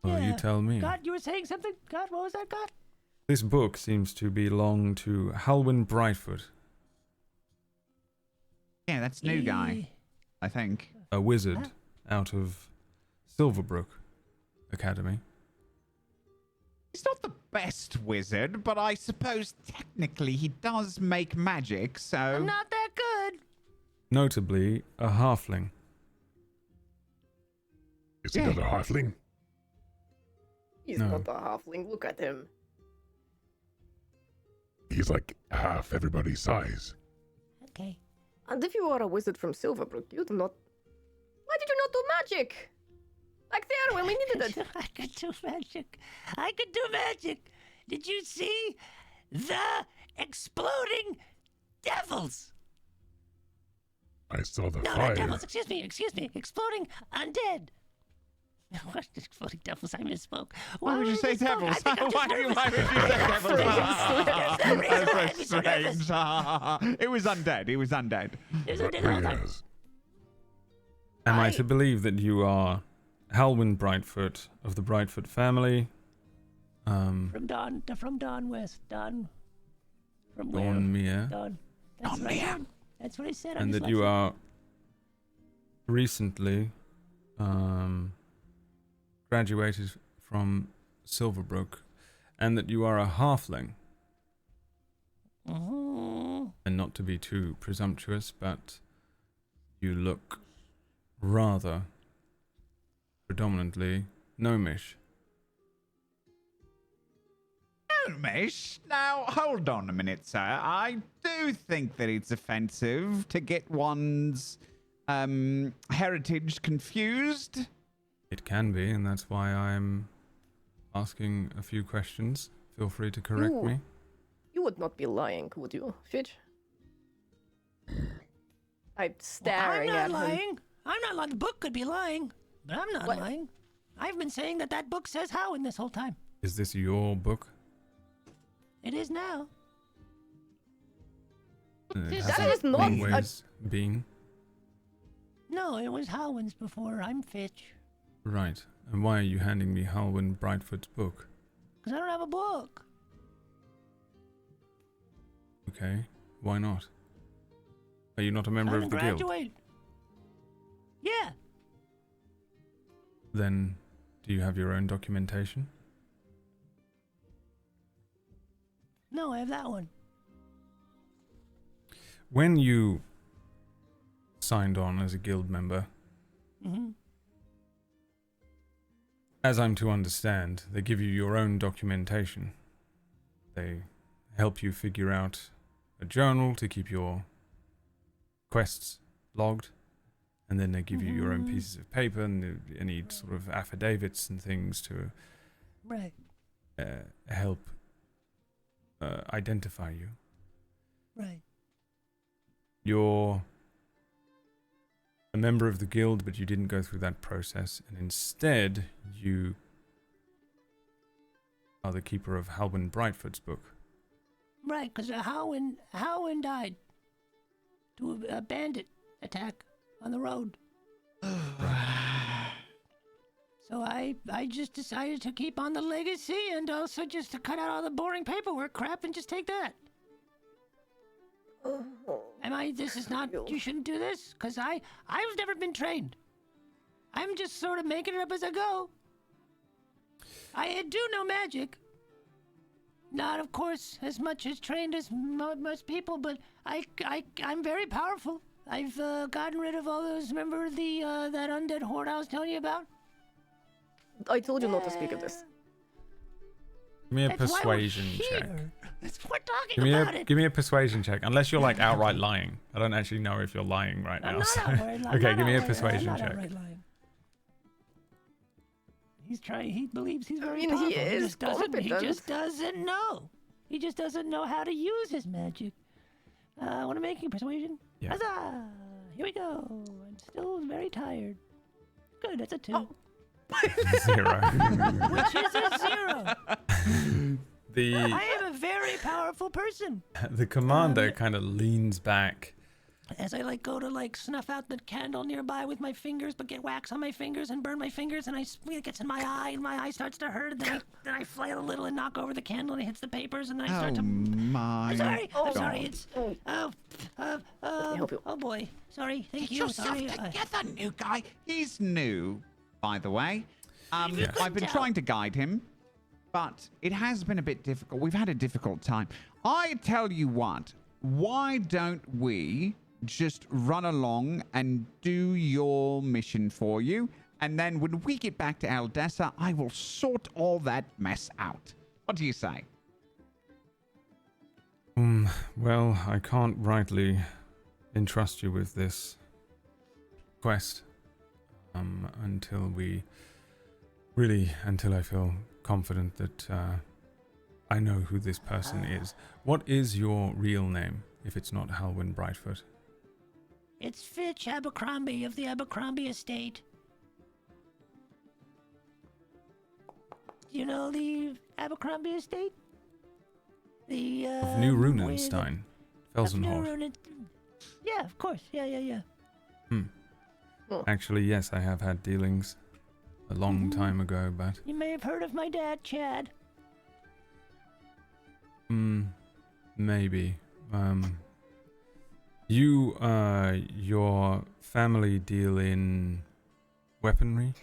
[SPEAKER 1] Well, you
[SPEAKER 2] Yeah.
[SPEAKER 1] tell me.
[SPEAKER 2] God, you were saying something? God, what was that, God?
[SPEAKER 1] This book seems to belong to Halwyn Brightfoot,
[SPEAKER 4] Yeah, that's new guy, I think.
[SPEAKER 1] a wizard out of Silverbrook Academy.
[SPEAKER 4] He's not the best wizard, but I suppose technically he does make magic, so...
[SPEAKER 2] I'm not that good.
[SPEAKER 1] Notably, a halfling.
[SPEAKER 3] Is he not a halfling?
[SPEAKER 5] He's
[SPEAKER 1] No.
[SPEAKER 5] not a halfling. Look at him.
[SPEAKER 3] He's like half everybody's size.
[SPEAKER 2] Okay.
[SPEAKER 5] And if you are a wizard from Silverbrook, you'd not. Why did you not do magic? Like there when we needed it.
[SPEAKER 2] I could do magic. I could do magic. Did you see the exploding devils?
[SPEAKER 3] I saw the
[SPEAKER 2] No,
[SPEAKER 3] fire.
[SPEAKER 2] not devils. Excuse me. Exploding undead. What exploding devils? I misspoke.
[SPEAKER 4] Why would you say devils?
[SPEAKER 2] I think I'm just
[SPEAKER 4] Why
[SPEAKER 2] nervous.
[SPEAKER 4] would you say devils?
[SPEAKER 2] That's
[SPEAKER 4] so strange. It was undead. It was undead.
[SPEAKER 2] There's a dead all the time.
[SPEAKER 3] Yes.
[SPEAKER 1] Am I to believe that you are Halwyn Brightfoot of the Brightfoot family?
[SPEAKER 2] From Dawn West. Dawn. From where?
[SPEAKER 1] Dawn Myre.
[SPEAKER 2] Dawn. That's
[SPEAKER 4] Dawn
[SPEAKER 2] what I
[SPEAKER 4] Myre.
[SPEAKER 2] said. That's what I said.
[SPEAKER 1] And that you are recently graduated from Silverbrook, and that you are a halfling. And not to be too presumptuous, but you look rather predominantly gnomish.
[SPEAKER 4] Mish, now hold on a minute, sir. I do think that it's offensive to get one's heritage confused.
[SPEAKER 1] It can be, and that's why I'm asking a few questions. Feel free to correct me.
[SPEAKER 5] You would not be lying, would you, Fitch? I'm staring
[SPEAKER 2] I'm
[SPEAKER 5] at
[SPEAKER 2] not
[SPEAKER 5] him.
[SPEAKER 2] lying. I'm not lying. The book could be lying, but I'm not
[SPEAKER 5] What?
[SPEAKER 2] lying. I've been saying that book says Howin this whole time.
[SPEAKER 1] Is this your book?
[SPEAKER 2] It is now.
[SPEAKER 1] It
[SPEAKER 5] That
[SPEAKER 1] hasn't
[SPEAKER 5] is not
[SPEAKER 1] always been.
[SPEAKER 2] No, it was Howin's before. I'm Fitch.
[SPEAKER 1] Right. And why are you handing me Halwyn Brightfoot's book?
[SPEAKER 2] Because I don't have a book.
[SPEAKER 1] Okay. Why not? Are you not a member
[SPEAKER 2] I
[SPEAKER 1] of
[SPEAKER 2] didn't
[SPEAKER 1] the guild?
[SPEAKER 2] graduate. Yeah.
[SPEAKER 1] Then, do you have your own documentation?
[SPEAKER 2] No, I have that one.
[SPEAKER 1] When you signed on as a guild member, as I'm to understand, they give you your own documentation. They help you figure out a journal to keep your quests logged, and then they give you your own pieces of paper and any sort of affidavits and things to
[SPEAKER 2] Right.
[SPEAKER 1] help identify you.
[SPEAKER 2] Right.
[SPEAKER 1] You're a member of the guild, but you didn't go through that process, and instead you are the keeper of Halwyn Brightfoot's book.
[SPEAKER 2] Right, because Howin died to a bandit attack on the road. So I just decided to keep on the legacy and also just to cut out all the boring paperwork crap and just take that. This is not, you shouldn't do this, because I've never been trained. I'm just sort of making it up as I go. I do know magic. Not, of course, as much as trained as most people, but I'm very powerful. I've gotten rid of all those, remember that undead horde I was telling you about?
[SPEAKER 5] I told you not to speak of this.
[SPEAKER 1] Give me a
[SPEAKER 2] That's why we're
[SPEAKER 1] persuasion check.
[SPEAKER 2] here. We're talking about it.
[SPEAKER 1] Give me a persuasion check. Unless you're like outright lying. I don't actually know if you're lying right now.
[SPEAKER 2] I'm not
[SPEAKER 1] so-
[SPEAKER 2] outright lying.
[SPEAKER 1] Okay, give me a persuasion
[SPEAKER 2] I'm not
[SPEAKER 1] check.
[SPEAKER 2] outright lying. He's trying. He believes he's very
[SPEAKER 5] mean,
[SPEAKER 2] powerful.
[SPEAKER 5] he is
[SPEAKER 2] just doesn't. He
[SPEAKER 5] competent.
[SPEAKER 2] just doesn't know. He just doesn't know how to use his magic. Want to make a persuasion?
[SPEAKER 1] Yeah.
[SPEAKER 2] Huzzah! Here we go. I'm still very tired. Good. That's a 2.
[SPEAKER 5] Oh.
[SPEAKER 1] 0.
[SPEAKER 2] Which is a 0.
[SPEAKER 1] The
[SPEAKER 2] I am a very powerful person.
[SPEAKER 1] the commander kind of leans back.
[SPEAKER 2] As I go to snuff out the candle nearby with my fingers, but get wax on my fingers and burn my fingers, and it gets in my eye, and my eye starts to hurt. Then I flail a little and knock over the candle, and it hits the papers, and then I start to.
[SPEAKER 4] My
[SPEAKER 2] I'm sorry. I'm
[SPEAKER 4] God.
[SPEAKER 2] sorry. It's
[SPEAKER 5] help you.
[SPEAKER 2] oh boy. Sorry. Thank
[SPEAKER 4] Get
[SPEAKER 2] you.
[SPEAKER 4] yourself
[SPEAKER 2] Sorry.
[SPEAKER 4] together, new guy. He's new, by the way.
[SPEAKER 1] Yes.
[SPEAKER 4] I've been trying to guide him, but it has been a bit difficult. We've had a difficult time. I tell you what, why don't we just run along and do your mission for you. And then when we get back to Aldessa, I will sort all that mess out. What do you say?
[SPEAKER 1] Well, I can't rightly entrust you with this quest until I feel confident that I know who this person is. What is your real name, if it's not Halwyn Brightfoot?
[SPEAKER 2] It's Fitch Abercrombie of the Abercrombie Estate. You know the Abercrombie Estate? The
[SPEAKER 1] Of New Runenstein, Felsenholt.
[SPEAKER 2] Yeah, of course. Yeah.
[SPEAKER 1] Actually, yes, I have had dealings a long time ago, but...
[SPEAKER 2] You may have heard of my dad, Chad.
[SPEAKER 1] Maybe. Your family deal in weaponry?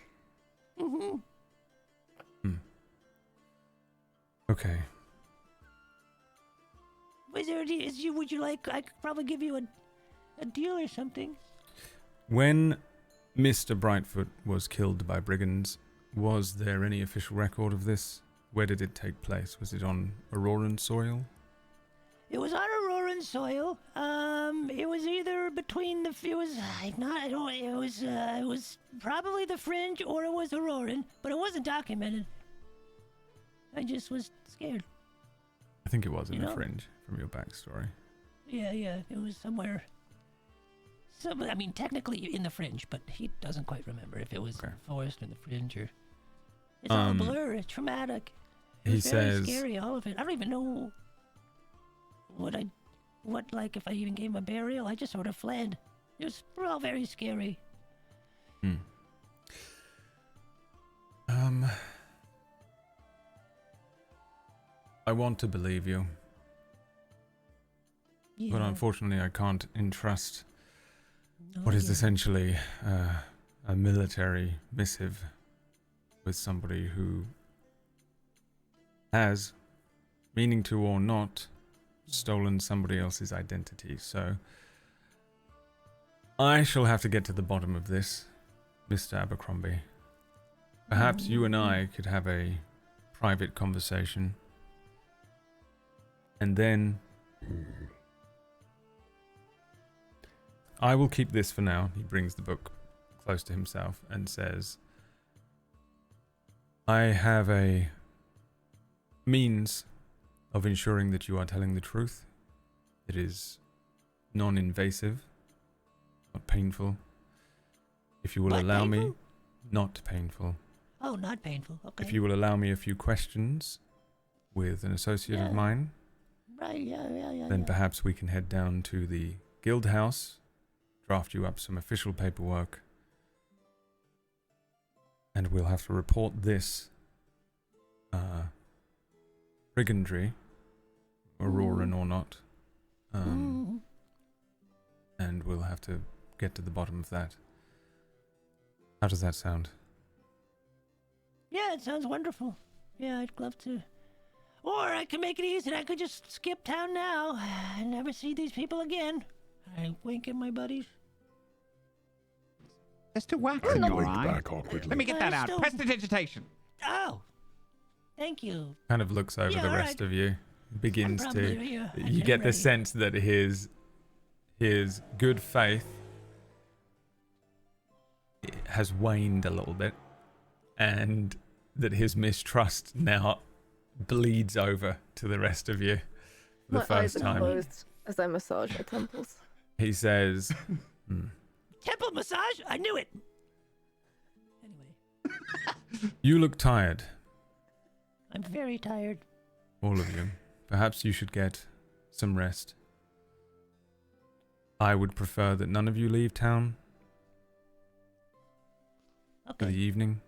[SPEAKER 1] Okay.
[SPEAKER 2] Would you like, I could probably give you a deal or something.
[SPEAKER 1] When Mr. Brightfoot was killed by brigands, was there any official record of this? Where did it take place? Was it on Auroran soil?
[SPEAKER 2] It was on Auroran soil. It was either between it was probably the Fringe or it was Auroran, but it wasn't documented. I just was scared.
[SPEAKER 1] I think it was in the Fringe, from your backstory.
[SPEAKER 2] Yeah, it was somewhere. Technically in the Fringe, but he doesn't quite remember if it was the Forest or the Fringe or... It's all a blur, it's traumatic. It's very scary, all of it. I don't even know if I even gave him a burial. I just sort of fled. It was all very scary.
[SPEAKER 1] I want to believe you.
[SPEAKER 2] Yeah.
[SPEAKER 1] But unfortunately I can't entrust what is essentially a military missive with somebody who has, meaning to or not, stolen somebody else's identity. So I shall have to get to the bottom of this, Mr. Abercrombie. Perhaps you and I could have a private conversation. And then I will keep this for now. He brings the book close to himself and says, I have a means of ensuring that you are telling the truth. It is non-invasive, not painful. If you will allow me, not painful.
[SPEAKER 2] Oh, not painful. Okay.
[SPEAKER 1] If you will allow me a few questions with an associate of mine,
[SPEAKER 2] right? Yeah.
[SPEAKER 1] then perhaps we can head down to the guild house, draft you up some official paperwork, and we'll have to report this brigandry, Auroran or not, and we'll have to get to the bottom of that. How does that sound?
[SPEAKER 2] Yeah, it sounds wonderful. Yeah, I'd love to. Or I could make it easy and I could just skip town now and never see these people again. I wink at my buddies.
[SPEAKER 4] There's two wax in your eye.
[SPEAKER 3] Back awkwardly.
[SPEAKER 4] Let me get that out. Prestidigitation.
[SPEAKER 2] Oh, thank you.
[SPEAKER 1] Kind of looks over the rest of you. Begins to. You get the sense that his good faith has waned a little bit, and that his mistrust now bleeds over to the rest of you for the first time.
[SPEAKER 5] My eyes are closed as I massage my temples.
[SPEAKER 1] He says,
[SPEAKER 2] Temple massage? I knew it. Anyway.
[SPEAKER 1] You look tired.
[SPEAKER 2] I'm very tired.
[SPEAKER 1] All of you. Perhaps you should get some rest. I would prefer that none of you leave town for the evening.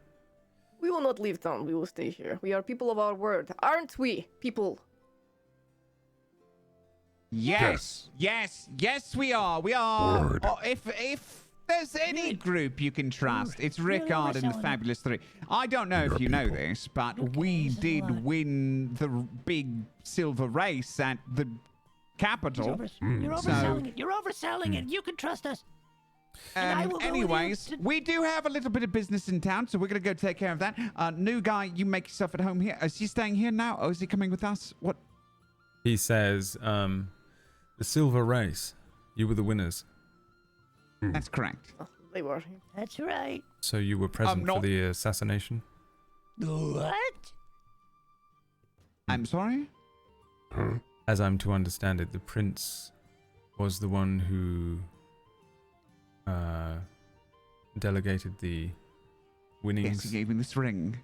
[SPEAKER 5] We will not leave town. We will stay here. We are people of our word. Aren't we, people?
[SPEAKER 4] Yes, we are. We are.
[SPEAKER 3] Word.
[SPEAKER 4] Oh, if there's any group you can trust, it's Rickard and the Fabulous Three. I don't know if you know this, but we did win the big silver race at the capital.
[SPEAKER 2] You're overselling it. You're overselling it. You can trust us. And I will go
[SPEAKER 4] Anyways,
[SPEAKER 2] there to-
[SPEAKER 4] we do have a little bit of business in town, so we're going to go take care of that. New guy, you make yourself at home here. Is he staying here now, or is he coming with us? What?
[SPEAKER 1] He says, the silver race. You were the winners.
[SPEAKER 4] That's correct.
[SPEAKER 5] Oh, they were.
[SPEAKER 2] That's right.
[SPEAKER 1] So you were present for
[SPEAKER 4] not-
[SPEAKER 1] the assassination?
[SPEAKER 2] What?
[SPEAKER 4] I'm sorry?
[SPEAKER 3] Huh?
[SPEAKER 1] As I'm to understand it, the prince was the one who delegated the winnings.
[SPEAKER 4] Yes, he gave me this ring.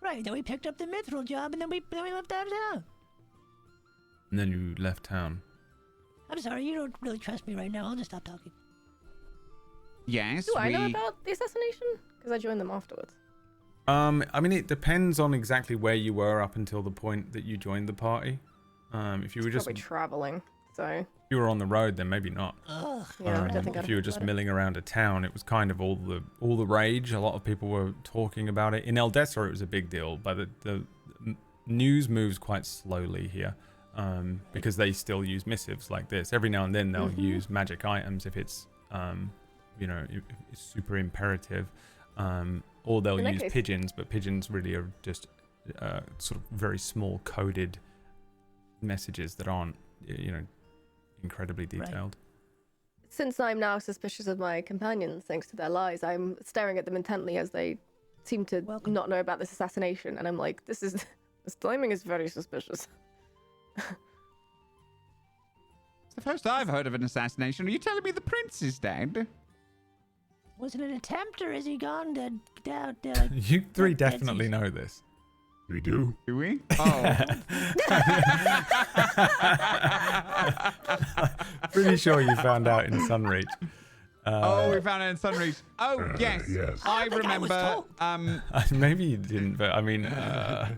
[SPEAKER 2] Right. Then we picked up the mithril job, and then we left out of town.
[SPEAKER 1] And then you left town.
[SPEAKER 2] I'm sorry. You don't really trust me right now. I'll just stop talking.
[SPEAKER 4] Yes,
[SPEAKER 5] Do I know about the assassination? Because I joined them afterwards.
[SPEAKER 1] I mean, it depends on exactly where you were up until the point that you joined the party. If you were just
[SPEAKER 5] Probably traveling, so...
[SPEAKER 1] if you were on the road, then maybe not.
[SPEAKER 2] Ugh.
[SPEAKER 5] Yeah, I don't think I'd
[SPEAKER 1] if you were
[SPEAKER 5] heard
[SPEAKER 1] just
[SPEAKER 5] about it.
[SPEAKER 1] milling around a town, it was kind of all the rage. A lot of people were talking about it. In Eldessa, it was a big deal, but the news moves quite slowly here because they still use missives like this. Every now and then they'll use magic items if it's if it's super imperative, or they'll
[SPEAKER 5] In that
[SPEAKER 1] use
[SPEAKER 5] case-
[SPEAKER 1] pigeons, but pigeons really are just sort of very small coded messages that aren't incredibly detailed.
[SPEAKER 5] Since I'm now suspicious of my companions thanks to their lies, I'm staring at them intently as they seem to
[SPEAKER 2] Welcome.
[SPEAKER 5] not know about this assassination, and I'm like, this timing is very suspicious.
[SPEAKER 4] It's the first I've heard of an assassination. Are you telling me the prince is dead?
[SPEAKER 2] Was it an attempt, or is he gone down?
[SPEAKER 1] You three
[SPEAKER 2] That's
[SPEAKER 1] definitely
[SPEAKER 2] easy.
[SPEAKER 1] know this.
[SPEAKER 3] We do.
[SPEAKER 4] Do we? Oh.
[SPEAKER 1] Pretty sure you found out in Sunreach.
[SPEAKER 4] Oh, we found it in Sunreach. Oh, yes.
[SPEAKER 3] Yes.
[SPEAKER 4] I
[SPEAKER 2] think I was
[SPEAKER 4] remember.
[SPEAKER 2] told.
[SPEAKER 1] Maybe you didn't, but I mean, I'm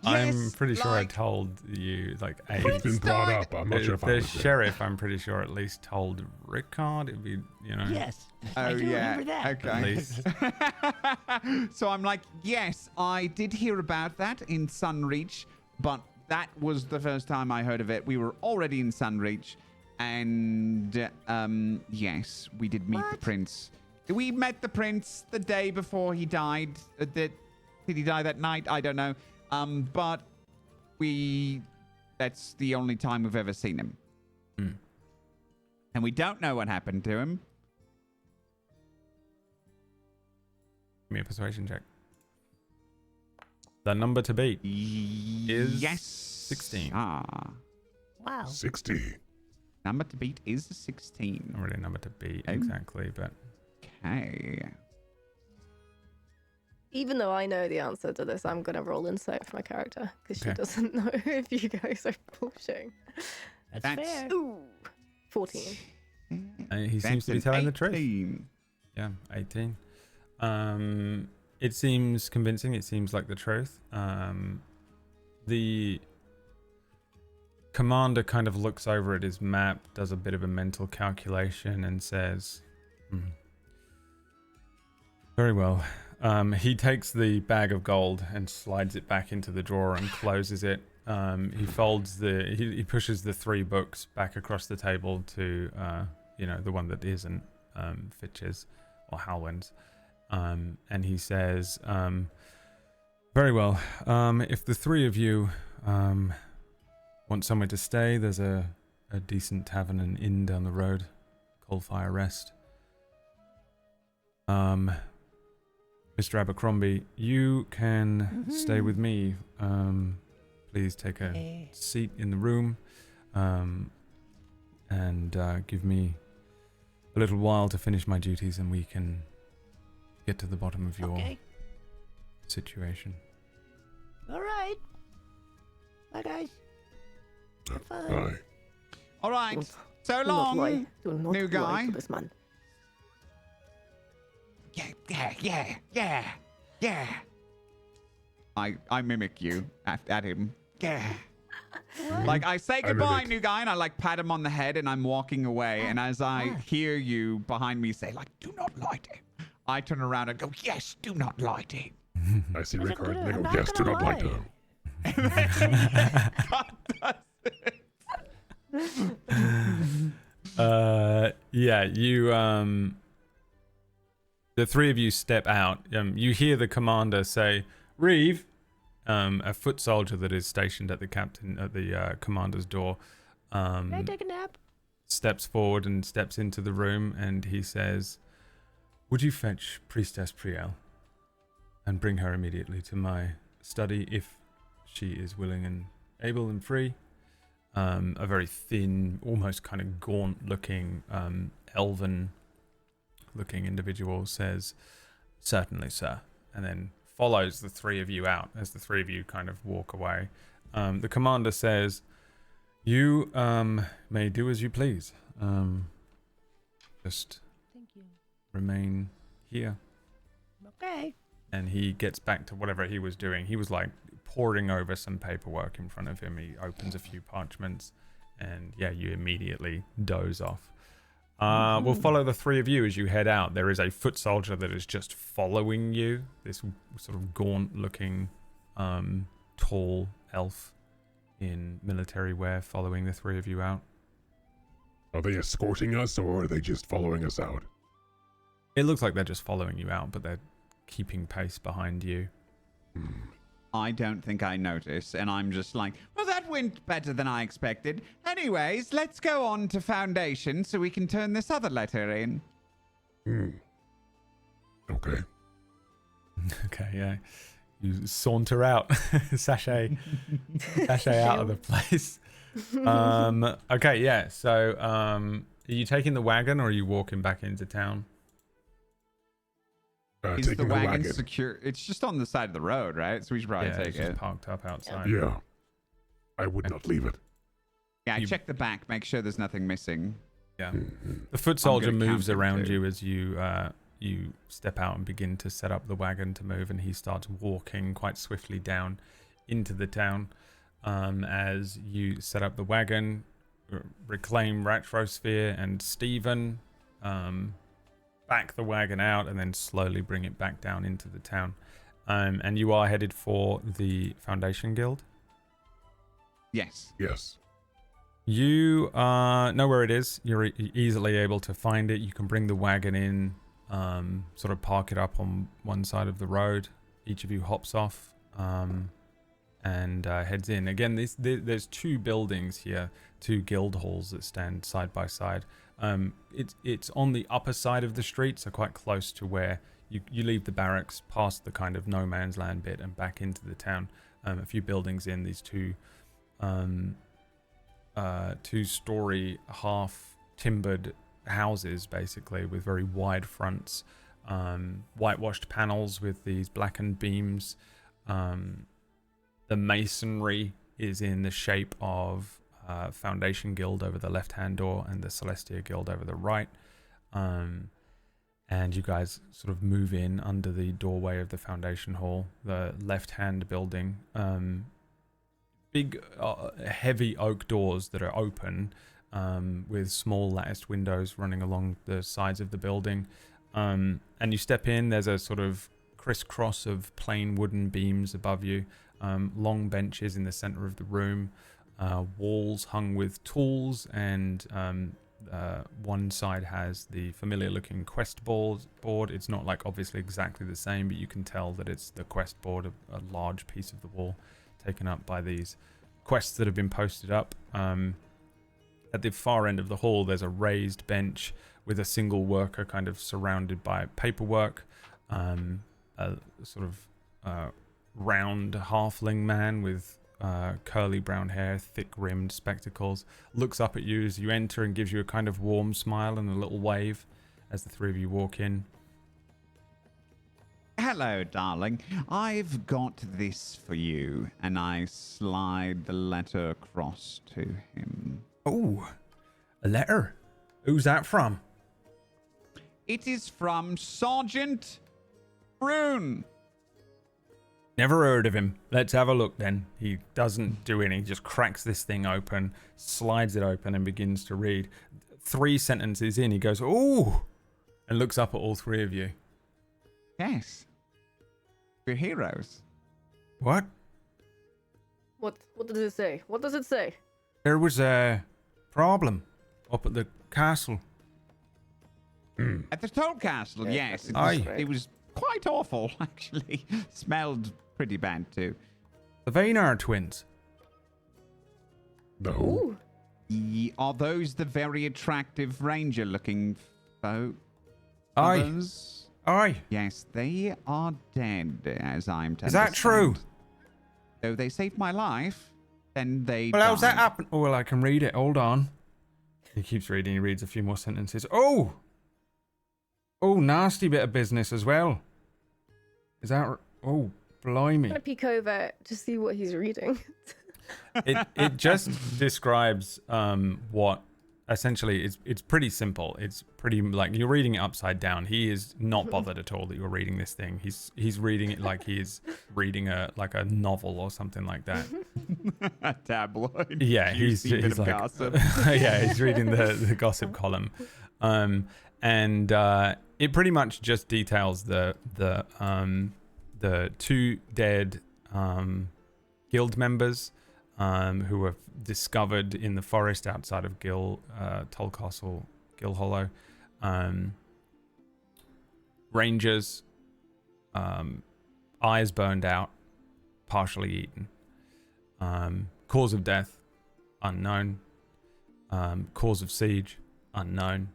[SPEAKER 4] Yes,
[SPEAKER 1] pretty sure I
[SPEAKER 4] like-
[SPEAKER 1] told you, like,
[SPEAKER 3] It's been brought
[SPEAKER 4] died.
[SPEAKER 3] up. I'm not sure if I
[SPEAKER 1] the
[SPEAKER 3] was there.
[SPEAKER 1] sheriff, I'm pretty sure, at least told Rickard. It'd be,
[SPEAKER 2] Yes.
[SPEAKER 4] Oh,
[SPEAKER 2] I do
[SPEAKER 4] yeah.
[SPEAKER 2] remember that.
[SPEAKER 1] at
[SPEAKER 4] Okay.
[SPEAKER 1] least.
[SPEAKER 4] So I'm like, yes, I did hear about that in Sunreach, but that was the first time I heard of it. We were already in Sunreach, and yes, we did meet the
[SPEAKER 2] What?
[SPEAKER 4] prince. We met the prince the day before he died. Did he die that night? I don't know. But that's the only time we've ever seen him. And we don't know what happened to him.
[SPEAKER 1] Give me a persuasion check. The number to beat is
[SPEAKER 4] Yes.
[SPEAKER 1] 16.
[SPEAKER 4] Ah.
[SPEAKER 2] Wow.
[SPEAKER 3] 60.
[SPEAKER 4] Number to beat is 16.
[SPEAKER 1] Not really a number to beat
[SPEAKER 4] Oh.
[SPEAKER 1] exactly, but
[SPEAKER 4] Okay.
[SPEAKER 5] Even though I know the answer to this, I'm gonna roll insight for my character because she
[SPEAKER 1] Okay.
[SPEAKER 5] doesn't know if you guys are bullshitting.
[SPEAKER 2] That's fair.
[SPEAKER 5] Ooh, 14.
[SPEAKER 1] he seems to be
[SPEAKER 4] That's
[SPEAKER 1] telling
[SPEAKER 4] an
[SPEAKER 1] the truth.
[SPEAKER 4] 18.
[SPEAKER 1] Yeah, 18. It seems convincing. It seems like the truth. The commander kind of looks over at his map, does a bit of a mental calculation, and says, very well. He takes the bag of gold and slides it back into the drawer and closes it. He folds he pushes the 3 books back across the table to the one that isn't Fitch's or Halwyn's. And he says, very well. If the 3 of you want somewhere to stay, there's a decent tavern and inn down the road, Coalfire Rest. Mr. Abercrombie, you can stay with me. Please take a
[SPEAKER 2] Okay.
[SPEAKER 1] seat in the room and give me a little while to finish my duties, and we can get to the bottom of your
[SPEAKER 2] Okay.
[SPEAKER 1] situation.
[SPEAKER 2] All right. Bye, guys. Have fun.
[SPEAKER 3] Aye.
[SPEAKER 4] All right. So
[SPEAKER 5] Do not lie.
[SPEAKER 4] long.
[SPEAKER 5] Do not
[SPEAKER 4] new
[SPEAKER 5] lie
[SPEAKER 4] guy.
[SPEAKER 5] to this man.
[SPEAKER 4] Yeah. I mimic you at him. Yeah. Like I say goodbye,
[SPEAKER 3] mimic.
[SPEAKER 4] new guy, and I like pat him on the head, and I'm walking away. And as I hear you behind me say, like, "Do not lie to him," I turn around and go, "Yes, do not lie to him."
[SPEAKER 3] I see
[SPEAKER 2] Was it
[SPEAKER 3] Rickard
[SPEAKER 2] good?
[SPEAKER 3] and they
[SPEAKER 2] I'm
[SPEAKER 3] go,
[SPEAKER 2] not
[SPEAKER 3] yes, do
[SPEAKER 2] gonna
[SPEAKER 3] not like
[SPEAKER 2] lie.
[SPEAKER 3] them.
[SPEAKER 1] Yeah, you the three of you step out. You hear the commander say, "Reeve," a foot soldier that is stationed at the commander's door.
[SPEAKER 2] Can I take a nap?
[SPEAKER 1] Steps forward and steps into the room, and he says, "Would you fetch Priestess Priel and bring her immediately to my study if she is willing and able and free?" A very thin, almost kind of gaunt-looking, elven-looking individual says, "Certainly, sir," and then follows the three of you out as the three of you kind of walk away. The commander says, "You may do as you please. Just
[SPEAKER 2] Thank you.
[SPEAKER 1] remain here."
[SPEAKER 2] Okay.
[SPEAKER 1] And he gets back to whatever he was doing. He was like poring over some paperwork in front of him. He opens a few parchments, and yeah, you immediately doze off. We'll follow the three of you as you head out. There is a foot soldier that is just following you. This sort of gaunt-looking, tall elf in military wear following the three of you out.
[SPEAKER 3] Are they escorting us, or are they just following us out?
[SPEAKER 1] It looks like they're just following you out, but they're keeping pace behind you.
[SPEAKER 4] I don't think I notice, and I'm just like, well, that went better than I expected. Anyways, let's go on to Foundation so we can turn this other letter in.
[SPEAKER 3] Okay.
[SPEAKER 1] Okay, yeah. You saunter out, sashay out of the place. Okay, yeah. So, are you taking the wagon, or are you walking back into town?
[SPEAKER 4] Is the
[SPEAKER 3] Taking
[SPEAKER 4] wagon secure? It's just on the side of the road, right? So we should probably take
[SPEAKER 1] it's just
[SPEAKER 4] it.
[SPEAKER 1] parked up outside.
[SPEAKER 3] Yeah. I would not leave it.
[SPEAKER 4] Yeah, check the back, make sure there's nothing missing.
[SPEAKER 1] Yeah. The foot soldier
[SPEAKER 4] gonna
[SPEAKER 1] moves
[SPEAKER 4] count him
[SPEAKER 1] around
[SPEAKER 4] too.
[SPEAKER 1] you as you step out and begin to set up the wagon to move, and he starts walking quite swiftly down into the town. As you set up the wagon, reclaim Retrosphere and Stephen, back the wagon out and then slowly bring it back down into the town. And you are headed for the Foundation Guild.
[SPEAKER 4] Yes.
[SPEAKER 3] Yes.
[SPEAKER 1] You know where it is. You're easily able to find it. You can bring the wagon in, sort of park it up on one side of the road. Each of you hops off and heads in. Again, there's two buildings here, two guild halls that stand side by side. It's on the upper side of the street, so quite close to where you leave the barracks, past the kind of no man's land bit, and back into the town. A few buildings in, these two-story, half-timbered houses, basically, with very wide fronts, whitewashed panels with these blackened beams. The masonry is in the shape of Foundation Guild over the left-hand door and the Celestia Guild over the right. And you guys sort of move in under the doorway of the Foundation Hall, the left-hand building. Big, heavy oak doors that are open, with small latticed windows running along the sides of the building. And you step in, there's a sort of crisscross of plain wooden beams above you, long benches in the center of the room, walls hung with tools, and one side has the familiar looking quest board. It's not like obviously exactly the same, but you can tell that it's the quest board, a large piece of the wall taken up by these quests that have been posted up. At the far end of the hall, there's a raised bench with a single worker kind of surrounded by paperwork. A sort of round halfling man with curly brown hair, thick rimmed spectacles, looks up at you as you enter and gives you a kind of warm smile and a little wave as the three of you walk in.
[SPEAKER 4] Hello, darling. I've got this for you, and I slide the letter across to him.
[SPEAKER 1] Oh, a letter. Who's that from?
[SPEAKER 4] It is from Sergeant Brune.
[SPEAKER 1] Never heard of him. Let's have a look then. He doesn't do any. He just cracks this thing open, slides it open, and begins to read. 3 sentences in, he goes, "Ooh," and looks up at all three of you.
[SPEAKER 4] Yes. We're heroes.
[SPEAKER 1] What?
[SPEAKER 5] What does it say? What does it say?
[SPEAKER 1] There was a problem up at the castle.
[SPEAKER 4] At the Toll Castle, yes.
[SPEAKER 1] Aye.
[SPEAKER 4] It was quite awful, actually. Smelled pretty bad, too.
[SPEAKER 1] The Vaynar twins.
[SPEAKER 3] No.
[SPEAKER 5] Ooh.
[SPEAKER 4] Are those the very attractive ranger-looking folk?
[SPEAKER 1] Aye.
[SPEAKER 4] Others?
[SPEAKER 1] Aye.
[SPEAKER 4] Yes, they are dead, as I'm to
[SPEAKER 1] Is that true?
[SPEAKER 4] understand. Though they saved my life, then they
[SPEAKER 1] Well, how's that
[SPEAKER 4] died.
[SPEAKER 1] happen? Oh, well, I can read it. Hold on. He keeps reading. He reads a few more sentences. Oh! Oh, nasty bit of business as well. Is that... Oh, blimey.
[SPEAKER 5] I'm gonna peek over to see what he's reading.
[SPEAKER 1] It just describes what... Essentially, it's pretty simple. It's pretty, like, you're reading it upside down. He is not bothered at all that you're reading this thing. He's reading it like he's reading a novel or something like that.
[SPEAKER 4] A tabloid.
[SPEAKER 1] Yeah, he's
[SPEAKER 4] Juicy bit of
[SPEAKER 1] like,
[SPEAKER 4] gossip.
[SPEAKER 1] yeah, he's reading the gossip column, and it pretty much just details the 2 dead guild members who were discovered in the forest outside of Toll Castle, Gill Hollow. Rangers, eyes burned out, partially eaten. Cause of death, unknown. Cause of siege, unknown.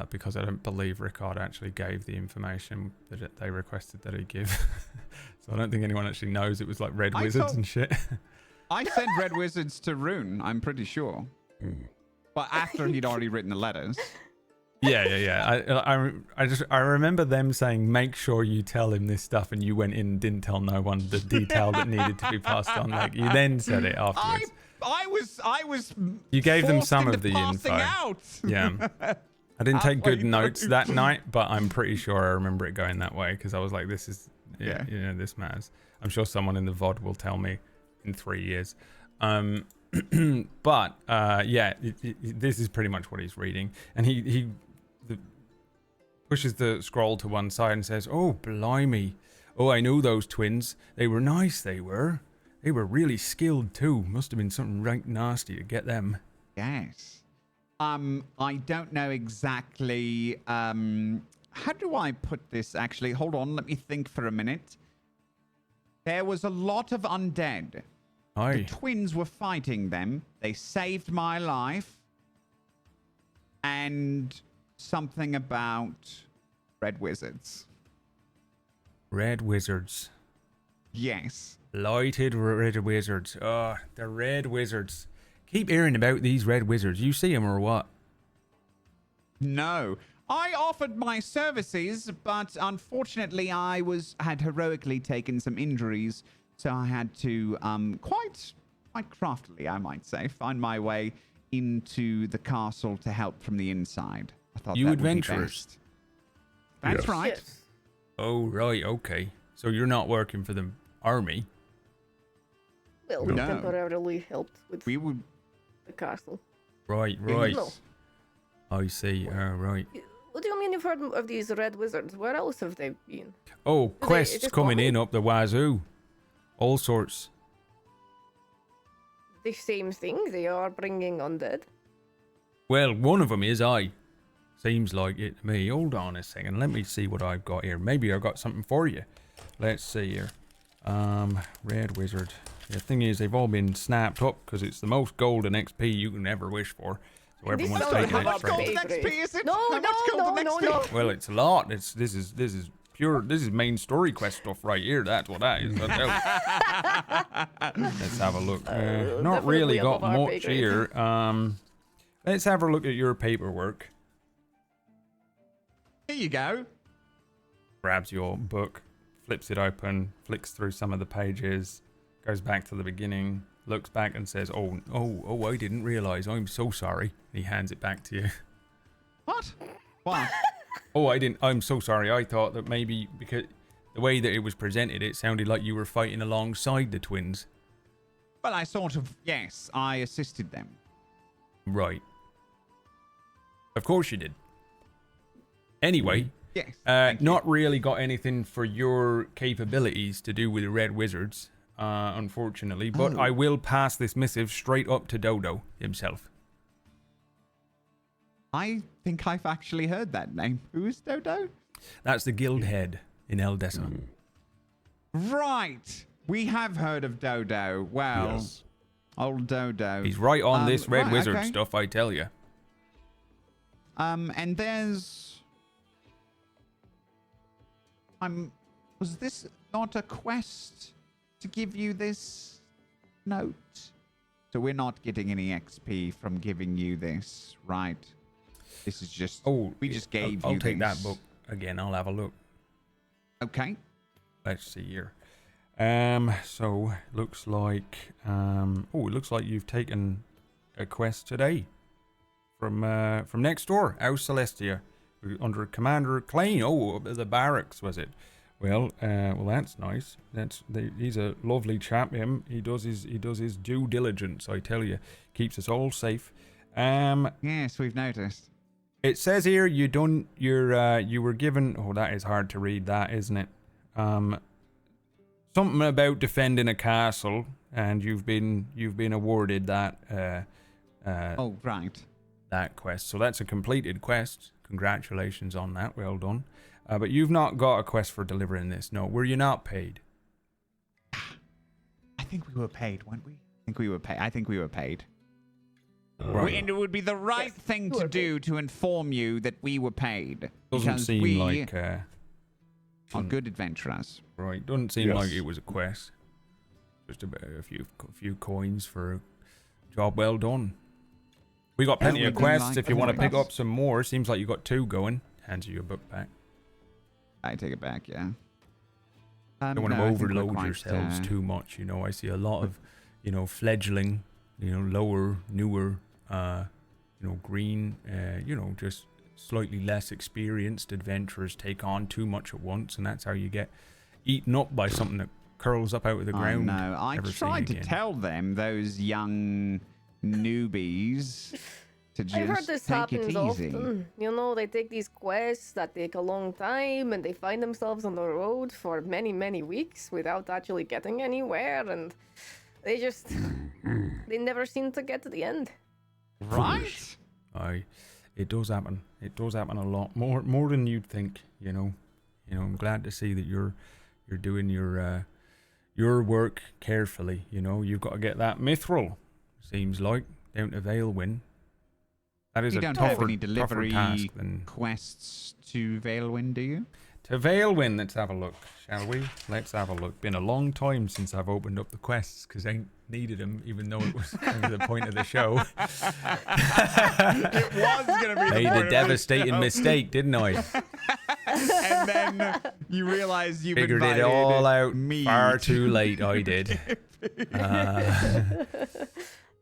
[SPEAKER 1] Because I don't believe Rickard actually gave the information that they requested that he give. So I don't think anyone actually knows it was like red wizards and shit.
[SPEAKER 4] I sent red wizards to Rune, I'm pretty sure. But after he'd already written the letters.
[SPEAKER 1] Yeah. I remember them saying, make sure you tell him this stuff, and you went in and didn't tell no one the detail that needed to be passed on. Like, you then said it afterwards.
[SPEAKER 4] I was
[SPEAKER 1] You gave them
[SPEAKER 4] forced
[SPEAKER 1] some
[SPEAKER 4] into
[SPEAKER 1] of the
[SPEAKER 4] passing
[SPEAKER 1] info.
[SPEAKER 4] out.
[SPEAKER 1] Yeah. I didn't take good
[SPEAKER 4] Halfway
[SPEAKER 1] notes
[SPEAKER 4] through.
[SPEAKER 1] that night, but I'm pretty sure I remember it going that way, because I was like, this is,
[SPEAKER 4] Yeah.
[SPEAKER 1] you know, this matters. I'm sure someone in the VOD will tell me in 3 years. But this is pretty much what he's reading, and he pushes the scroll to one side and says, "Oh, blimey! Oh, I know those twins. They were nice. They were really skilled too. Must have been something rank nasty to get them."
[SPEAKER 4] Yes. I don't know exactly. How do I put this? Actually, hold on. Let me think for a minute. There was a lot of undead. The
[SPEAKER 1] Aye.
[SPEAKER 4] twins were fighting them. They saved my life. And something about red wizards.
[SPEAKER 1] Red wizards.
[SPEAKER 4] Yes.
[SPEAKER 1] Lighted red wizards. Oh, the red wizards. Keep hearing about these red wizards. You see them or what?
[SPEAKER 4] No. I offered my services, but unfortunately I had heroically taken some injuries, so I had to quite craftily, I might say, find my way into the castle to help from the inside. I thought
[SPEAKER 1] You
[SPEAKER 4] that would be
[SPEAKER 1] adventurers.
[SPEAKER 4] best. That's
[SPEAKER 3] Yes.
[SPEAKER 4] right.
[SPEAKER 5] Yes.
[SPEAKER 1] Oh, right, okay. So you're not working for the army?
[SPEAKER 5] Well, we
[SPEAKER 4] No.
[SPEAKER 5] temporarily helped with
[SPEAKER 4] We would.
[SPEAKER 5] the castle.
[SPEAKER 1] Right.
[SPEAKER 5] No.
[SPEAKER 1] I see. Right.
[SPEAKER 5] What do you mean you've heard of these red wizards? Where else have they been?
[SPEAKER 1] Oh,
[SPEAKER 5] they
[SPEAKER 1] quests
[SPEAKER 5] just
[SPEAKER 1] coming
[SPEAKER 5] call
[SPEAKER 1] in
[SPEAKER 5] me?
[SPEAKER 1] up the wazoo. All sorts.
[SPEAKER 5] The same thing they are bringing undead.
[SPEAKER 1] Well, one of them is I. Seems like it to me. Hold on a second. Let me see what I've got here. Maybe I've got something for you. Let's see here. Red wizard. The thing is, they've all been snapped up because it's the most golden XP you can ever wish for. So
[SPEAKER 5] This
[SPEAKER 1] everyone's
[SPEAKER 5] sounds
[SPEAKER 1] taking
[SPEAKER 5] like
[SPEAKER 1] it
[SPEAKER 5] how
[SPEAKER 4] much
[SPEAKER 1] from
[SPEAKER 4] gold
[SPEAKER 1] me.
[SPEAKER 5] favorite.
[SPEAKER 4] XP is it?
[SPEAKER 5] No,
[SPEAKER 4] How much golden
[SPEAKER 5] no,
[SPEAKER 4] XP?
[SPEAKER 5] no.
[SPEAKER 1] Well, it's a lot. This is pure. This is main story quest stuff right here. That's what that is. Let's have a look. Not really
[SPEAKER 5] definitely
[SPEAKER 1] got
[SPEAKER 5] above our pay
[SPEAKER 1] much
[SPEAKER 5] grade.
[SPEAKER 1] here. Let's have a look at your paperwork.
[SPEAKER 4] Here you go.
[SPEAKER 1] Grabs your book, flips it open, flicks through some of the pages, goes back to the beginning, looks back and says, "Oh, I didn't realize. I'm so sorry." He hands it back to you.
[SPEAKER 4] What? What?
[SPEAKER 1] Oh, I'm so sorry. I thought that maybe because the way that it was presented, it sounded like you were fighting alongside the twins.
[SPEAKER 4] Well, yes, I assisted them.
[SPEAKER 1] Right. Of course you did. Anyway,
[SPEAKER 4] Yes. thank you.
[SPEAKER 1] not really got anything for your capabilities to do with the Red Wizards. unfortunately, but I will pass this missive straight up to Dodo himself.
[SPEAKER 4] I think I've actually heard that name. Who is Dodo?
[SPEAKER 1] That's the guild head in Eldessa.
[SPEAKER 4] Right. We have heard of Dodo. Well,
[SPEAKER 3] Yes.
[SPEAKER 4] old Dodo.
[SPEAKER 1] He's right on this red
[SPEAKER 4] right,
[SPEAKER 1] wizard
[SPEAKER 4] okay.
[SPEAKER 1] stuff, I tell you.
[SPEAKER 4] And there's... Was this not a quest to give you this note? So we're not getting any XP from giving you this, right? This is just...
[SPEAKER 1] Oh,
[SPEAKER 4] we just gave
[SPEAKER 1] I'll
[SPEAKER 4] you
[SPEAKER 1] take that
[SPEAKER 4] this.
[SPEAKER 1] book again. I'll have a look.
[SPEAKER 4] Okay.
[SPEAKER 1] Let's see here. So looks like it looks like you've taken a quest today from next door, House Celestia, under Commander Klein. Oh, the barracks was it? Well, that's nice. He's a lovely chap. Him. He does his due diligence. I tell you, keeps us all safe.
[SPEAKER 4] Yes, we've noticed.
[SPEAKER 1] It says here you were given. Oh, that is hard to read. That isn't it? Something about defending a castle, and you've been awarded that.
[SPEAKER 4] Oh, right.
[SPEAKER 1] That quest. So that's a completed quest. Congratulations on that. Well done. But you've not got a quest for delivering this. No, were you not paid?
[SPEAKER 4] I think we were paid, weren't we? I think we were paid.
[SPEAKER 1] Right.
[SPEAKER 4] And it would be the right thing to do to inform you that we were paid.
[SPEAKER 1] Doesn't
[SPEAKER 4] because
[SPEAKER 1] seem
[SPEAKER 4] we
[SPEAKER 1] like
[SPEAKER 4] are good adventurers.
[SPEAKER 1] right. Doesn't seem like
[SPEAKER 3] Yes.
[SPEAKER 1] it was a quest. Just a few coins for a job well done. We got plenty
[SPEAKER 4] we
[SPEAKER 1] of
[SPEAKER 4] do
[SPEAKER 1] quests
[SPEAKER 4] like
[SPEAKER 1] if you want to
[SPEAKER 4] quests.
[SPEAKER 1] pick up some more. Seems like you got 2 going. Hands you your book back.
[SPEAKER 4] I take it back, yeah.
[SPEAKER 1] Don't want to
[SPEAKER 4] no, I think we're
[SPEAKER 1] overload
[SPEAKER 4] quite,
[SPEAKER 1] yourselves too much. I see a lot of, fledgling, lower, newer, green, just slightly less experienced adventurers take on too much at once, and that's how you get eaten up by something that curls up out of the ground.
[SPEAKER 4] No, I
[SPEAKER 1] never seen
[SPEAKER 4] tried to
[SPEAKER 1] again.
[SPEAKER 4] tell them, those young newbies, to just
[SPEAKER 5] I've heard this
[SPEAKER 4] take it
[SPEAKER 5] happens
[SPEAKER 4] easy.
[SPEAKER 5] often. They take these quests that take a long time and they find themselves on the road for many, many weeks without actually getting anywhere, and they just they never seem to get to the end.
[SPEAKER 4] Right?
[SPEAKER 1] It does happen. It does happen a lot more than you'd think. I'm glad to see that you're doing your work carefully. You've got to get that mithril. Seems like down to Valewind. That is
[SPEAKER 4] You
[SPEAKER 1] a
[SPEAKER 4] don't
[SPEAKER 1] tougher,
[SPEAKER 4] have any
[SPEAKER 1] tougher
[SPEAKER 4] delivery
[SPEAKER 1] task than
[SPEAKER 4] quests to Valewind, do you?
[SPEAKER 1] to Valewind. Let's have a look, shall we? Let's have a look. Been a long time since I've opened up the quests because I ain't needed them, even though it was kind of the point of the show.
[SPEAKER 4] It was going to be
[SPEAKER 1] Made a devastating mistake, didn't I?
[SPEAKER 4] And then you realize you've
[SPEAKER 1] Figured it
[SPEAKER 4] invited
[SPEAKER 1] all out
[SPEAKER 4] me
[SPEAKER 1] far too late. I did.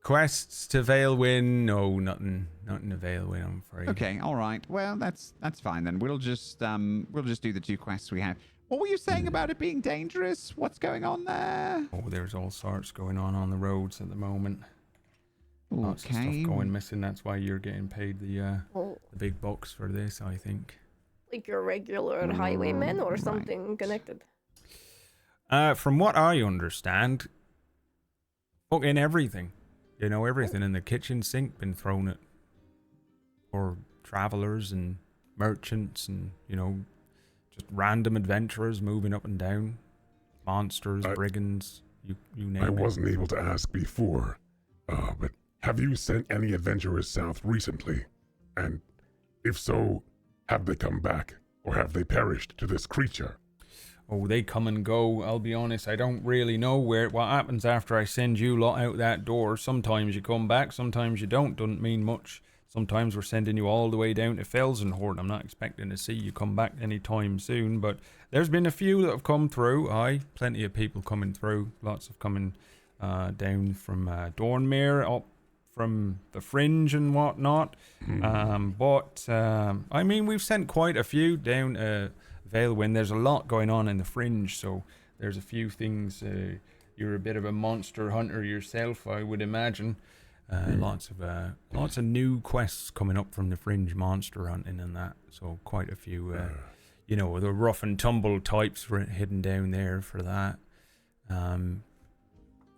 [SPEAKER 1] Quests to Valewind? No, nothing to Valewind, I'm afraid.
[SPEAKER 4] Okay, all right. Well, that's fine then. We'll just do the 2 quests we have. What were you saying about it being dangerous? What's going on there?
[SPEAKER 1] Oh, there's all sorts going on the roads at the moment. Lots of stuff
[SPEAKER 4] Okay.
[SPEAKER 1] going missing. That's why you're getting paid the
[SPEAKER 5] Oh,
[SPEAKER 1] big bucks for this, I think.
[SPEAKER 5] like your regular highwaymen or
[SPEAKER 4] Right.
[SPEAKER 5] something connected.
[SPEAKER 1] From what I understand, fucking everything. Everything in the kitchen sink been thrown at for travelers and merchants and, just random adventurers moving up and down. Monsters, brigands, you name
[SPEAKER 3] I
[SPEAKER 1] it.
[SPEAKER 3] wasn't able to ask before, but have you sent any adventurers south recently? And if so, have they come back, or have they perished to this creature?
[SPEAKER 1] Oh, they come and go. I'll be honest, I don't really know what happens after I send you lot out that door. Sometimes you come back, sometimes you don't. Doesn't mean much. Sometimes we're sending you all the way down to Felsenhorn. I'm not expecting to see you come back anytime soon, but there's been a few that have come through. Plenty of people coming through. Lots of coming down from Dornmere, up from the Fringe and whatnot. We've sent quite a few down Valewind. There's a lot going on in the Fringe, so there's a few things. You're a bit of a monster hunter yourself, I would imagine. Lots of new quests coming up from the Fringe, monster hunting and that. So quite a few, the rough and tumble types were hidden down there for that.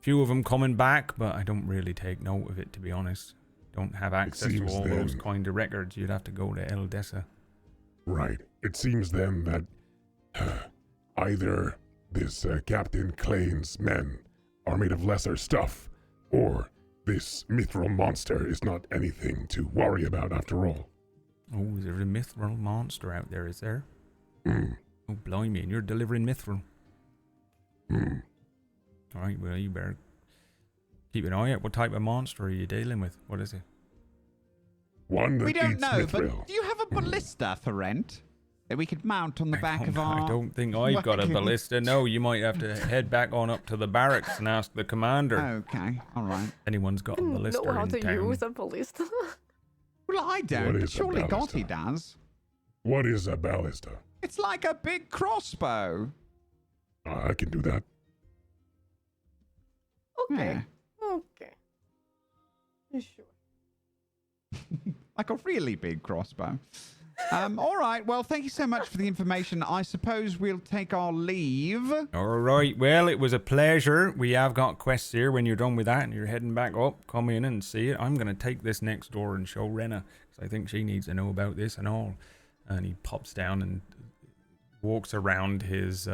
[SPEAKER 1] few of them coming back, but I don't really take note of it, to be honest. Don't have access to
[SPEAKER 3] seems
[SPEAKER 1] all those
[SPEAKER 3] then-
[SPEAKER 1] kind of records. You'd have to go to Eldessa.
[SPEAKER 3] Right. It seems then that either this Captain Klane's men are made of lesser stuff, or this mithril monster is not anything to worry about after all.
[SPEAKER 1] Oh, there's a mithril monster out there, is there?
[SPEAKER 3] Hmm.
[SPEAKER 1] Oh, blimey, and you're delivering mithril.
[SPEAKER 3] Hmm.
[SPEAKER 1] All right, well, you better keep an eye out. What type of monster are you dealing with? What is it?
[SPEAKER 3] One that
[SPEAKER 4] We don't
[SPEAKER 3] eats
[SPEAKER 4] know,
[SPEAKER 3] mithril.
[SPEAKER 4] but do you have a ballista for rent that we could mount on the back of our...
[SPEAKER 1] I don't think I've got a
[SPEAKER 4] wagon?
[SPEAKER 1] ballista. No, you might have to head back on up to the barracks and ask the commander.
[SPEAKER 4] Okay, all right.
[SPEAKER 1] Anyone's got a ballista
[SPEAKER 5] know how
[SPEAKER 1] in
[SPEAKER 5] to
[SPEAKER 1] town.
[SPEAKER 5] use a ballista.
[SPEAKER 4] Well, I don't, but
[SPEAKER 3] is a
[SPEAKER 4] surely
[SPEAKER 3] ballista?
[SPEAKER 4] Gotti does.
[SPEAKER 3] What is a ballista?
[SPEAKER 4] It's like a big crossbow.
[SPEAKER 3] I can do that.
[SPEAKER 5] Okay.
[SPEAKER 4] Yeah.
[SPEAKER 5] Okay. Sure.
[SPEAKER 4] Like a really big crossbow. All right, well, thank you so much for the information. I suppose we'll take our leave.
[SPEAKER 1] All right. Well, it was a pleasure. We have got quests here. When you're done with that and you're heading back up, come in and see it. I'm going to take this next door and show Renna, because I think she needs to know about this and all. And he pops down and walks around his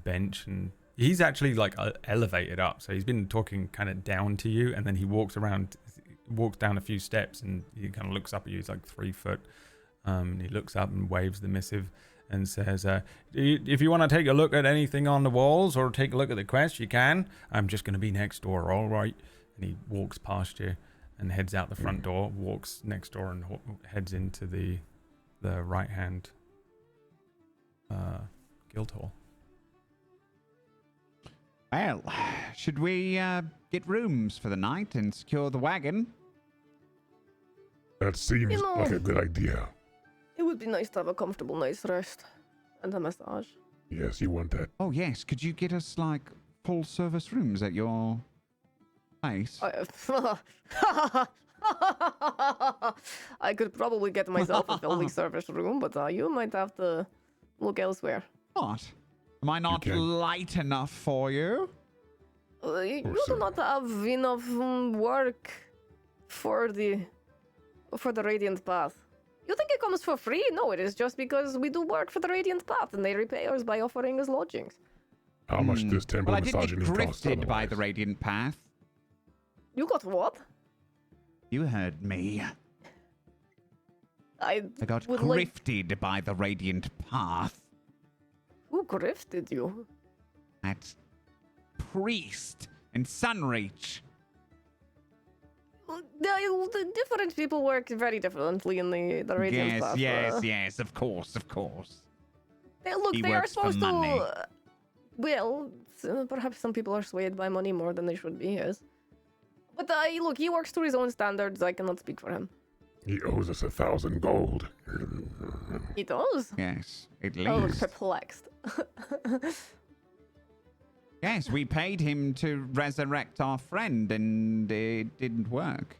[SPEAKER 1] bench, and he's actually like elevated up. So he's been talking kind of down to you, and then he walks down a few steps, and he kind of looks up at you. He's like 3 foot. And he looks up and waves the missive and says, if you want to take a look at anything on the walls or take a look at the quest, you can. I'm just going to be next door, all right? And he walks past you and heads out the front door, walks next door and heads into the right-hand guild hall.
[SPEAKER 4] Well, should we get rooms for the night and secure the wagon?
[SPEAKER 3] That seems
[SPEAKER 5] You know-
[SPEAKER 3] like a good idea.
[SPEAKER 5] It would be nice to have a comfortable night's rest and a massage.
[SPEAKER 3] Yes, you want that.
[SPEAKER 4] Oh, yes. Could you get us, like, full-service rooms at your place?
[SPEAKER 5] I could probably get myself a fully serviced room, but you might have to look elsewhere.
[SPEAKER 4] What? Am I not
[SPEAKER 3] can.
[SPEAKER 4] light enough for you?
[SPEAKER 5] You
[SPEAKER 3] course,
[SPEAKER 5] do
[SPEAKER 3] sir.
[SPEAKER 5] not have enough work for the Radiant Path. You think it comes for free? No, it is just because we do work for the Radiant Path, and they repay us by offering us lodgings.
[SPEAKER 3] How much does temple
[SPEAKER 4] Well, I did get
[SPEAKER 3] misogyny cost?
[SPEAKER 4] grifted by the
[SPEAKER 3] otherwise?
[SPEAKER 4] Radiant Path.
[SPEAKER 5] You got what?
[SPEAKER 4] You heard me.
[SPEAKER 5] I
[SPEAKER 4] I got
[SPEAKER 5] would like...
[SPEAKER 4] grifted by the Radiant Path.
[SPEAKER 5] Who grifted you?
[SPEAKER 4] That priest in Sunreach.
[SPEAKER 5] The different people work very differently in the Radiant Path.
[SPEAKER 4] Yes, of course.
[SPEAKER 5] Look,
[SPEAKER 4] He
[SPEAKER 5] they are
[SPEAKER 4] works for
[SPEAKER 5] supposed
[SPEAKER 4] money.
[SPEAKER 5] to... well, perhaps some people are swayed by money more than they should be, yes. But look, he works to his own standards. I cannot speak for him.
[SPEAKER 3] He owes us 1,000 gold.
[SPEAKER 5] He does?
[SPEAKER 4] Yes, at
[SPEAKER 5] I look
[SPEAKER 4] least.
[SPEAKER 5] perplexed.
[SPEAKER 4] Yes, we paid him to resurrect our friend, and it didn't work.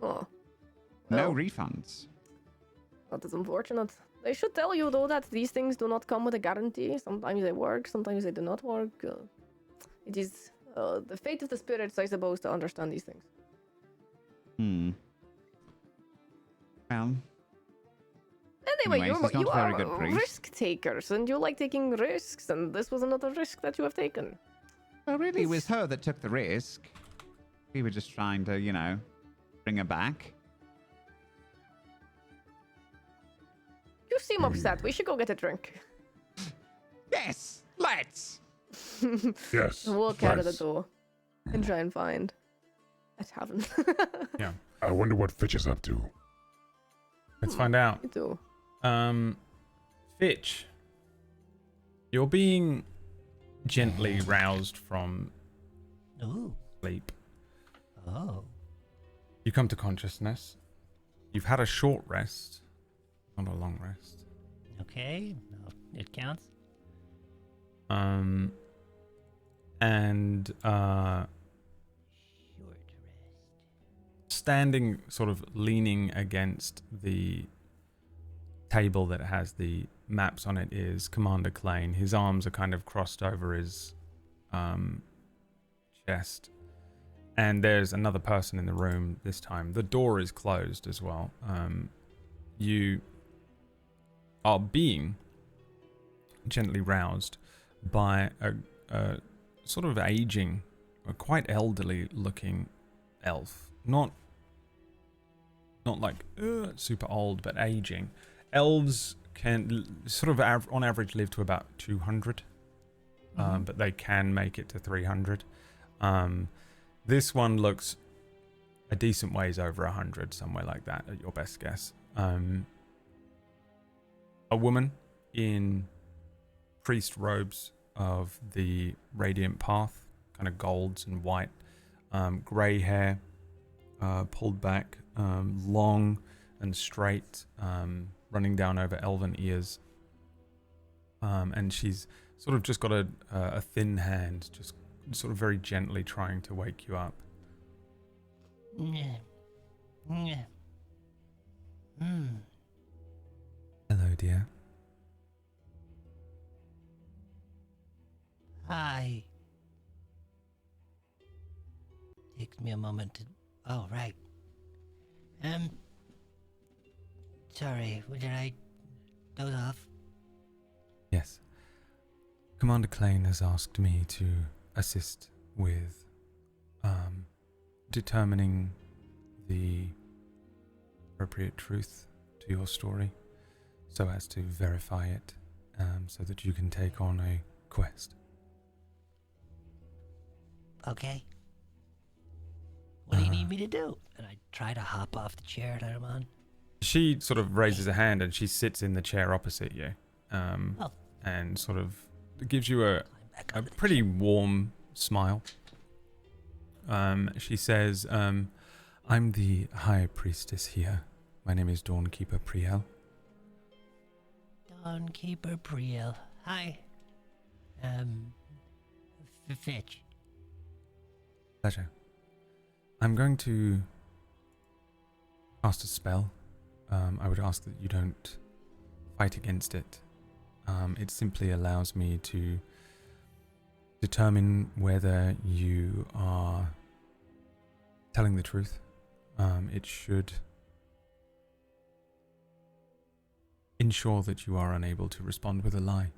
[SPEAKER 5] Oh,
[SPEAKER 4] No
[SPEAKER 5] Well.
[SPEAKER 4] refunds.
[SPEAKER 5] that is unfortunate. They should tell you, though, that these things do not come with a guarantee. Sometimes they work, sometimes they do not work. It is the fate of the spirits, I suppose, to understand these things.
[SPEAKER 4] Well,
[SPEAKER 5] Anyway,
[SPEAKER 4] Anyways, he's not
[SPEAKER 5] you
[SPEAKER 4] a very
[SPEAKER 5] are
[SPEAKER 4] good priest.
[SPEAKER 5] risk takers, and you like taking risks, and this was another risk that you have taken.
[SPEAKER 4] well, really, it was her that took the risk. We were just trying to, bring her back.
[SPEAKER 5] You seem upset. We should go get a drink.
[SPEAKER 4] Yes, let's.
[SPEAKER 3] Yes.
[SPEAKER 5] Walk out of the
[SPEAKER 3] let's.
[SPEAKER 5] door and try and find a tavern.
[SPEAKER 1] Yeah.
[SPEAKER 3] I wonder what Fitch is up to.
[SPEAKER 1] Let's find out.
[SPEAKER 5] You do.
[SPEAKER 1] Fitch, you're being gently roused from
[SPEAKER 2] Ooh.
[SPEAKER 1] sleep.
[SPEAKER 2] Oh.
[SPEAKER 1] You come to consciousness. You've had a short rest, not a long rest.
[SPEAKER 2] Okay. No, it counts.
[SPEAKER 1] And
[SPEAKER 2] Short rest.
[SPEAKER 1] standing, sort of leaning against the table that has the maps on it, is Commander Klane. His arms are kind of crossed over his chest. And there's another person in the room this time. The door is closed as well. You are being gently roused by a sort of aging, a quite elderly looking elf. Not like super old, but aging. Elves can sort of on average live to about 200, but they can make it to 300. This one looks a decent ways over 100, somewhere like that, at your best guess. A woman in priest robes of the Radiant Path, kind of golds and white, grey hair, pulled back, long and straight, running down over elven ears. And she's sort of just got a thin hand, just sort of very gently trying to wake you up. Hello, dear.
[SPEAKER 2] Hi. Takes me a moment to... Oh, right. Sorry, did I doze off?
[SPEAKER 1] Yes. Commander Klein has asked me to assist with determining the appropriate truth to your story, so as to verify it, so that you can take on a quest.
[SPEAKER 2] Okay. What do you need me to do? And I try to hop off the chair that I'm on.
[SPEAKER 1] She sort of raises a hand and she sits in the chair opposite you, and sort of gives you a pretty warm smile. She says, I'm the High Priestess here. My name is Dawnkeeper Priel.
[SPEAKER 2] Dawnkeeper Priel. Hi. Fitch.
[SPEAKER 1] Pleasure. I'm going to cast a spell. I would ask that you don't fight against it. It simply allows me to determine whether you are telling the truth. It should ensure that you are unable to respond with a lie.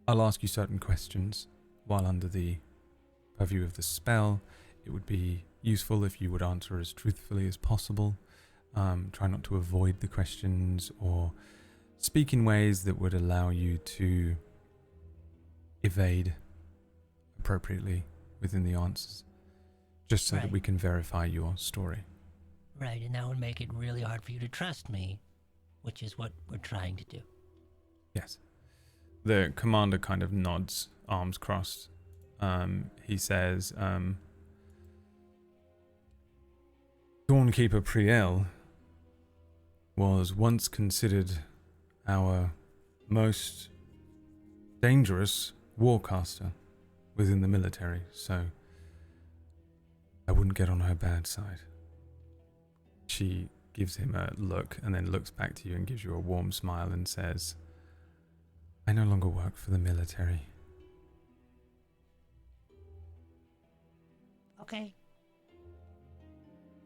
[SPEAKER 1] I'll ask you certain questions while under the purview of the spell. It would be useful if you would answer as truthfully as possible. Try not to avoid the questions or speak in ways that would allow you to evade appropriately within the answers, just so that we can verify your story.
[SPEAKER 2] Right, and that would make it really hard for you to trust me, which is what we're trying to do. Yes.
[SPEAKER 1] The commander kind of nods, arms crossed. He says, Dawnkeeper Priel was once considered our most dangerous warcaster within the military, so I wouldn't get on her bad side. She gives him a look and then looks back to you and gives you a warm smile and says, I no longer work for the military.
[SPEAKER 2] Okay.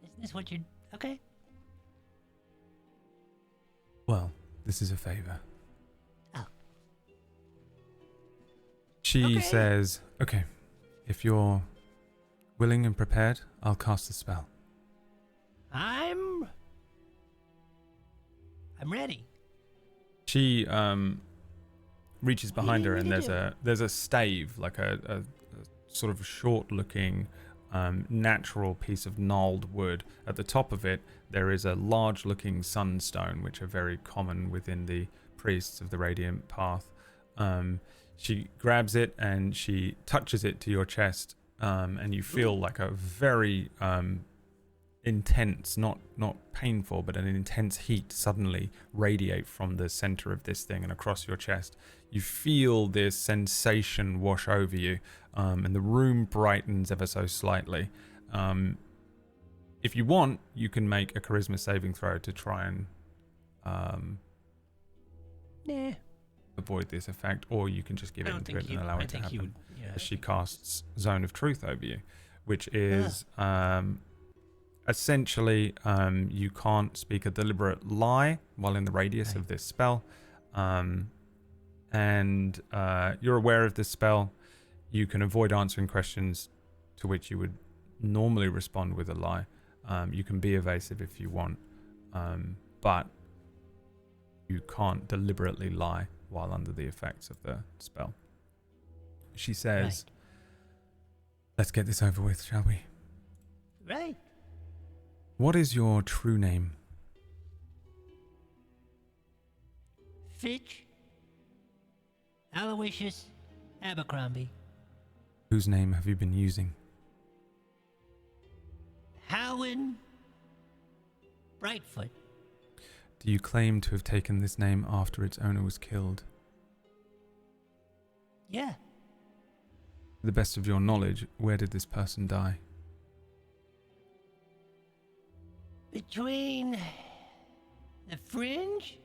[SPEAKER 2] Isn't this what you're... Okay.
[SPEAKER 1] Well, this is a favor.
[SPEAKER 2] Oh.
[SPEAKER 1] She says, okay, if you're willing and prepared, I'll cast the spell.
[SPEAKER 2] I'm ready.
[SPEAKER 1] She reaches behind her and there's a stave, like a sort of short-looking natural piece of gnarled wood. At the top of it, there is a large-looking sunstone, which are very common within the priests of the Radiant Path. She grabs it and she touches it to your chest, and you feel like a very intense, not painful, but an intense heat suddenly radiate from the center of this thing and across your chest. You feel this sensation wash over you, and the room brightens ever so slightly. If you want, you can make a charisma saving throw to try and avoid this effect, or you can just give in to it and allow it to happen. as she casts Zone of Truth over you, which is essentially you can't speak a deliberate lie while in the radius of this spell. And you're aware of this spell. You can avoid answering questions to which you would normally respond with a lie. You can be evasive if you want, but you can't deliberately lie while under the effects of the spell. She says, let's get this over with, shall we?
[SPEAKER 2] Right.
[SPEAKER 1] What is your true name?
[SPEAKER 2] Fitch. Aloysius Abercrombie.
[SPEAKER 1] Whose name have you been using?
[SPEAKER 2] Howin Brightfoot.
[SPEAKER 1] Do you claim to have taken this name after its owner was killed?
[SPEAKER 2] Yeah.
[SPEAKER 1] To the best of your knowledge, where did this person die?
[SPEAKER 2] Between the Fringe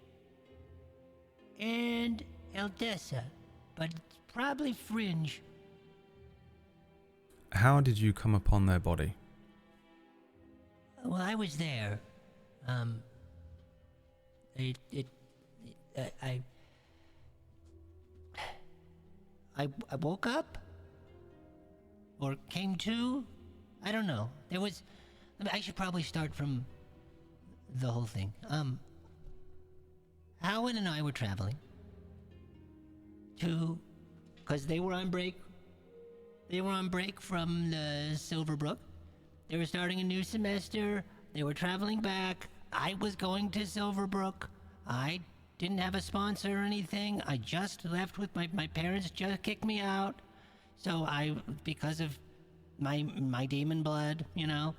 [SPEAKER 2] and Eldessa, but it's probably Fringe.
[SPEAKER 1] How did you come upon their body?
[SPEAKER 2] Well, I was there. I woke up or came to. I don't know. There was. I should probably start from the whole thing. Howard and I were traveling to, because they were on break. They were on break from the Silverbrook. They were starting a new semester. They were traveling back. I was going to Silverbrook. I didn't have a sponsor or anything. I just left with my parents just kicked me out. So because of my demon blood, you know,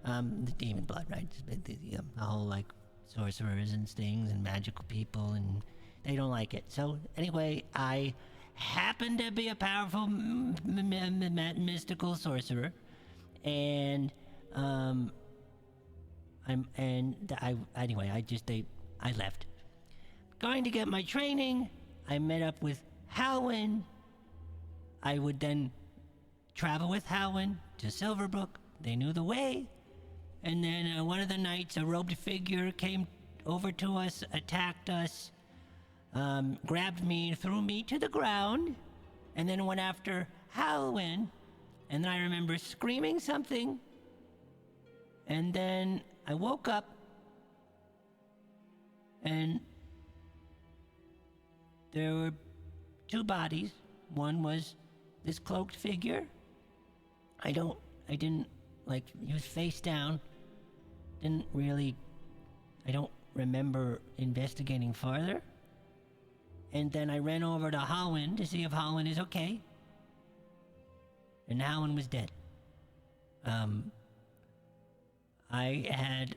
[SPEAKER 2] the demon blood, right? The whole like sorcerers and things and magical people, and they don't like it. So anyway, I happen to be a powerful mystical sorcerer, and I left. Going to get my training, I met up with Howin. I would then travel with Howin to Silverbrook. They knew the way. And then one of the nights, a robed figure came over to us, attacked us, grabbed me, threw me to the ground, and then went after Howin. And then I remember screaming something. And then I woke up, and there were two bodies. One was this cloaked figure. I didn't, like, he was face down. I don't remember investigating farther. And then I ran over to Howin to see if Howin is okay. And Howin was dead. I had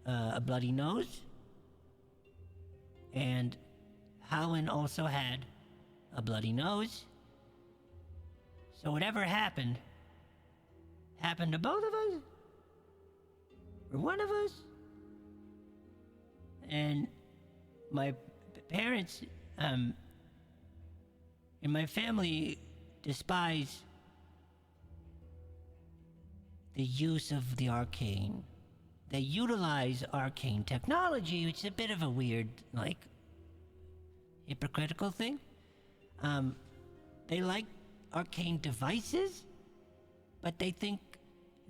[SPEAKER 2] a bloody nose. And Howin also had a bloody nose. So whatever happened to both of us? Or one of us? And my parents, and my family despise the use of the arcane. They utilize arcane technology, which is a bit of a weird, like, hypocritical thing. They like arcane devices, but they think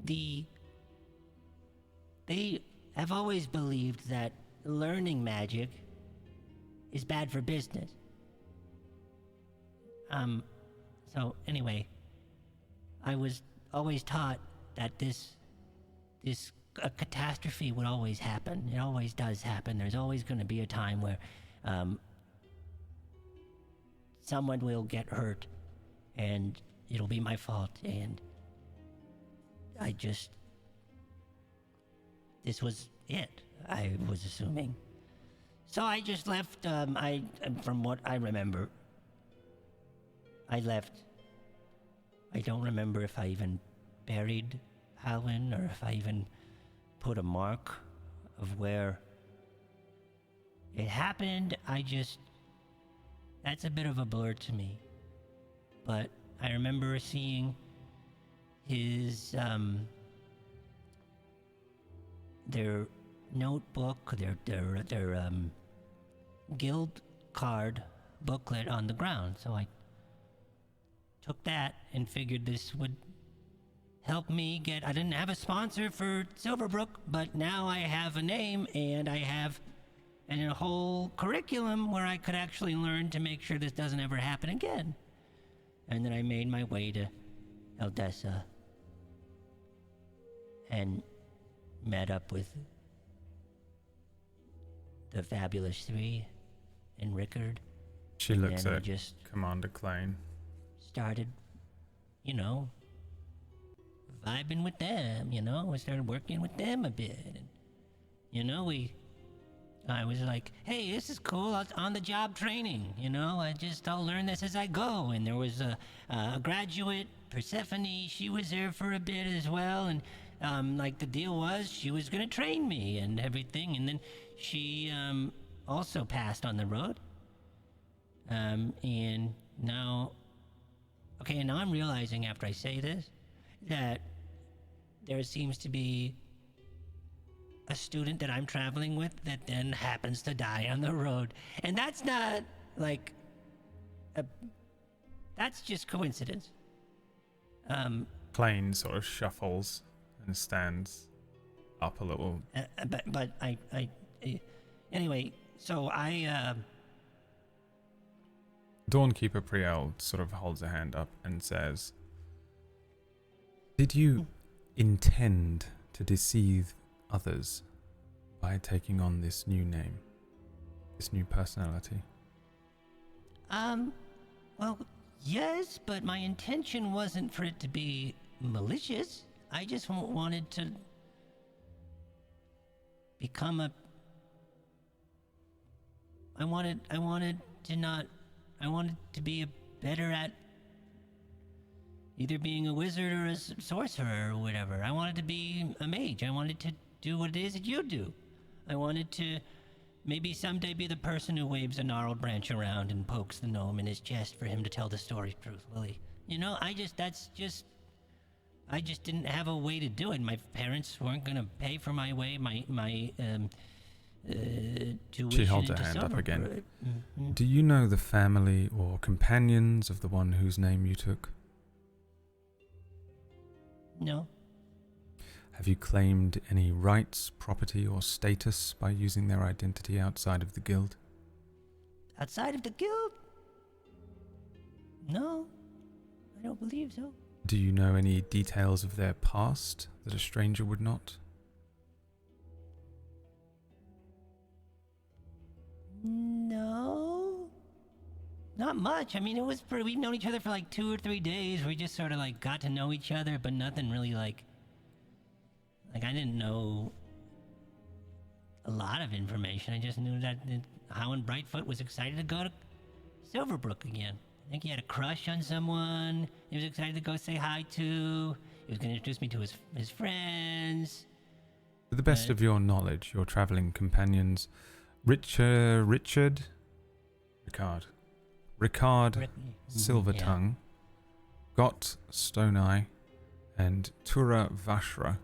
[SPEAKER 2] they have always believed that learning magic is bad for business. So anyway, I was always taught that a catastrophe would always happen. It always does happen. There's always going to be a time where someone will get hurt, and it'll be my fault, and this was it, I was assuming. So I just left. From what I remember, I left. I don't remember if I even buried Howin or if I even put a mark of where it happened. That's a bit of a blur to me. But I remember seeing his, their notebook, their guild card booklet on the ground. So I took that and figured this would help me I didn't have a sponsor for Silverbrook, but now I have a name and I have a whole curriculum where I could actually learn to make sure this doesn't ever happen again. And then I made my way to Eldessa and met up with the Fabulous Three and Rickard.
[SPEAKER 1] She looks
[SPEAKER 2] and
[SPEAKER 1] at
[SPEAKER 2] just
[SPEAKER 1] Commander Klein.
[SPEAKER 2] started, vibing with them, I started working with them a bit. And, I was like, hey, this is cool. It's on the job training, I'll learn this as I go. And there was a graduate, Persephone, she was there for a bit as well. And, the deal was she was going to train me and everything. And then she, also passed on the road. And now I'm realizing after I say this that there seems to be a student that I'm traveling with that then happens to die on the road. And that's not that's just coincidence.
[SPEAKER 1] Klein sort of shuffles and stands up a little.
[SPEAKER 2] But I anyway, so
[SPEAKER 1] Dawnkeeper Priel sort of holds a hand up and says, did you intend to deceive others by taking on this new name, this new personality?
[SPEAKER 2] Well, yes, but my intention wasn't for it to be malicious. I just wanted to become I wanted to be better at either being a wizard or a sorcerer or whatever. I wanted to be a mage. I wanted to do what it is that you do. I wanted to maybe someday be the person who waves a gnarled branch around and pokes the gnome in his chest for him to tell the story truthfully. I just didn't have a way to do it. My parents weren't going to pay for my way, my tuition.
[SPEAKER 1] She holds her hand up again. Mm-hmm. Do you know the family or companions of the one whose name you took?
[SPEAKER 2] No.
[SPEAKER 1] Have you claimed any rights, property, or status by using their identity outside of the guild?
[SPEAKER 2] Outside of the guild? No, I don't believe so.
[SPEAKER 1] Do you know any details of their past that a stranger would not?
[SPEAKER 2] No. Not much. I mean, we've known each other for 2 or 3 days. We just sort of got to know each other, but nothing really I didn't know a lot of information. I just knew that Howland Brightfoot was excited to go to Silverbrook again. I think he had a crush on someone he was excited to go say hi to. He was going to introduce me to his friends.
[SPEAKER 1] To the best of your knowledge, your traveling companions, Ricard, Silvertongue, Got Stone Eye, and Tura Vashra.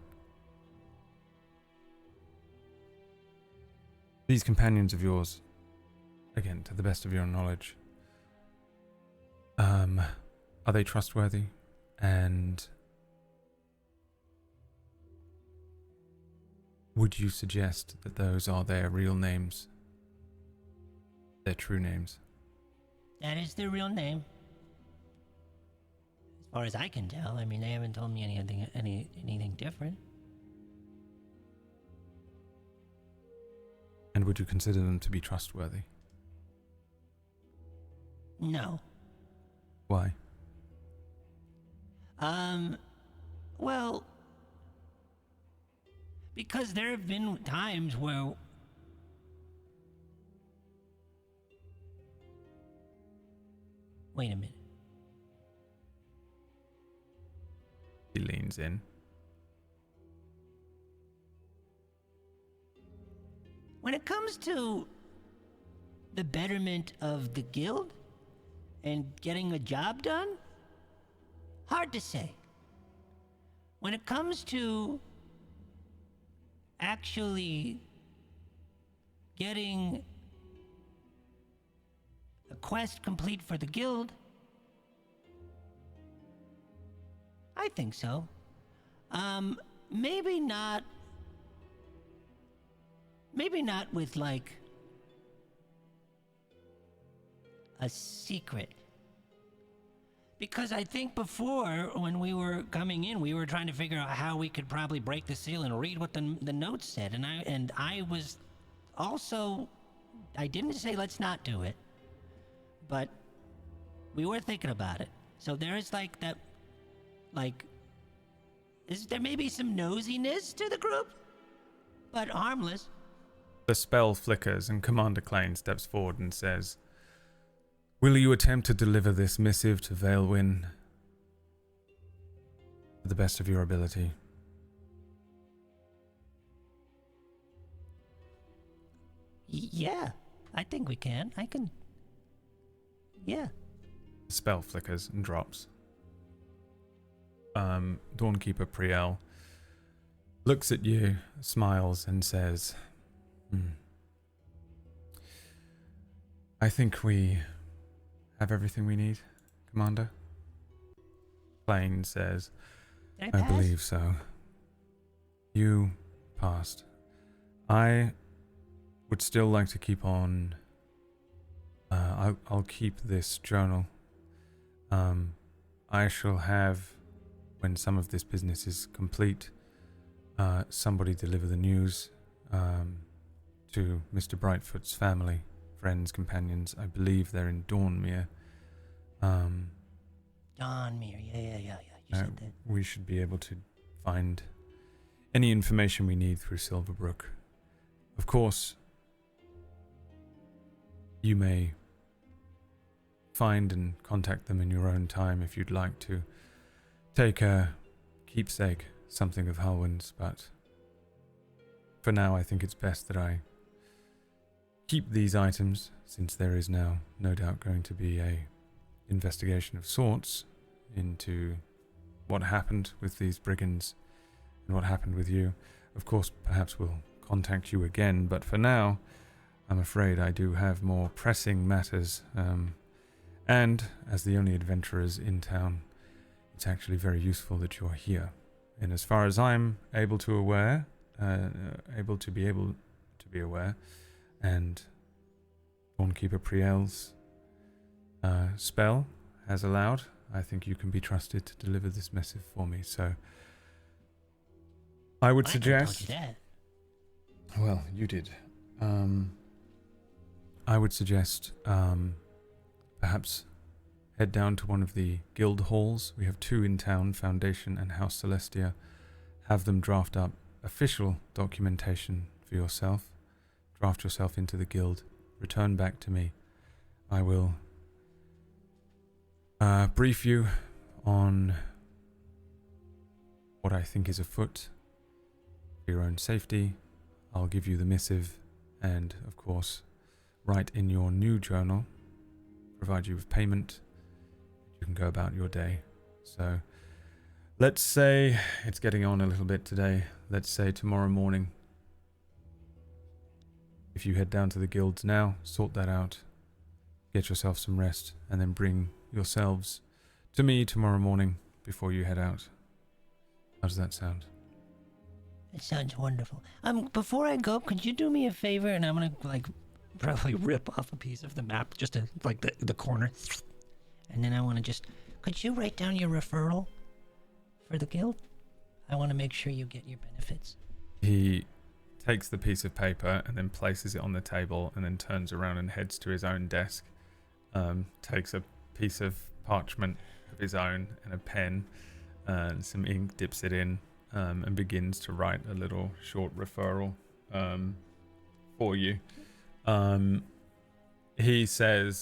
[SPEAKER 1] These companions of yours, again, to the best of your knowledge, are they trustworthy? And would you suggest that those are their real names? Their true names?
[SPEAKER 2] That is their real name. As far as I can tell. I mean, they haven't told me anything different.
[SPEAKER 1] And would you consider them to be trustworthy?
[SPEAKER 2] No.
[SPEAKER 1] Why?
[SPEAKER 2] Well, because there have been times where wait a minute.
[SPEAKER 1] He leans in.
[SPEAKER 2] When it comes to the betterment of the guild and getting a job done, hard to say. When it comes to actually getting a quest complete for the guild, I think so. Maybe not with like a secret. Because I think before, when we were coming in, we were trying to figure out how we could probably break the seal and read what the notes said. And I was also, I didn't say let's not do it, but we were thinking about it. So there is like that, like, there may be some nosiness to the group, but harmless.
[SPEAKER 1] The spell flickers and Commander Klein steps forward and says, "Will you attempt to deliver this missive to Veilwyn to the best of your ability?"
[SPEAKER 2] Yeah, I think we can. I can. Yeah.
[SPEAKER 1] The spell flickers and drops. Dawnkeeper Priel looks at you, smiles, and says, "I think we have everything we need, Commander." Plain says,
[SPEAKER 2] Did I
[SPEAKER 1] "I
[SPEAKER 2] pass?
[SPEAKER 1] believe so. You passed. I would still like to keep on. I'll keep this journal. I shall have, when some of this business is complete, somebody deliver the news to Mr. Brightfoot's family, friends, companions. I believe they're in Dawnmere.
[SPEAKER 2] Dawnmere, yeah. You said that.
[SPEAKER 1] We should be able to find any information we need through Silverbrook. Of course, you may find and contact them in your own time if you'd like to take a keepsake, something of Halwyn's, but for now I think it's best that I keep these items, since there is now no doubt going to be a investigation of sorts into what happened with these brigands and what happened with you. Of course, perhaps we'll contact you again, but for now, I'm afraid I do have more pressing matters, and as the only adventurers in town, it's actually very useful that you're here. And as far as I'm able to be aware, and Dawnkeeper Priel's spell has allowed, I think you can be trusted to deliver this missive for me. So I would suggest. Well, you did. I would suggest perhaps head down to one of the guild halls. We have 2 in town, Foundation and House Celestia. Have them draft up official documentation for yourself. Draft yourself into the guild. Return back to me. I will brief you on what I think is afoot for your own safety. I'll give you the missive and, of course, write in your new journal, provide you with payment. You can go about your day. So let's say it's getting on a little bit today. Let's say tomorrow morning. If you head down to the guilds now, sort that out, get yourself some rest, and then bring yourselves to me tomorrow morning before you head out. How does that sound?
[SPEAKER 2] It sounds wonderful. Before I go, could you do me a favor? And I'm gonna probably rip off a piece of the map, just to the corner, and then I want to could you write down your referral for the guild? I want to make sure you get your benefits.
[SPEAKER 1] He takes the piece of paper and then places it on the table, and then turns around and heads to his own desk. Takes a piece of parchment of his own and a pen and some ink, dips it in, and begins to write a little short referral for you. He says,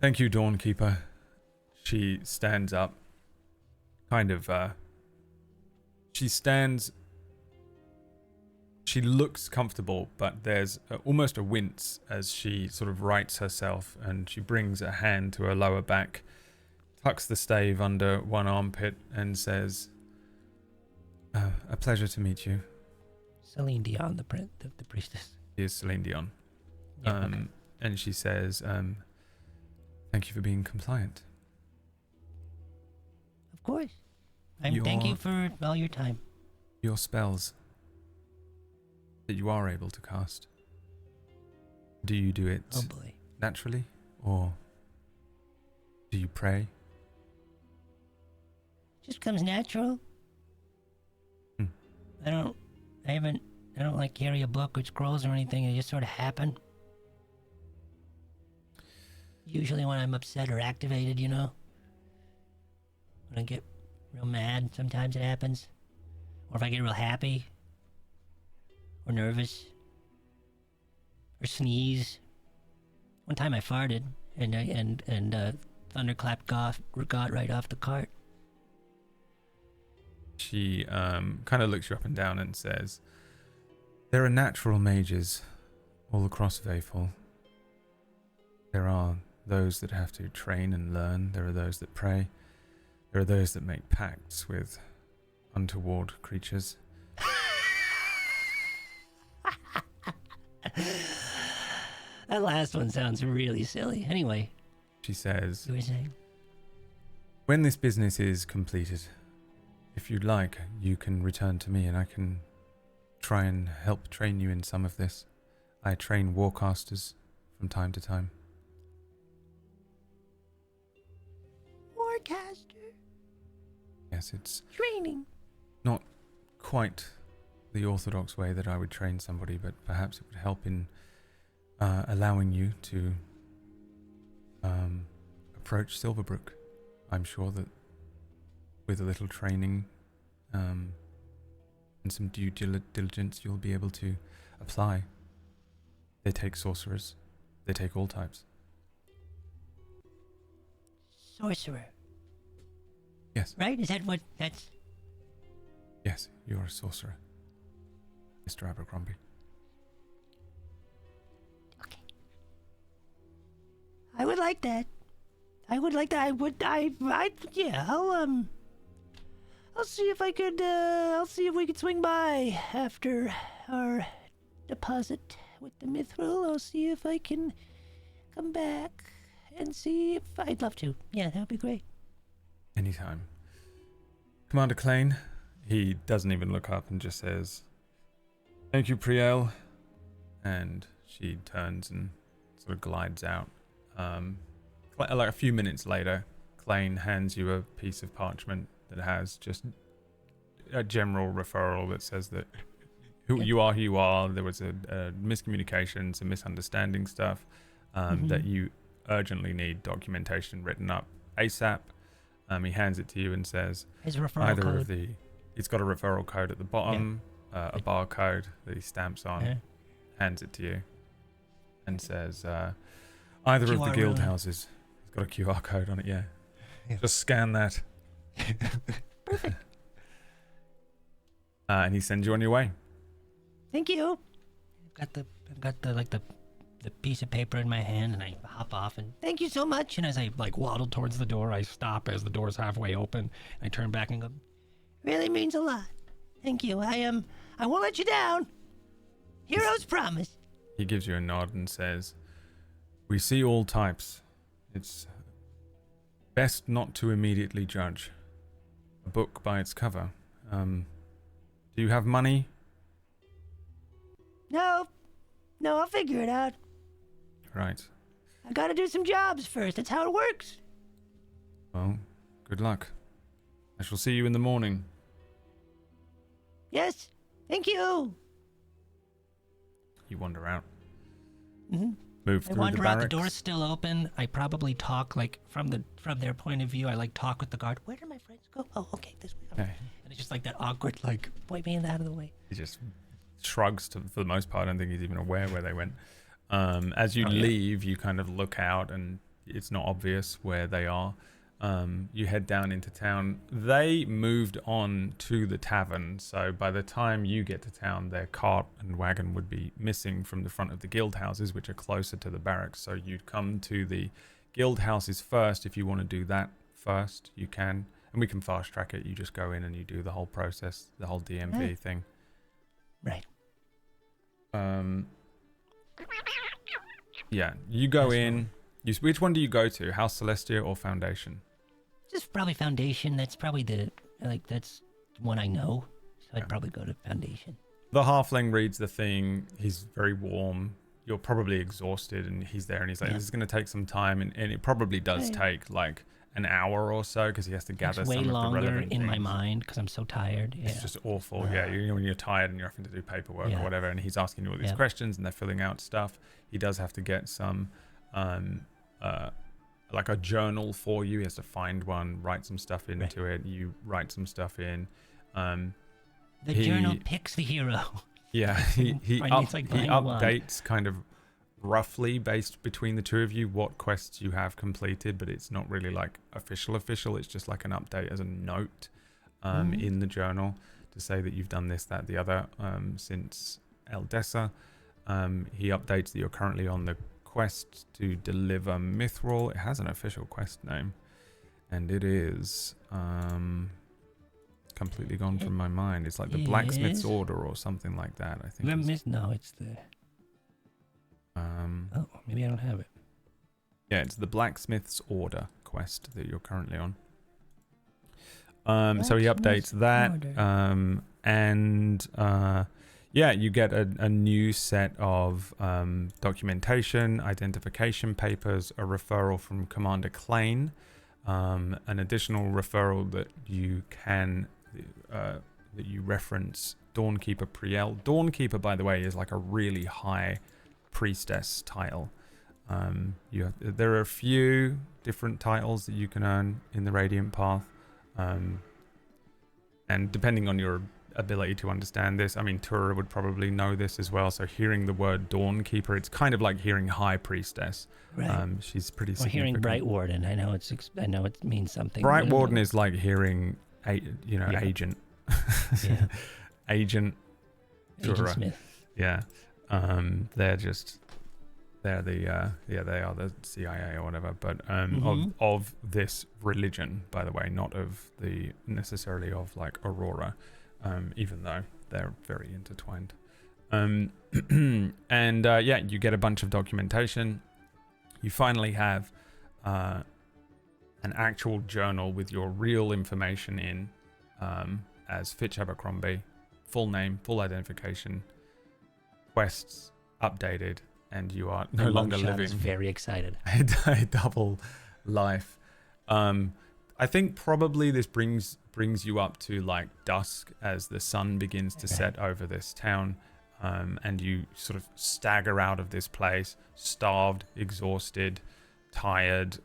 [SPEAKER 1] "Thank you, Dawnkeeper." She stands up, she looks comfortable, but there's almost a wince as she sort of rights herself, and she brings a hand to her lower back, tucks the stave under one armpit and says, a pleasure to meet you.
[SPEAKER 2] Celine Dion, the priestess.
[SPEAKER 1] She is Celine Dion.
[SPEAKER 2] Yeah, okay.
[SPEAKER 1] And she says, thank you for being compliant.
[SPEAKER 2] Of course. Thank you for all your time.
[SPEAKER 1] Your spells that you are able to cast, do you do it
[SPEAKER 2] Oh boy.
[SPEAKER 1] naturally, or do you pray?
[SPEAKER 2] Just comes natural.
[SPEAKER 1] Hmm.
[SPEAKER 2] I don't like carry a book or scrolls or anything. They just sort of happen. Usually when I'm upset or activated, you know. When I get real mad, sometimes it happens. Or if I get real happy. Or nervous. Or sneeze. One time I farted and thunderclap got right off the cart.
[SPEAKER 1] She kind of looks you up and down and says, there are natural mages all across Vayful. There are those that have to train and learn. There are those that pray. There are those that make pacts with untoward creatures.
[SPEAKER 2] That last one sounds really silly. Anyway,
[SPEAKER 1] She says,
[SPEAKER 2] you were saying?
[SPEAKER 1] when this business is completed, if you'd like, you can return to me and I can try and help train you in some of this. I train warcasters from time to time.
[SPEAKER 2] Warcaster.
[SPEAKER 1] Yes, it's
[SPEAKER 2] Training.
[SPEAKER 1] not quite the orthodox way that I would train somebody, but perhaps it would help in allowing you to approach Silverbrook. I'm sure that with a little training and some due diligence, you'll be able to apply. They take sorcerers. They take all types.
[SPEAKER 2] Sorcerer.
[SPEAKER 1] Yes.
[SPEAKER 2] Right? Is that what that's...
[SPEAKER 1] Yes, you're a sorcerer, Mr. Abercrombie.
[SPEAKER 2] Okay. I would like that. Yeah, I'll see if I could, I'll see if we could swing by after our deposit with the Mithril. I'll see if I can come back and see if I'd love to. Yeah, that would be great.
[SPEAKER 1] Anytime. Commander Klein, he doesn't even look up and just says, thank you, Priel. And she turns and sort of glides out. Like a few minutes later, Klein hands you a piece of parchment that has just a general referral that says that who you are. There was a miscommunication, some misunderstanding stuff, that you urgently need documentation written up ASAP. He hands it to you and says,
[SPEAKER 2] His referral
[SPEAKER 1] either
[SPEAKER 2] code.
[SPEAKER 1] of the, it's got a referral code at the bottom, a barcode that he stamps on, hands it to you, and says, either of the
[SPEAKER 2] QR
[SPEAKER 1] guild
[SPEAKER 2] really.
[SPEAKER 1] houses. It's got a QR code on it, yeah. Just scan that.
[SPEAKER 2] Perfect.
[SPEAKER 1] And he sends you on your way.
[SPEAKER 2] Thank you. I've got the piece of paper in my hand, and I hop off and thank you so much. And as I waddle towards the door, I stop as the door's halfway open. I turn back and go, really means a lot. Thank you. I won't let you down. Heroes promise.
[SPEAKER 1] He gives you a nod and says, we see all types. It's best not to immediately judge a book by its cover. Do you have money?
[SPEAKER 2] No, I'll figure it out.
[SPEAKER 1] Right.
[SPEAKER 2] I gotta do some jobs first. That's how it works.
[SPEAKER 1] Well, good luck. I shall see you in the morning.
[SPEAKER 2] Yes. Thank you.
[SPEAKER 1] You wander out.
[SPEAKER 2] Mm-hmm.
[SPEAKER 1] Move
[SPEAKER 2] I
[SPEAKER 1] through the
[SPEAKER 2] wander out.
[SPEAKER 1] barracks.
[SPEAKER 2] The door's still open. I probably talk from their point of view. I talk with the guard. Where did my friends go? Oh, okay, this way.
[SPEAKER 1] Okay.
[SPEAKER 2] And it's just that awkward point me out of the way.
[SPEAKER 1] He just shrugs for the most part. I don't think he's even aware where they went. As you leave, you kind of look out and it's not obvious where they are. You head down into town. They moved on to the tavern, so by the time you get to town, their cart and wagon would be missing from the front of the guild houses, which are closer to the barracks. So you'd come to the guild houses first if you want to do that first, you can. And we can fast track it. You just go in and you do the whole process, the whole DMV thing.
[SPEAKER 2] Right.
[SPEAKER 1] Yeah, you go in. Which one do you go to? House Celestia or Foundation?
[SPEAKER 2] Just probably Foundation. That's probably that's one I know. So I'd probably go to Foundation.
[SPEAKER 1] The halfling reads the thing. He's very warm. You're probably exhausted, and he's there, and he's like, "This is going to take some time," and it probably does take like an hour or so because he has to gather
[SPEAKER 2] It's way
[SPEAKER 1] some of the
[SPEAKER 2] longer
[SPEAKER 1] relevant
[SPEAKER 2] in my
[SPEAKER 1] things.
[SPEAKER 2] mind because I'm so tired. Yeah.
[SPEAKER 1] It's just awful. Yeah, you know when you're tired and you're having to do paperwork or whatever, and he's asking you all these questions, and they're filling out stuff. He does have to get some, like a journal for you. He has to find one, write some stuff into it. You write some stuff in.
[SPEAKER 2] The journal picks the hero.
[SPEAKER 1] Yeah, he
[SPEAKER 2] like
[SPEAKER 1] updates kind of roughly based between the two of you what quests you have completed, but it's not really like official. It's just like an update as a note in the journal to say that you've done this, that, the other since Eldessa. He updates that you're currently on the quest to deliver Mithril. It has an official quest name, and it is completely gone from my mind. It's like the Blacksmith's Order or something like that, I think.
[SPEAKER 2] No, it's the... oh, maybe I don't have it.
[SPEAKER 1] Yeah, it's the Blacksmith's Order quest that you're currently on. So he updates that, you get a new set of documentation, identification papers, a referral from Commander Klain, an additional referral that you can that you reference Dawnkeeper Priel. Dawnkeeper, by the way, is like a really high priestess title. There are a few different titles that you can earn in the Radiant Path, and depending on your ability to understand this, I mean, Tura would probably know this as well. So hearing the word Dawnkeeper, it's kind of like hearing High Priestess.
[SPEAKER 2] Right.
[SPEAKER 1] She's pretty
[SPEAKER 2] significant. Or hearing Bright Warden. I know it means something.
[SPEAKER 1] Bright Warden is like hearing agent. Agent Tura.
[SPEAKER 2] Agent Smith.
[SPEAKER 1] Yeah. They are the CIA or whatever, but of this religion, by the way, not of the necessarily of like Aurora, even though they're very intertwined. You get a bunch of documentation. You finally have an actual journal with your real information in, as Fitch Abercrombie, full name, full identification, quests updated, and you are no longer living.
[SPEAKER 2] Is very excited.
[SPEAKER 1] a double life. I think probably this brings you up to like dusk as the sun begins to set over this town, and you sort of stagger out of this place, starved, exhausted, tired,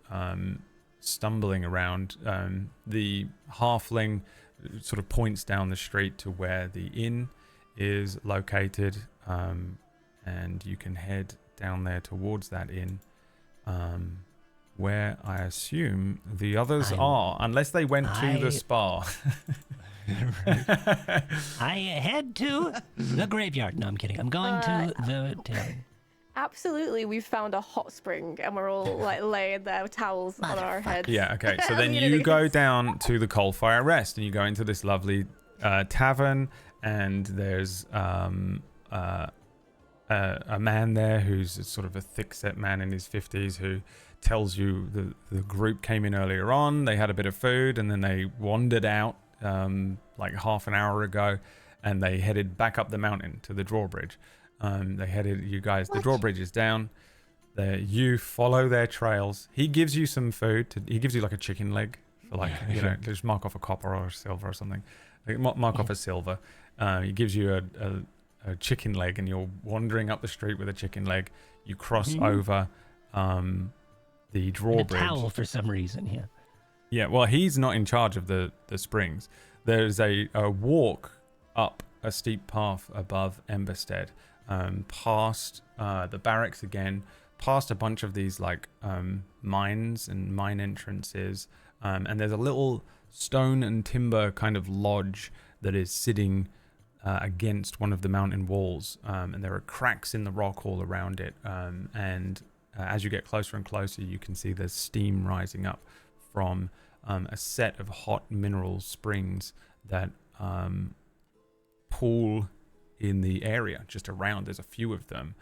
[SPEAKER 1] stumbling around. The halfling sort of points down the street to where the inn is located, and you can head down there towards that inn, where I assume the others are, unless they went to the spa.
[SPEAKER 2] I head to the graveyard. No, I'm kidding. I'm going to the town.
[SPEAKER 5] Absolutely, we've found a hot spring and we're all like laying there with towels on our heads.
[SPEAKER 1] Yeah, okay. So then you go down to the Coalfire Rest and you go into this lovely tavern, and there's a man there who's sort of a thick-set man in his 50s who tells you the group came in earlier on, they had a bit of food, and then they wandered out like half an hour ago, and they headed back up the mountain to the drawbridge. The drawbridge is down. You follow their trails. He gives you some food. He gives you like a chicken leg for like, just mark off a copper or a silver or something. Like, mark off a silver. He gives you a chicken leg, and you're wandering up the street with a chicken leg. You cross over the drawbridge.
[SPEAKER 2] And a towel for some reason, yeah.
[SPEAKER 1] Yeah, well, he's not in charge of the springs. There's a walk up a steep path above Emberstead, past the barracks again, past a bunch of these like mines and mine entrances, and there's a little stone and timber kind of lodge that is sitting against one of the mountain walls, and there are cracks in the rock all around it, and as you get closer and closer, you can see there's steam rising up from a set of hot mineral springs that pool in the area just around. There's a few of them.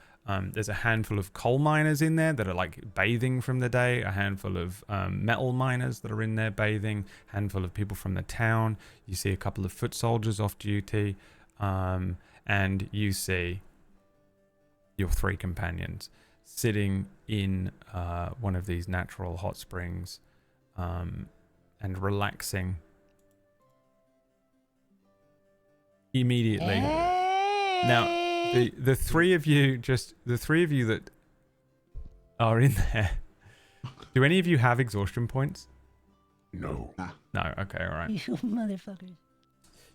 [SPEAKER 1] There's a handful of coal miners in there that are like bathing from the day, a handful of metal miners that are in there bathing, handful of people from the town. You see a couple of foot soldiers off duty, and you see your 3 companions sitting in one of these natural hot springs and relaxing immediately. Now, the three of you that are in there, do any of you have exhaustion points?
[SPEAKER 3] No.
[SPEAKER 1] No. Okay. All right.
[SPEAKER 2] You motherfuckers.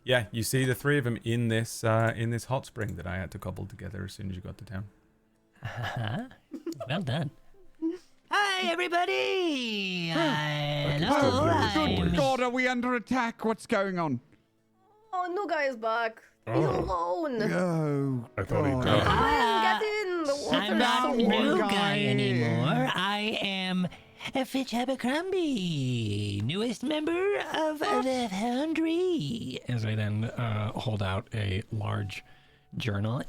[SPEAKER 1] Yeah, you see the 3 of them in this hot spring that I had to cobble together as soon as you got to town.
[SPEAKER 2] Well done. Hi, everybody.
[SPEAKER 3] Hello.
[SPEAKER 4] Good God, are we under attack? What's going on?
[SPEAKER 5] Oh, no guy is back. He's
[SPEAKER 3] Oh.
[SPEAKER 5] alone.
[SPEAKER 4] Oh,
[SPEAKER 3] I thought he
[SPEAKER 4] God.
[SPEAKER 3] died.
[SPEAKER 5] Get in. The water
[SPEAKER 2] I'm not
[SPEAKER 5] is so
[SPEAKER 2] new
[SPEAKER 5] warm.
[SPEAKER 2] guy anymore. I am Fitch Abercrombie, newest member of the Foundry.
[SPEAKER 6] As I then hold out a large journal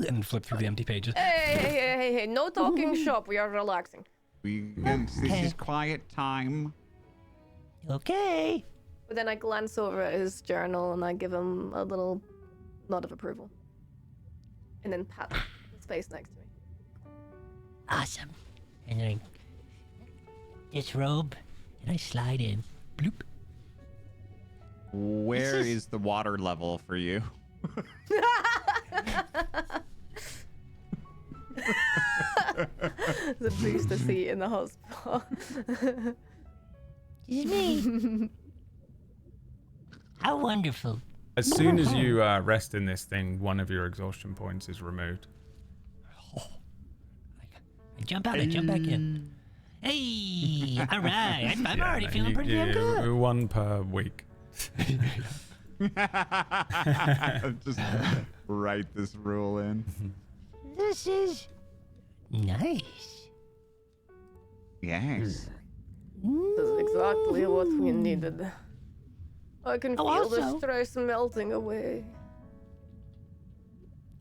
[SPEAKER 6] and flip through the empty pages.
[SPEAKER 5] Hey. No talking shop. We are relaxing.
[SPEAKER 4] This is quiet time.
[SPEAKER 2] Okay.
[SPEAKER 5] But then I glance over at his journal and I give him a little nod of approval. And then pat the space next to me.
[SPEAKER 2] Awesome. And then I disrobe and I slide in. Bloop.
[SPEAKER 4] Where is the water level for you?
[SPEAKER 5] The booster seat in the hospital.
[SPEAKER 2] This is me. How wonderful.
[SPEAKER 1] As soon as you rest in this thing, one of your exhaustion points is removed.
[SPEAKER 2] I jump out, I jump back in. Hey, all right. I'm already feeling pretty damn good.
[SPEAKER 1] 1 per week.
[SPEAKER 4] Just write this rule in.
[SPEAKER 2] This is nice.
[SPEAKER 4] Yes.
[SPEAKER 5] This is exactly what we needed. I can feel the
[SPEAKER 2] also-
[SPEAKER 5] stress melting away.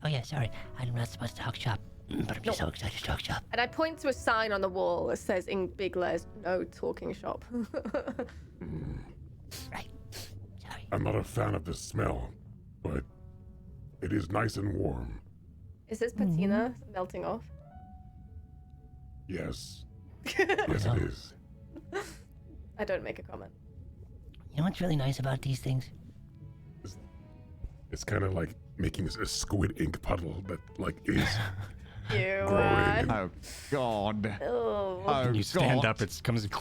[SPEAKER 2] Oh yeah, sorry. I'm not supposed to talk shop, but I'm just so excited to talk shop.
[SPEAKER 5] And I point to a sign on the wall that says in big letters, "No talking shop."
[SPEAKER 2] Right. Sorry.
[SPEAKER 3] I'm not a fan of the smell, but it is nice and warm.
[SPEAKER 5] Is this patina melting off?
[SPEAKER 3] Yes. Yes, it is.
[SPEAKER 5] I don't make a comment.
[SPEAKER 2] You know what's really nice about these things?
[SPEAKER 3] It's kind of like making a squid ink puddle that like is
[SPEAKER 5] You.
[SPEAKER 3] growing.
[SPEAKER 4] Oh, God.
[SPEAKER 5] Oh.
[SPEAKER 4] Oh,
[SPEAKER 6] When you stand
[SPEAKER 4] God.
[SPEAKER 6] up, it comes. It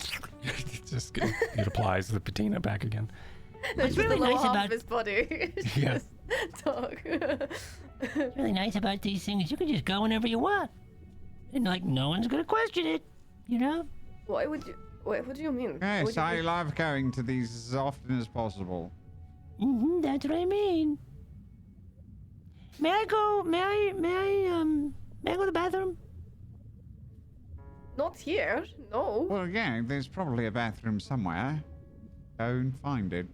[SPEAKER 6] just it applies the patina back again.
[SPEAKER 5] There's just
[SPEAKER 2] really
[SPEAKER 5] a little
[SPEAKER 2] nice
[SPEAKER 5] half
[SPEAKER 2] about-
[SPEAKER 5] of his body.
[SPEAKER 6] Yeah.
[SPEAKER 5] Talk.
[SPEAKER 2] What's really nice about these things, you can just go whenever you want. And like, no one's gonna question it. You know?
[SPEAKER 5] Why would you? Wait, what do you mean?
[SPEAKER 4] Yes,
[SPEAKER 5] Would you
[SPEAKER 4] I
[SPEAKER 5] be-
[SPEAKER 4] love going to these as often as possible.
[SPEAKER 2] That's what I mean. May I go to the bathroom?
[SPEAKER 5] Not here. No.
[SPEAKER 4] Well, yeah, there's probably a bathroom somewhere. Go and find it.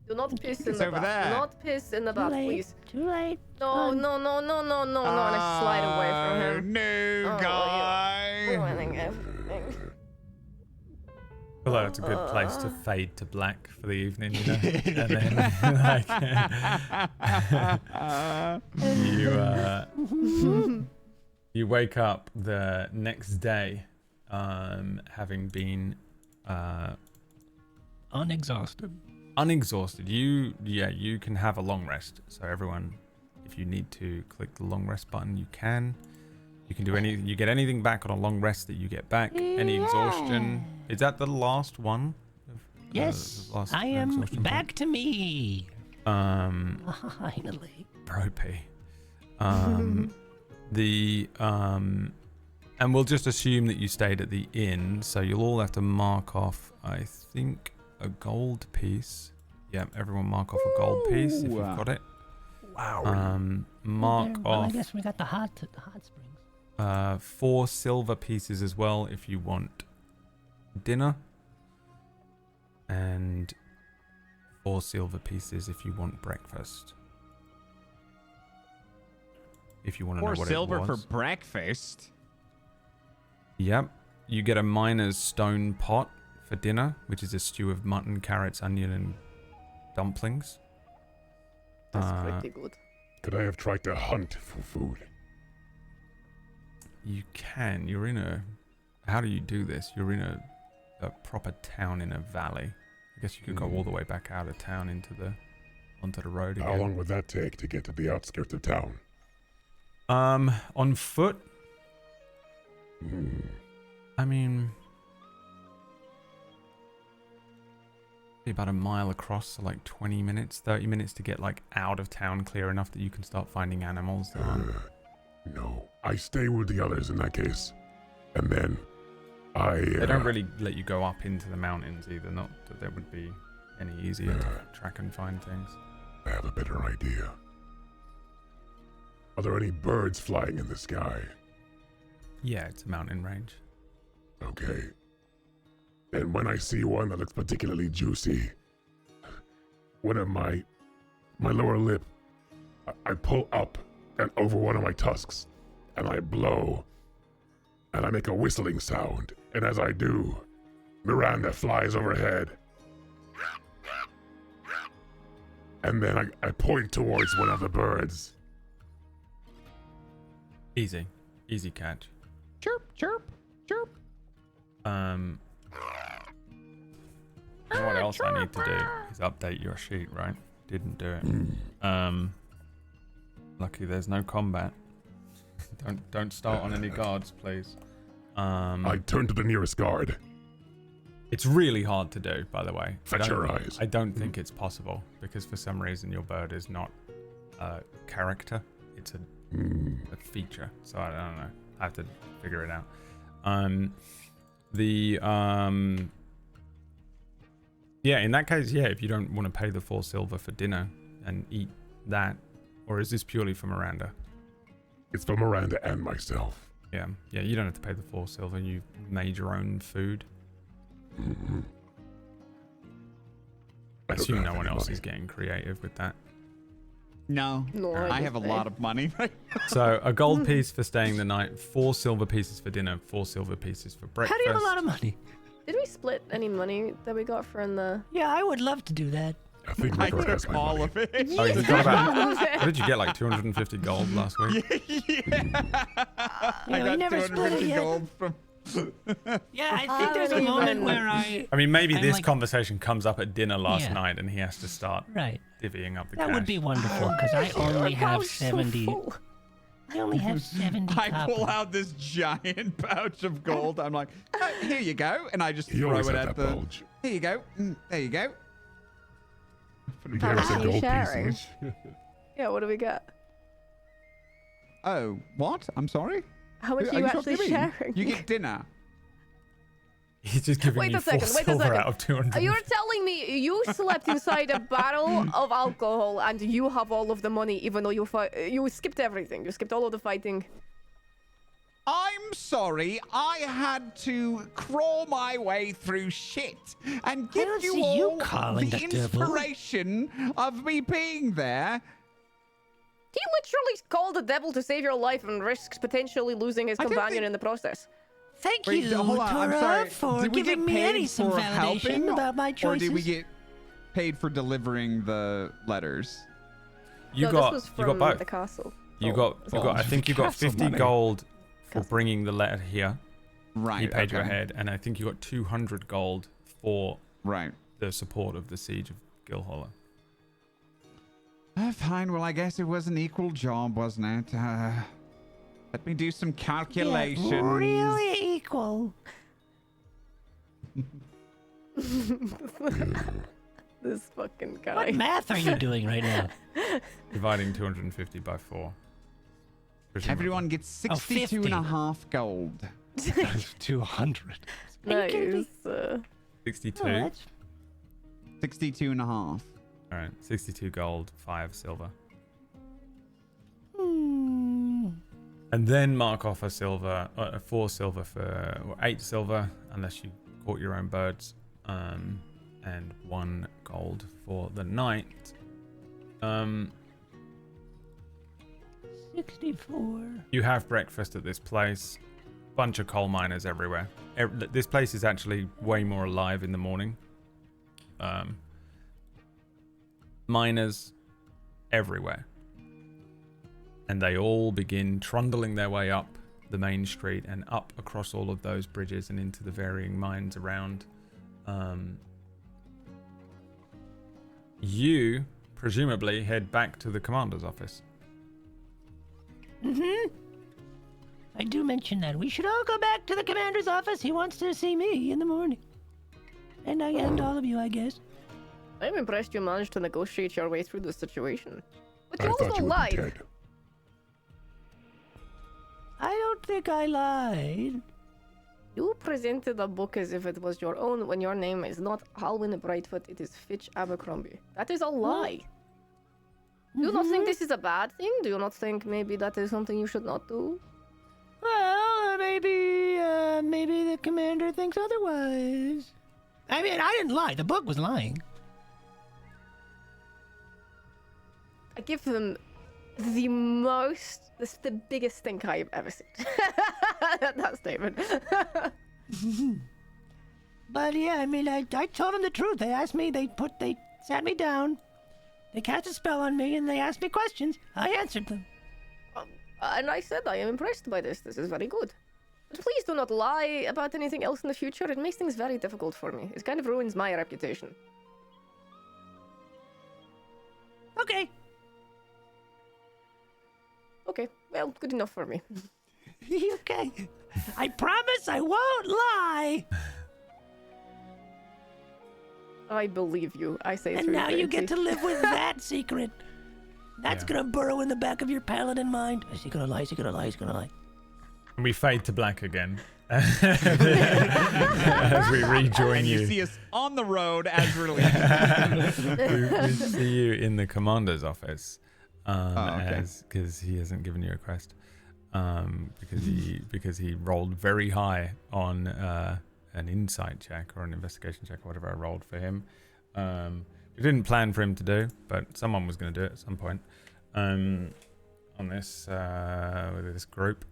[SPEAKER 5] Do not piss in
[SPEAKER 4] It's
[SPEAKER 5] the
[SPEAKER 4] over
[SPEAKER 5] bath.
[SPEAKER 4] there.
[SPEAKER 5] Do not piss in the
[SPEAKER 2] Too
[SPEAKER 5] bath,
[SPEAKER 2] late.
[SPEAKER 5] please.
[SPEAKER 2] Too late.
[SPEAKER 5] No, no, no, no, no, no, no. And I slide away from him.
[SPEAKER 4] No,
[SPEAKER 5] Oh,
[SPEAKER 4] guy.
[SPEAKER 5] Ruining everything.
[SPEAKER 1] Although it's a good place to fade to black for the evening, you know. And then, like, you wake up the next day, having been
[SPEAKER 6] Unexhausted.
[SPEAKER 1] unexhausted. You can have a long rest. So everyone, if you need to click the long rest button, you can. You can do any. You get anything back on a long rest that you get back. Any exhaustion. Is that the last one?
[SPEAKER 2] Yes,
[SPEAKER 1] last
[SPEAKER 2] I am
[SPEAKER 1] exhaustion
[SPEAKER 2] back to me.
[SPEAKER 1] point?
[SPEAKER 2] Finally.
[SPEAKER 1] Bropey. And we'll just assume that you stayed at the inn, so you'll all have to mark off, I think, a gold piece. Yeah, everyone mark off a gold piece if you've got it.
[SPEAKER 6] Wow.
[SPEAKER 1] Mark
[SPEAKER 2] Well, I
[SPEAKER 1] off
[SPEAKER 2] guess we got the hot springs.
[SPEAKER 1] 4 silver pieces as well if you want dinner. and 4 silver pieces if you want breakfast. If you want to know
[SPEAKER 4] 4
[SPEAKER 1] what
[SPEAKER 4] silver
[SPEAKER 1] it
[SPEAKER 4] for
[SPEAKER 1] was.
[SPEAKER 4] breakfast.
[SPEAKER 1] Yep. You get a miner's stone pot for dinner, which is a stew of mutton, carrots, onion, and dumplings.
[SPEAKER 5] That's pretty good.
[SPEAKER 3] Could I have tried to hunt for food?
[SPEAKER 1] You can. You're in a... How do you do this? You're in a proper town in a valley. I guess you could go all the way back out of town onto the road again.
[SPEAKER 3] How long would that take to get to the outskirts of town?
[SPEAKER 1] On foot? I mean... be about a mile across, so like 20 minutes, 30 minutes to get like out of town clear enough that you can start finding animals that aren't...
[SPEAKER 3] No. I stay with the others in that case. And then
[SPEAKER 1] They don't really let you go up into the mountains either, not that there would be any easier to track and find things.
[SPEAKER 3] I have a better idea. Are there any birds flying in the sky?
[SPEAKER 1] Yeah, it's a mountain range.
[SPEAKER 3] Okay. And when I see one that looks particularly juicy, one of my lower lip, I pull up and over one of my tusks, and I blow, and I make a whistling sound. And as I do, Miranda flies overhead. And then I point towards one of the birds.
[SPEAKER 1] Easy. Easy catch.
[SPEAKER 4] Chirp, chirp, chirp.
[SPEAKER 1] You know what else I need to do is update your sheet, right? Didn't do it. Lucky there's no combat. Don't start on any guards, please.
[SPEAKER 3] I turn to the nearest guard.
[SPEAKER 1] It's really hard to do, by the way.
[SPEAKER 3] Fetch your eyes.
[SPEAKER 1] I don't think it's possible because for some reason your bird is not a character. It's a feature. So I don't know. I have to figure it out. Yeah, in that case, yeah, if you don't want to pay the 4 silver for dinner and eat that, or is this purely for Miranda?
[SPEAKER 3] It's for Miranda and myself.
[SPEAKER 1] Yeah, you don't have to pay the 4 silver. You've made your own food. I assume no one else is getting creative with that.
[SPEAKER 4] No, I have a lot of money.
[SPEAKER 1] So a gold piece for staying the night, 4 silver pieces for dinner, 4 silver pieces for breakfast.
[SPEAKER 6] How do you have a lot of money?
[SPEAKER 5] Did we split any money that we got from the...
[SPEAKER 2] Yeah, I would love to do that.
[SPEAKER 3] I think
[SPEAKER 4] I
[SPEAKER 3] Rico has
[SPEAKER 4] took
[SPEAKER 3] my
[SPEAKER 4] all
[SPEAKER 3] money.
[SPEAKER 4] of it.
[SPEAKER 1] Oh, you got about, what did you get, like 250 gold last week?
[SPEAKER 4] I
[SPEAKER 2] we
[SPEAKER 4] got
[SPEAKER 2] never split it
[SPEAKER 4] 250
[SPEAKER 2] yet.
[SPEAKER 4] gold from...
[SPEAKER 2] Yeah, I think there's a moment where
[SPEAKER 1] I mean, maybe
[SPEAKER 2] I'm
[SPEAKER 1] this
[SPEAKER 2] like-
[SPEAKER 1] conversation comes up at dinner last
[SPEAKER 2] Yeah.
[SPEAKER 1] night and he has to start
[SPEAKER 2] Right.
[SPEAKER 1] divvying up the
[SPEAKER 2] That
[SPEAKER 1] cash.
[SPEAKER 2] would be wonderful because I only have
[SPEAKER 5] pouch so
[SPEAKER 2] 70.
[SPEAKER 5] full.
[SPEAKER 2] I only have 70
[SPEAKER 4] I
[SPEAKER 2] copper.
[SPEAKER 4] pull out this giant pouch of gold. I'm like, oh, here you go. And I just
[SPEAKER 3] He
[SPEAKER 4] throw
[SPEAKER 3] always
[SPEAKER 4] it
[SPEAKER 3] had
[SPEAKER 4] at
[SPEAKER 3] that
[SPEAKER 4] the...
[SPEAKER 3] bulge.
[SPEAKER 4] Here you go. There you go.
[SPEAKER 3] He gave us a
[SPEAKER 5] How are you
[SPEAKER 3] gold
[SPEAKER 5] sharing?
[SPEAKER 3] piece each.
[SPEAKER 5] Yeah, what do we get?
[SPEAKER 4] Oh, what? I'm sorry?
[SPEAKER 5] How much
[SPEAKER 4] Are
[SPEAKER 5] are you
[SPEAKER 4] supposed to
[SPEAKER 5] actually
[SPEAKER 4] be?
[SPEAKER 5] sharing?
[SPEAKER 4] You get dinner.
[SPEAKER 1] He's just giving
[SPEAKER 5] Wait
[SPEAKER 1] you
[SPEAKER 5] a
[SPEAKER 1] 4
[SPEAKER 5] second, wait a
[SPEAKER 1] silver
[SPEAKER 5] second.
[SPEAKER 1] out of 200.
[SPEAKER 5] You're telling me you slept inside a barrel of alcohol and you have all of the money even though you skipped everything. You skipped all of the fighting.
[SPEAKER 4] I'm sorry, I had to crawl my way through shit and give
[SPEAKER 2] don't
[SPEAKER 4] you
[SPEAKER 2] see you
[SPEAKER 4] all
[SPEAKER 2] calling
[SPEAKER 4] the
[SPEAKER 2] the devil.
[SPEAKER 4] inspiration of me being there.
[SPEAKER 5] He literally called the devil to save your life and risks potentially losing his
[SPEAKER 4] I don't
[SPEAKER 5] companion
[SPEAKER 4] think-
[SPEAKER 5] in the process.
[SPEAKER 2] Thank
[SPEAKER 4] Wait,
[SPEAKER 2] you,
[SPEAKER 4] hold on, I'm
[SPEAKER 2] Tora,
[SPEAKER 4] sorry.
[SPEAKER 2] for
[SPEAKER 4] Did we
[SPEAKER 2] giving
[SPEAKER 4] get
[SPEAKER 2] me
[SPEAKER 4] paid
[SPEAKER 2] some
[SPEAKER 4] for
[SPEAKER 2] validation
[SPEAKER 4] helping,
[SPEAKER 2] about my
[SPEAKER 4] or
[SPEAKER 2] choices.
[SPEAKER 4] did we get paid for delivering the letters?
[SPEAKER 1] You
[SPEAKER 5] No,
[SPEAKER 1] got
[SPEAKER 5] this was
[SPEAKER 1] you
[SPEAKER 5] from
[SPEAKER 1] got both.
[SPEAKER 5] the castle.
[SPEAKER 1] You
[SPEAKER 5] Oh,
[SPEAKER 1] got
[SPEAKER 5] oh.
[SPEAKER 1] I think you got
[SPEAKER 6] Castle
[SPEAKER 1] 50
[SPEAKER 6] money.
[SPEAKER 1] gold for bringing the letter here.
[SPEAKER 4] Right.
[SPEAKER 1] He paid your
[SPEAKER 4] okay.
[SPEAKER 1] head, and I think you got 200 gold for
[SPEAKER 4] Right.
[SPEAKER 1] the support of the siege of Gilholler.
[SPEAKER 4] Fine. Well, I guess it was an equal job, wasn't it? Let me do some calculations.
[SPEAKER 2] Yeah, really equal.
[SPEAKER 5] This fucking guy.
[SPEAKER 2] What math are you doing right now?
[SPEAKER 1] Dividing 250 by 4. Presumably.
[SPEAKER 4] Everyone gets 62 and a
[SPEAKER 2] 50.
[SPEAKER 4] half gold.
[SPEAKER 6] 200.
[SPEAKER 5] Nice.
[SPEAKER 1] 62.
[SPEAKER 2] Oh, that's
[SPEAKER 4] 62 and a half.
[SPEAKER 1] All right, 62 gold, 5 silver. And then mark off a silver, 4 silver for, or 8 silver, unless you caught your own birds. and 1 gold for the night.
[SPEAKER 2] 64.
[SPEAKER 1] You have breakfast at this place. Bunch of coal miners everywhere. This place is actually way more alive in the morning. Miners everywhere. And they all begin trundling their way up the main street and up across all of those bridges and into the varying mines around. You presumably head back to the commander's office.
[SPEAKER 2] I do mention that. We should all go back to the commander's office. He wants to see me in the morning. And all of you, I guess.
[SPEAKER 5] I'm impressed you managed to negotiate your way through the situation. But
[SPEAKER 3] I
[SPEAKER 5] you
[SPEAKER 3] thought
[SPEAKER 5] also
[SPEAKER 3] you would be
[SPEAKER 5] lied.
[SPEAKER 3] dead.
[SPEAKER 2] I don't think I lied.
[SPEAKER 5] You presented a book as if it was your own when your name is not Halwyn Brightfoot, it is Fitch Abercrombie. That is a lie. Do you not think this is a bad thing? Do you not think maybe that is something you should not do?
[SPEAKER 2] Well, maybe the commander thinks otherwise. I mean, I didn't lie. The book was lying.
[SPEAKER 5] I give him the biggest stink eye I've ever seen. That statement.
[SPEAKER 2] But yeah, I mean, I told them the truth. They asked me, they sat me down, they cast a spell on me, and they asked me questions. I answered them.
[SPEAKER 5] And I said I am impressed by this. This is very good. But please do not lie about anything else in the future. It makes things very difficult for me. It kind of ruins my reputation.
[SPEAKER 2] Okay.
[SPEAKER 5] Okay, well, good enough for me.
[SPEAKER 2] Okay. I promise I won't lie.
[SPEAKER 5] I believe you. I say
[SPEAKER 2] And now you get to live with that secret. That's gonna burrow in the back of your paladin mind. Is he gonna lie? Is he gonna lie? Is he gonna lie?
[SPEAKER 1] And we fade to black again. As we rejoin
[SPEAKER 4] And you
[SPEAKER 1] you.
[SPEAKER 4] see us on the road as released.
[SPEAKER 1] We see you in the commander's office.
[SPEAKER 4] Okay.
[SPEAKER 1] Because he hasn't given you a quest. Because he rolled very high on an insight check or an investigation check or whatever I rolled for him. We didn't plan for him to do, but someone was going to do it at some point on this with this group.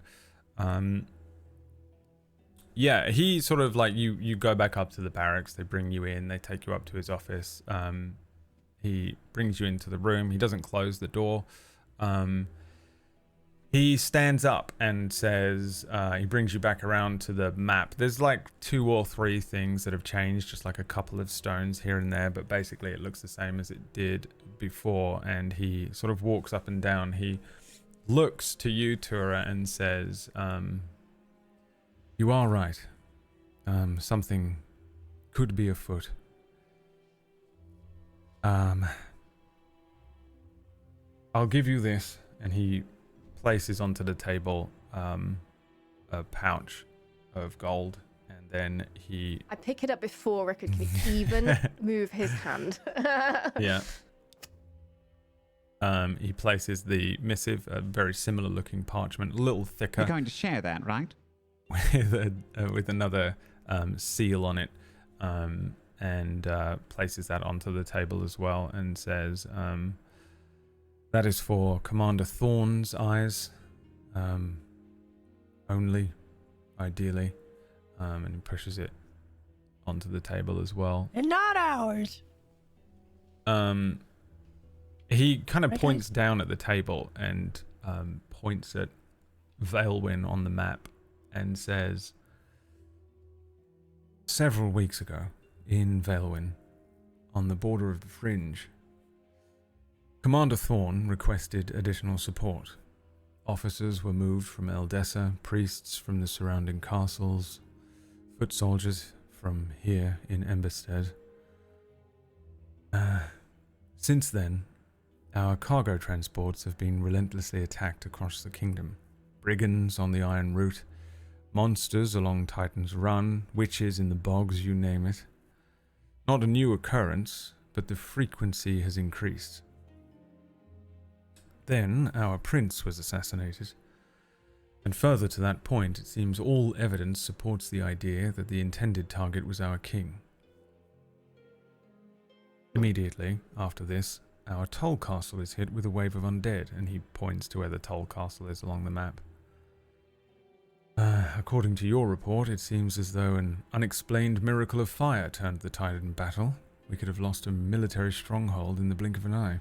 [SPEAKER 1] Yeah, he sort of like you go back up to the barracks. They bring you in. They take you up to his office. He brings you into the room. He doesn't close the door. He stands up and says, he brings you back around to the map. There's like 2 or 3 things that have changed, just like a couple of stones here and there, but basically it looks the same as it did before. And he sort of walks up and down. He looks to you, Tura, and says, you are right. Something could be afoot. I'll give you this. And he places onto the table a pouch of gold, and then he...
[SPEAKER 5] I pick it up before Rickard can even move his hand.
[SPEAKER 1] Yeah. He places the missive, a very similar looking parchment, a little thicker.
[SPEAKER 4] You're going to share that, right?
[SPEAKER 1] with another seal on it, and places that onto the table as well, and says, that is for Commander Thorn's eyes, only, ideally, and he pushes it onto the table as well.
[SPEAKER 2] And not ours.
[SPEAKER 1] He kind of
[SPEAKER 2] Okay.
[SPEAKER 1] points down at the table and points at Vailwyn on the map and says, several weeks ago, in Vailwyn, on the border of the Fringe, Commander Thorn requested additional support. Officers were moved from Eldessa, priests from the surrounding castles, foot soldiers from here in Emberstead. Since then, our cargo transports have been relentlessly attacked across the kingdom. Brigands on the Iron Route, monsters along Titan's Run, witches in the bogs, you name it. Not a new occurrence, but the frequency has increased. Then our prince was assassinated. And further to that point, it seems all evidence supports the idea that the intended target was our king. Immediately after this, our toll castle is hit with a wave of undead, and he points to where the toll castle is along the map. According to your report, it seems as though an unexplained miracle of fire turned the tide in battle. We could have lost a military stronghold in the blink of an eye.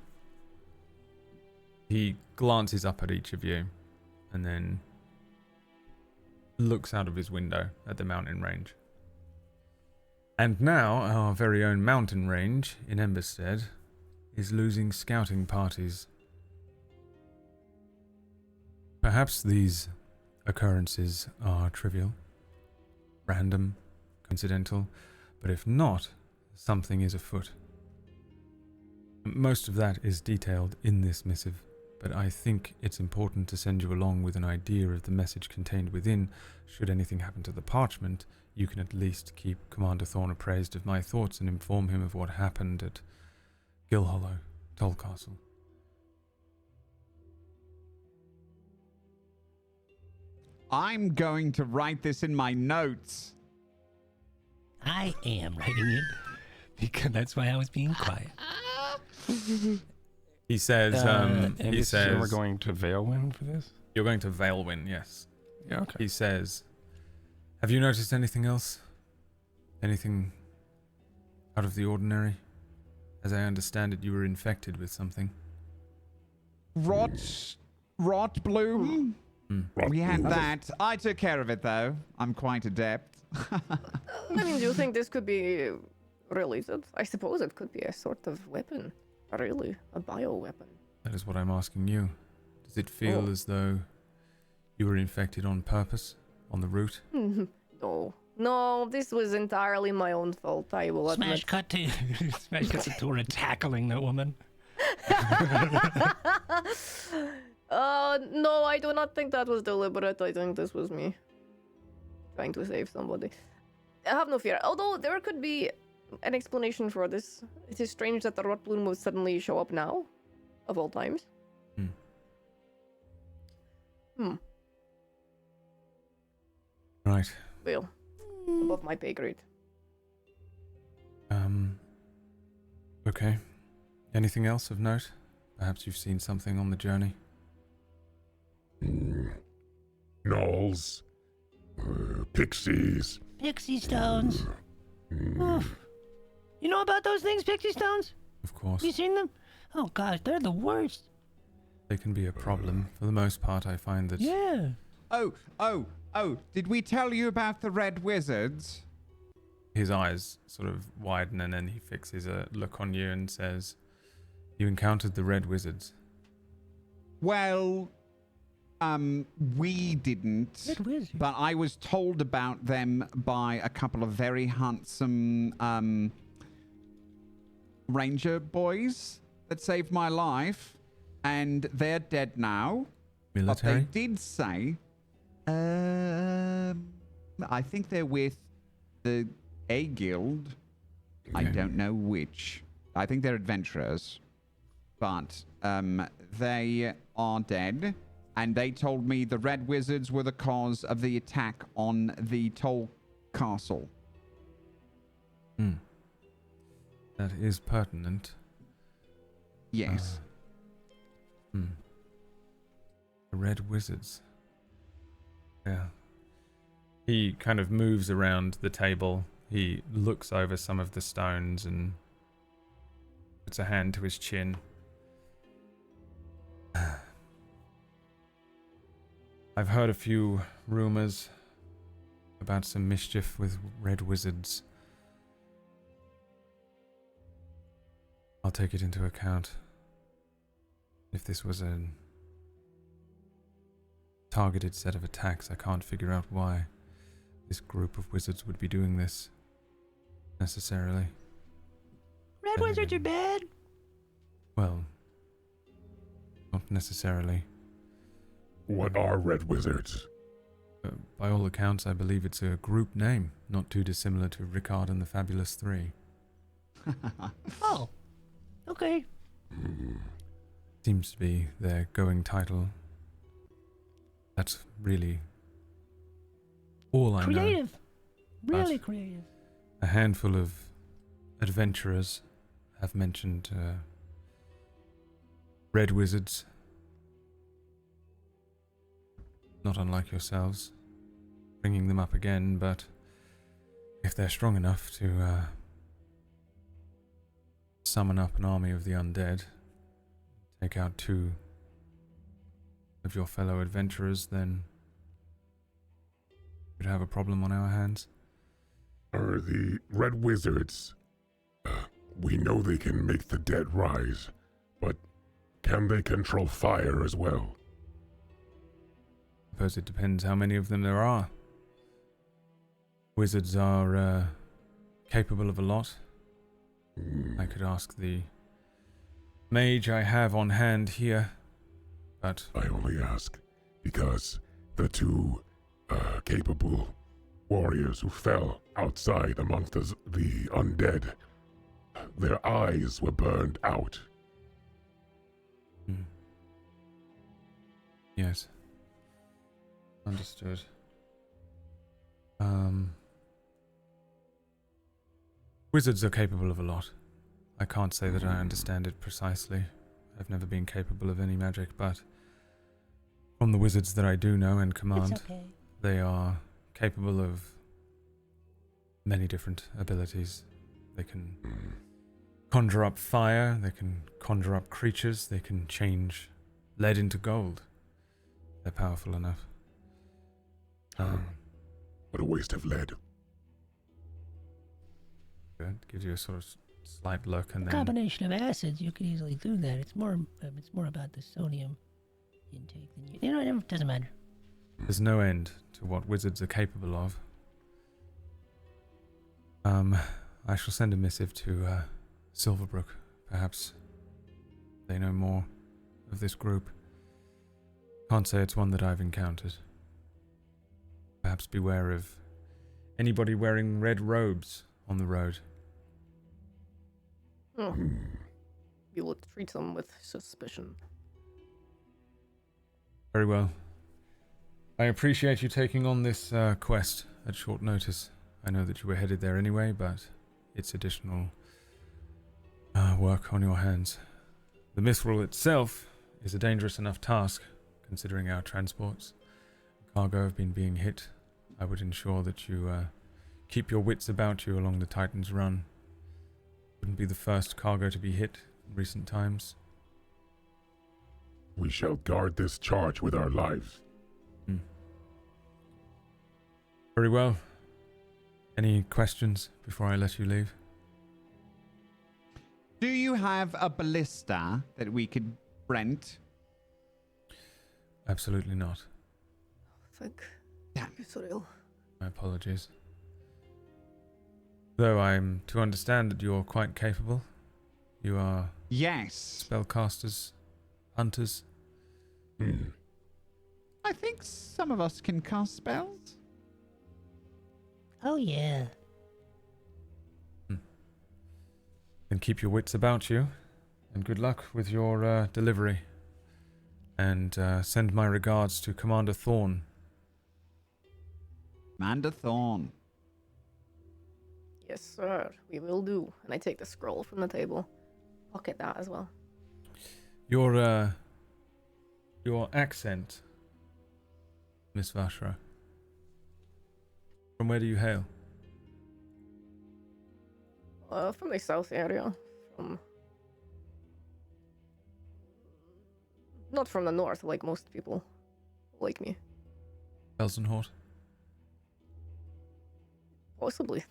[SPEAKER 1] He glances up at each of you, and then looks out of his window at the mountain range. And now, our very own mountain range in Emberstead is losing scouting parties. Perhaps these occurrences are trivial, random, coincidental, but if not, something is afoot. Most of that is detailed in this missive, but I think it's important to send you along with an idea of the message contained within. Should anything happen to the parchment, you can at least keep Commander Thorn appraised of my thoughts and inform him of what happened at Gilhollow, Toll Castle.
[SPEAKER 4] I'm going to write this in my notes.
[SPEAKER 6] I am writing it because that's why I was being quiet.
[SPEAKER 1] He says,
[SPEAKER 7] we're going to Valewind for this?
[SPEAKER 1] You're going to Valewind, yes.
[SPEAKER 7] Yeah, okay.
[SPEAKER 1] He says, have you noticed anything else? Anything out of the ordinary? As I understand it, you were infected with something.
[SPEAKER 4] Rot bloom? We had that. I took care of it, though. I'm quite adept.
[SPEAKER 5] I mean, do you think this could be related? I suppose it could be a sort of weapon. Really, a bioweapon.
[SPEAKER 1] That is what I'm asking you. Does it feel as though you were infected on purpose, on the route?
[SPEAKER 5] No, this was entirely my own fault, I will admit.
[SPEAKER 6] Smash cut to Tora tackling that woman.
[SPEAKER 5] No, I do not think that was deliberate. I think this was me trying to save somebody. Have no fear. Although there could be an explanation for this. It is strange that the rot bloom would suddenly show up now, of all times.
[SPEAKER 1] Right.
[SPEAKER 5] Well, above my pay grade.
[SPEAKER 1] Okay. Anything else of note? Perhaps you've seen something on the journey?
[SPEAKER 3] Gnolls. Pixies.
[SPEAKER 2] Pixie stones. Oof. You know about those things, pixie stones?
[SPEAKER 1] Of course.
[SPEAKER 2] Have you seen them? Oh gosh, they're the worst.
[SPEAKER 1] They can be a problem. For the most part, I find that...
[SPEAKER 2] Yeah.
[SPEAKER 4] Oh, did we tell you about the red wizards?
[SPEAKER 1] His eyes sort of widen, and then he fixes a look on you and says, you encountered the red wizards.
[SPEAKER 4] Well, we didn't.
[SPEAKER 2] Red wizard.
[SPEAKER 4] But I was told about them by a couple of very handsome ranger boys that saved my life, and they're dead now.
[SPEAKER 1] Military?
[SPEAKER 4] But they did say, I think they're with the A Guild. I
[SPEAKER 1] Okay.
[SPEAKER 4] don't know which. I think they're adventurers. But they are dead. And they told me the red wizards were the cause of the attack on the Toll Castle.
[SPEAKER 1] That is pertinent.
[SPEAKER 4] Yes.
[SPEAKER 1] The red wizards. Yeah. He kind of moves around the table. He looks over some of the stones and puts a hand to his chin. I've heard a few rumors about some mischief with red wizards. I'll take it into account. If this was a targeted set of attacks, I can't figure out why this group of wizards would be doing this necessarily.
[SPEAKER 2] Red wizards are bad.
[SPEAKER 1] Well, not necessarily.
[SPEAKER 3] What are red wizards?
[SPEAKER 1] By all accounts, I believe it's a group name, not too dissimilar to Ricard and the Fabulous Three.
[SPEAKER 2] Oh. Okay.
[SPEAKER 1] Seems to be their going title. That's really all I know.
[SPEAKER 2] Creative. Really
[SPEAKER 1] But
[SPEAKER 2] creative.
[SPEAKER 1] a handful of adventurers have mentioned red wizards, not unlike yourselves, bringing them up again, but if they're strong enough to summon up an army of the undead, take out 2 of your fellow adventurers, then we'd have a problem on our hands.
[SPEAKER 3] Are the red wizards... we know they can make the dead rise, but can they control fire as well?
[SPEAKER 1] I suppose it depends how many of them there are. Wizards are capable of a lot. I could ask the mage I have on hand here, but...
[SPEAKER 3] I only ask because the 2 capable warriors who fell outside amongst the undead, their eyes were burned out.
[SPEAKER 1] Yes. Understood. Wizards are capable of a lot. I can't say that I understand it precisely. I've never been capable of any magic, but from the wizards that I do know and command, they are capable of many different abilities. They can conjure up fire, they can conjure up creatures, they can change lead into gold. They're powerful enough.
[SPEAKER 3] What a waste of lead.
[SPEAKER 1] Good. Gives you a sort of slight look, and then
[SPEAKER 2] Combination of acids, you could easily do that. It's more about the sodium intake than it doesn't matter.
[SPEAKER 1] there's no end to what wizards are capable of. I shall send a missive to Silverbrook. Perhaps they know more of this group. Can't say it's one that I've encountered. Perhaps beware of anybody wearing red robes on the road.
[SPEAKER 5] You will treat them with suspicion.
[SPEAKER 1] Very well. I appreciate you taking on this quest at short notice. I know that you were headed there anyway, but it's additional work on your hands. The mithril itself is a dangerous enough task, considering our transports. Cargo have been being hit. I would ensure that you keep your wits about you along the Titan's Run. Wouldn't be the first cargo to be hit in recent times.
[SPEAKER 3] We shall guard this charge with our lives.
[SPEAKER 1] Very well. Any questions before I let you leave?
[SPEAKER 4] Do you have a ballista that we could rent?
[SPEAKER 1] Absolutely not.
[SPEAKER 5] Thank
[SPEAKER 4] Damn.
[SPEAKER 5] you, Surreal.
[SPEAKER 1] My apologies. Though I'm to understand that you're quite capable. You are
[SPEAKER 4] Yes.
[SPEAKER 1] spellcasters, hunters.
[SPEAKER 4] I think some of us can cast spells.
[SPEAKER 2] Oh, yeah.
[SPEAKER 1] Then keep your wits about you, and good luck with your delivery. And send my regards to Commander Thorn.
[SPEAKER 4] Commander Thorn.
[SPEAKER 5] Yes, sir. We will do. And I take the scroll from the table. Pocket that as well.
[SPEAKER 1] Your accent, Miss Vashra. From where do you hail?
[SPEAKER 5] From the south area. Not from the north, like most people. Like me.
[SPEAKER 1] Elsenhort?
[SPEAKER 5] Possibly.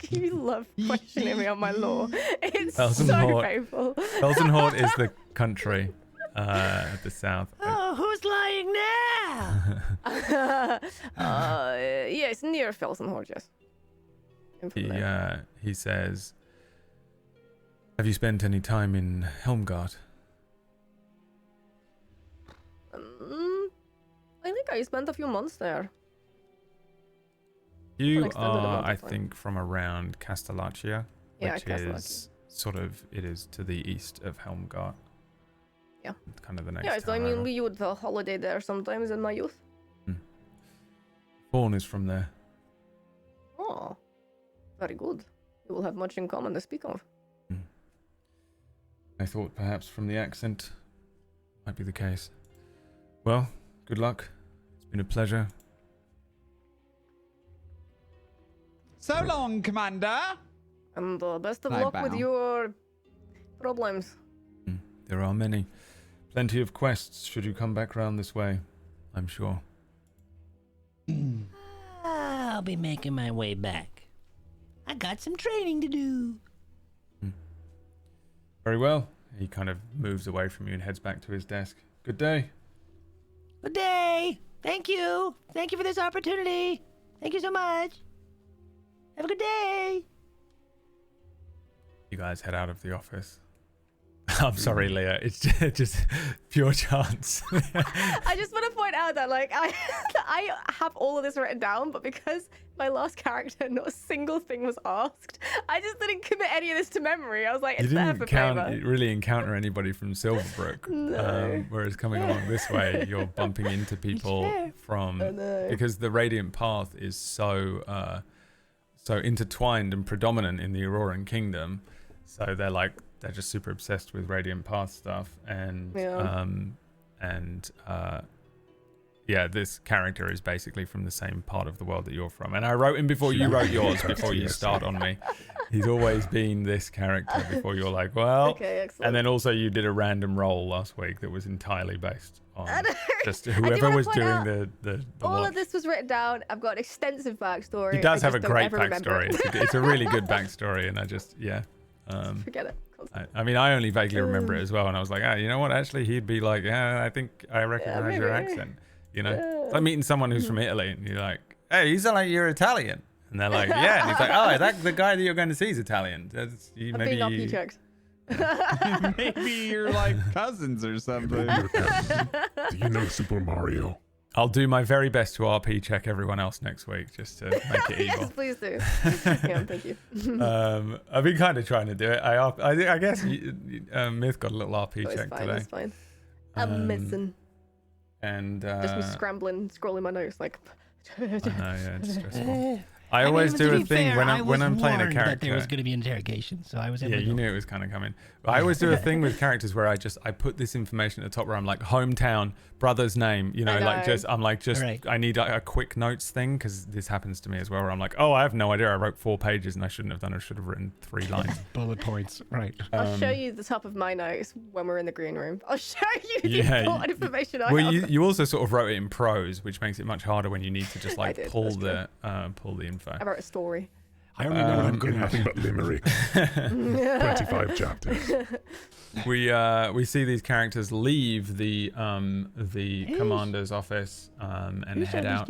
[SPEAKER 5] You love questioning me on my lore. It's so
[SPEAKER 1] Elsenhort.
[SPEAKER 5] painful.
[SPEAKER 1] Elsenhort is the country at the south.
[SPEAKER 2] Oh, who's lying now?
[SPEAKER 5] Yes, near Felsenhort, yes.
[SPEAKER 1] He says, have you spent any time in Helmgart?
[SPEAKER 5] I think I spent a few months there.
[SPEAKER 1] You
[SPEAKER 5] extended amount
[SPEAKER 1] are,
[SPEAKER 5] of
[SPEAKER 1] I
[SPEAKER 5] time.
[SPEAKER 1] think, from around Castellaccia,
[SPEAKER 5] Yeah,
[SPEAKER 1] which
[SPEAKER 5] Castellaccia.
[SPEAKER 1] is it is to the east of Helmgart.
[SPEAKER 5] Yeah.
[SPEAKER 1] Kind of the next
[SPEAKER 5] Yeah, so I
[SPEAKER 1] town
[SPEAKER 5] mean,
[SPEAKER 1] over.
[SPEAKER 5] we would holiday there sometimes in my youth.
[SPEAKER 1] Thorn is from there.
[SPEAKER 5] Oh, very good. We will have much in common to speak of.
[SPEAKER 1] I thought perhaps from the accent might be the case. Well, good luck. It's been a pleasure.
[SPEAKER 4] So long, Commander.
[SPEAKER 5] And best of
[SPEAKER 4] I
[SPEAKER 5] luck with
[SPEAKER 4] bow.
[SPEAKER 5] your problems.
[SPEAKER 1] There are many. Plenty of quests should you come back round this way, I'm sure.
[SPEAKER 2] I'll be making my way back. I got some training to do.
[SPEAKER 1] Very well. He kind of moves away from you and heads back to his desk. Good day.
[SPEAKER 2] Good day. Thank you. Thank you for this opportunity. Thank you so much. Have a good day.
[SPEAKER 1] You guys head out of the office. I'm sorry, Leah. It's just pure chance.
[SPEAKER 5] I just want to point out that like I have all of this written down, but because my last character, not a single thing was asked, I just didn't commit any of this to memory. I was like,
[SPEAKER 1] You
[SPEAKER 5] it's there for
[SPEAKER 1] didn't
[SPEAKER 5] flavor.
[SPEAKER 1] really encounter anybody from Silverbrook.
[SPEAKER 5] No.
[SPEAKER 1] Whereas coming along this way, you're bumping into people from...
[SPEAKER 5] I know.
[SPEAKER 1] Because the Radiant Path is so intertwined and predominant in the Auroran Kingdom. So they're just super obsessed with Radiant Path stuff. And this character is basically from the same part of the world that you're from. And I wrote him before you wrote yours, before you start on me. He's always been this character before you're like, well.
[SPEAKER 5] Okay, excellent.
[SPEAKER 1] And then also you did a random roll last week that was entirely based on just whoever was doing the
[SPEAKER 5] all
[SPEAKER 1] watch.
[SPEAKER 5] of this was written down. I've got an extensive backstory.
[SPEAKER 1] He does
[SPEAKER 5] I
[SPEAKER 1] have a
[SPEAKER 5] just don't
[SPEAKER 1] great
[SPEAKER 5] ever remember
[SPEAKER 1] backstory.
[SPEAKER 5] it.
[SPEAKER 1] It's a really good backstory, and I just
[SPEAKER 5] Forget it.
[SPEAKER 1] I mean, I only vaguely remember it as well, and I was like, you know what? Actually, he'd be like, I think I recognize your
[SPEAKER 5] maybe.
[SPEAKER 1] accent. You know, it's like meeting someone who's from Italy, and you're like, hey, you sound like you're Italian, and they're like, yeah, and he's like, oh, that the guy that you're going to see is Italian. That's
[SPEAKER 5] I'm
[SPEAKER 1] maybe
[SPEAKER 5] being RP checked.
[SPEAKER 4] Maybe you're like cousins or something.
[SPEAKER 3] Do you know Super Mario?
[SPEAKER 1] I'll do my very best to RP check everyone else next week just to make it evil.
[SPEAKER 5] Yes, please do. Yeah, thank you.
[SPEAKER 1] I've been kind of trying to do it. I guess Myth got a little RP
[SPEAKER 5] It's
[SPEAKER 1] check
[SPEAKER 5] fine,
[SPEAKER 1] today.
[SPEAKER 5] it's fine. I'm missing.
[SPEAKER 1] And
[SPEAKER 5] Just me scrolling my notes like.
[SPEAKER 1] I know, yeah, it's stressful.
[SPEAKER 2] I
[SPEAKER 1] I
[SPEAKER 2] mean,
[SPEAKER 1] always
[SPEAKER 2] to
[SPEAKER 1] do
[SPEAKER 2] be
[SPEAKER 1] a thing
[SPEAKER 2] fair,
[SPEAKER 1] when I'm playing a
[SPEAKER 2] warned that
[SPEAKER 1] character.
[SPEAKER 2] there was going to be interrogation, so I was able
[SPEAKER 1] Yeah,
[SPEAKER 2] to
[SPEAKER 1] you
[SPEAKER 2] go.
[SPEAKER 1] knew it was kind of coming. But I always do a thing with characters where I put this information at the top where I'm like hometown, brother's name, you know,
[SPEAKER 2] Right.
[SPEAKER 1] I need a quick notes thing because this happens to me as well where I'm like, oh, I have no idea. I wrote 4 pages and I shouldn't have done. I should have written 3 lines.
[SPEAKER 6] Bullet points, right.
[SPEAKER 5] I'll show you the top of my notes when we're in the green room. I'll show you the important information I
[SPEAKER 1] Well,
[SPEAKER 5] have.
[SPEAKER 1] you also sort of wrote it in prose, which makes it much harder when you need to just
[SPEAKER 5] I did,
[SPEAKER 1] pull
[SPEAKER 5] that's
[SPEAKER 1] the info.
[SPEAKER 5] I wrote a story.
[SPEAKER 6] I only know what I'm
[SPEAKER 3] In
[SPEAKER 6] good at.
[SPEAKER 3] nothing but limerick. 25 chapters.
[SPEAKER 1] We see these characters leave the commander's office and head out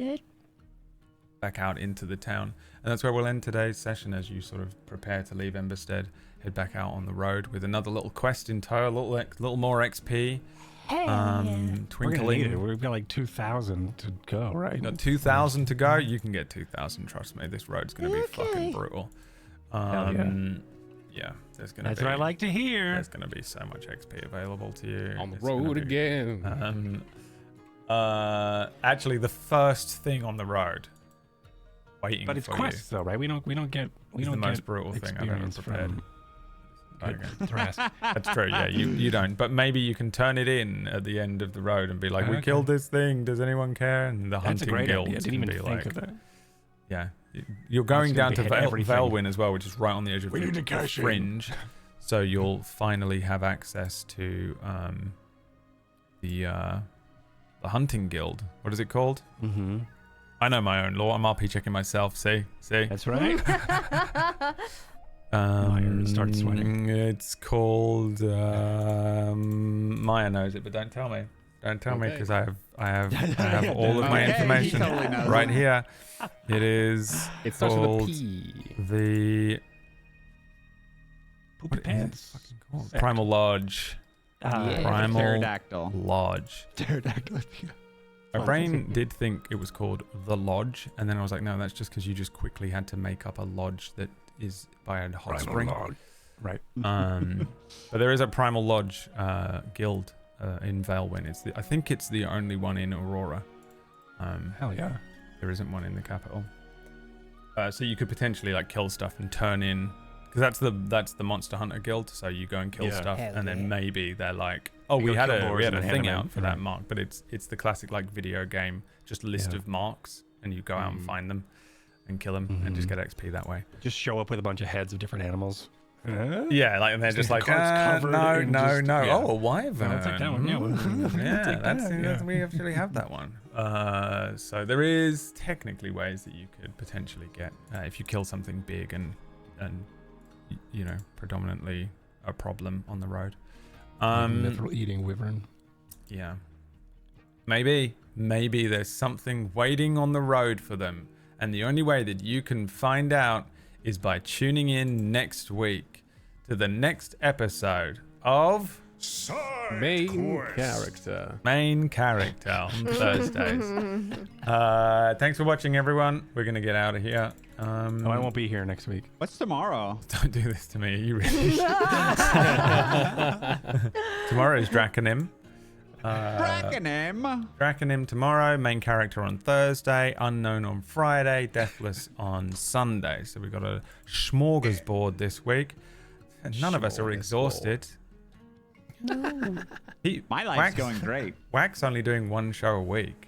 [SPEAKER 1] back out into the town, and that's where we'll end today's session as you sort of prepare to leave Emberstead, head back out on the road with another little quest in tow, a little more XP.
[SPEAKER 6] We're gonna need it.
[SPEAKER 1] Twinkling.
[SPEAKER 6] We've got like 2,000 to go, right?
[SPEAKER 1] You got 2,000 to go. You can get 2,000. Trust me, this road's gonna be fucking brutal.
[SPEAKER 6] Hell
[SPEAKER 1] Yeah, there's gonna.
[SPEAKER 6] That's
[SPEAKER 1] be,
[SPEAKER 6] what I like to hear.
[SPEAKER 1] There's gonna be so much XP available to you
[SPEAKER 7] On the
[SPEAKER 1] It's gonna
[SPEAKER 7] road
[SPEAKER 1] be-
[SPEAKER 7] again.
[SPEAKER 1] Actually, the first thing on the road, waiting
[SPEAKER 6] But it's
[SPEAKER 1] for
[SPEAKER 6] quests, though, right? We don't get. We
[SPEAKER 1] It's
[SPEAKER 6] don't
[SPEAKER 1] the most
[SPEAKER 6] get
[SPEAKER 1] brutal thing I've ever
[SPEAKER 6] experience
[SPEAKER 1] prepared.
[SPEAKER 6] from
[SPEAKER 1] Okay.
[SPEAKER 6] Thrask.
[SPEAKER 1] That's true. Yeah, you don't. But maybe you can turn it in at the end of the road and be like, "We
[SPEAKER 6] Okay.
[SPEAKER 1] killed this thing. Does anyone care?" And the
[SPEAKER 6] That's a
[SPEAKER 1] hunting
[SPEAKER 6] great
[SPEAKER 1] guild
[SPEAKER 6] idea. I didn't
[SPEAKER 1] can
[SPEAKER 6] even
[SPEAKER 1] be
[SPEAKER 6] think
[SPEAKER 1] like,
[SPEAKER 6] of that.
[SPEAKER 1] "Yeah, you're going
[SPEAKER 6] gonna
[SPEAKER 1] down to
[SPEAKER 6] hit everything.
[SPEAKER 1] Velwyn as well, which is right on the edge of
[SPEAKER 6] We need
[SPEAKER 1] the
[SPEAKER 6] to cash in.
[SPEAKER 1] fringe." So you'll finally have access to the hunting guild. What is it called?
[SPEAKER 6] Mm-hmm.
[SPEAKER 1] I know my own lore. I'm RP checking myself. See.
[SPEAKER 6] That's right.
[SPEAKER 1] Myre
[SPEAKER 6] started sweating.
[SPEAKER 1] It's called. Myre knows it, but don't tell me. Don't tell me
[SPEAKER 7] Okay.
[SPEAKER 1] because I have all of my
[SPEAKER 4] Okay, he
[SPEAKER 1] information
[SPEAKER 4] totally knows
[SPEAKER 1] right
[SPEAKER 4] it.
[SPEAKER 1] here. It is
[SPEAKER 7] It starts with a
[SPEAKER 1] called
[SPEAKER 7] P.
[SPEAKER 1] the
[SPEAKER 6] Poopy
[SPEAKER 1] what is it
[SPEAKER 6] pants.
[SPEAKER 1] fucking called? Primal Lodge.
[SPEAKER 7] Yeah.
[SPEAKER 1] Primal
[SPEAKER 4] Pterodactyl.
[SPEAKER 1] Lodge.
[SPEAKER 6] Pterodactyl.
[SPEAKER 1] My
[SPEAKER 6] Fun.
[SPEAKER 1] brain did think it was called the Lodge, and then I was like, no, that's just because you just quickly had to make up a lodge that is by a hot spring.
[SPEAKER 6] Right.
[SPEAKER 1] But there is a Primal Lodge guild in Velwyn. I think it's the only one in Aurora.
[SPEAKER 6] Hell yeah.
[SPEAKER 1] There isn't one in the capital. So you could potentially like kill stuff and turn in Because that's the Monster Hunter Guild. So you go and kill
[SPEAKER 6] Yeah.
[SPEAKER 1] stuff,
[SPEAKER 2] Hell
[SPEAKER 1] and then
[SPEAKER 2] yeah.
[SPEAKER 1] maybe they're like, oh,
[SPEAKER 6] You
[SPEAKER 1] we
[SPEAKER 6] go
[SPEAKER 1] had
[SPEAKER 6] kill
[SPEAKER 1] a
[SPEAKER 6] boars and
[SPEAKER 1] thing
[SPEAKER 6] hand them
[SPEAKER 1] out
[SPEAKER 6] in.
[SPEAKER 1] for
[SPEAKER 6] Yeah.
[SPEAKER 1] that mark, but it's the classic like video game, just list
[SPEAKER 6] Yeah.
[SPEAKER 1] of marks, and you go out and find them, and kill them, and
[SPEAKER 6] Mhm.
[SPEAKER 1] just get XP that way.
[SPEAKER 6] Just show up with a bunch of heads of different animals.
[SPEAKER 1] Yeah, like and they're just like,
[SPEAKER 6] carts covered
[SPEAKER 1] no,
[SPEAKER 6] in
[SPEAKER 1] no,
[SPEAKER 6] just-
[SPEAKER 1] no.
[SPEAKER 6] yeah.
[SPEAKER 1] Oh, a wyvern.
[SPEAKER 6] I'll take that one, yeah, well,
[SPEAKER 1] yeah,
[SPEAKER 6] take
[SPEAKER 1] that's,
[SPEAKER 6] that, yeah.
[SPEAKER 1] we actually have that one. So there is technically ways that you could potentially get if you kill something big and you know, predominantly a problem on the road.
[SPEAKER 6] Mithril eating wyvern.
[SPEAKER 1] Yeah. Maybe there's something waiting on the road for them, and the only way that you can find out is by tuning in next week to the next episode of
[SPEAKER 8] Main character
[SPEAKER 1] on Thursdays. Thanks for watching, everyone. We're gonna get out of here.
[SPEAKER 6] I won't be here next week.
[SPEAKER 4] What's tomorrow?
[SPEAKER 1] Don't do this to me. Are you really? Tomorrow is Draconim. Draconim tomorrow, main character on Thursday, unknown on Friday, deathless on Sunday. So we've got a smorgasbord this week. And none of us are exhausted.
[SPEAKER 4] My life's going great.
[SPEAKER 1] Wack's only doing one show a week.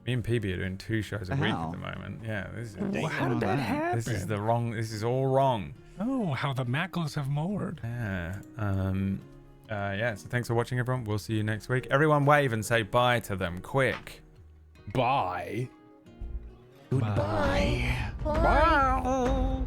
[SPEAKER 1] Me and PB are doing 2 shows a
[SPEAKER 4] The
[SPEAKER 1] week
[SPEAKER 4] hell?
[SPEAKER 1] at the moment. Yeah, this is
[SPEAKER 6] How did that happen?
[SPEAKER 1] this is the wrong. This is all wrong.
[SPEAKER 6] Oh, how the Mackles have moored.
[SPEAKER 1] Yeah. Yeah. So thanks for watching, everyone. We'll see you next week. Everyone, wave and say bye to them, quick.
[SPEAKER 8] Bye.
[SPEAKER 6] Goodbye.
[SPEAKER 5] Bye.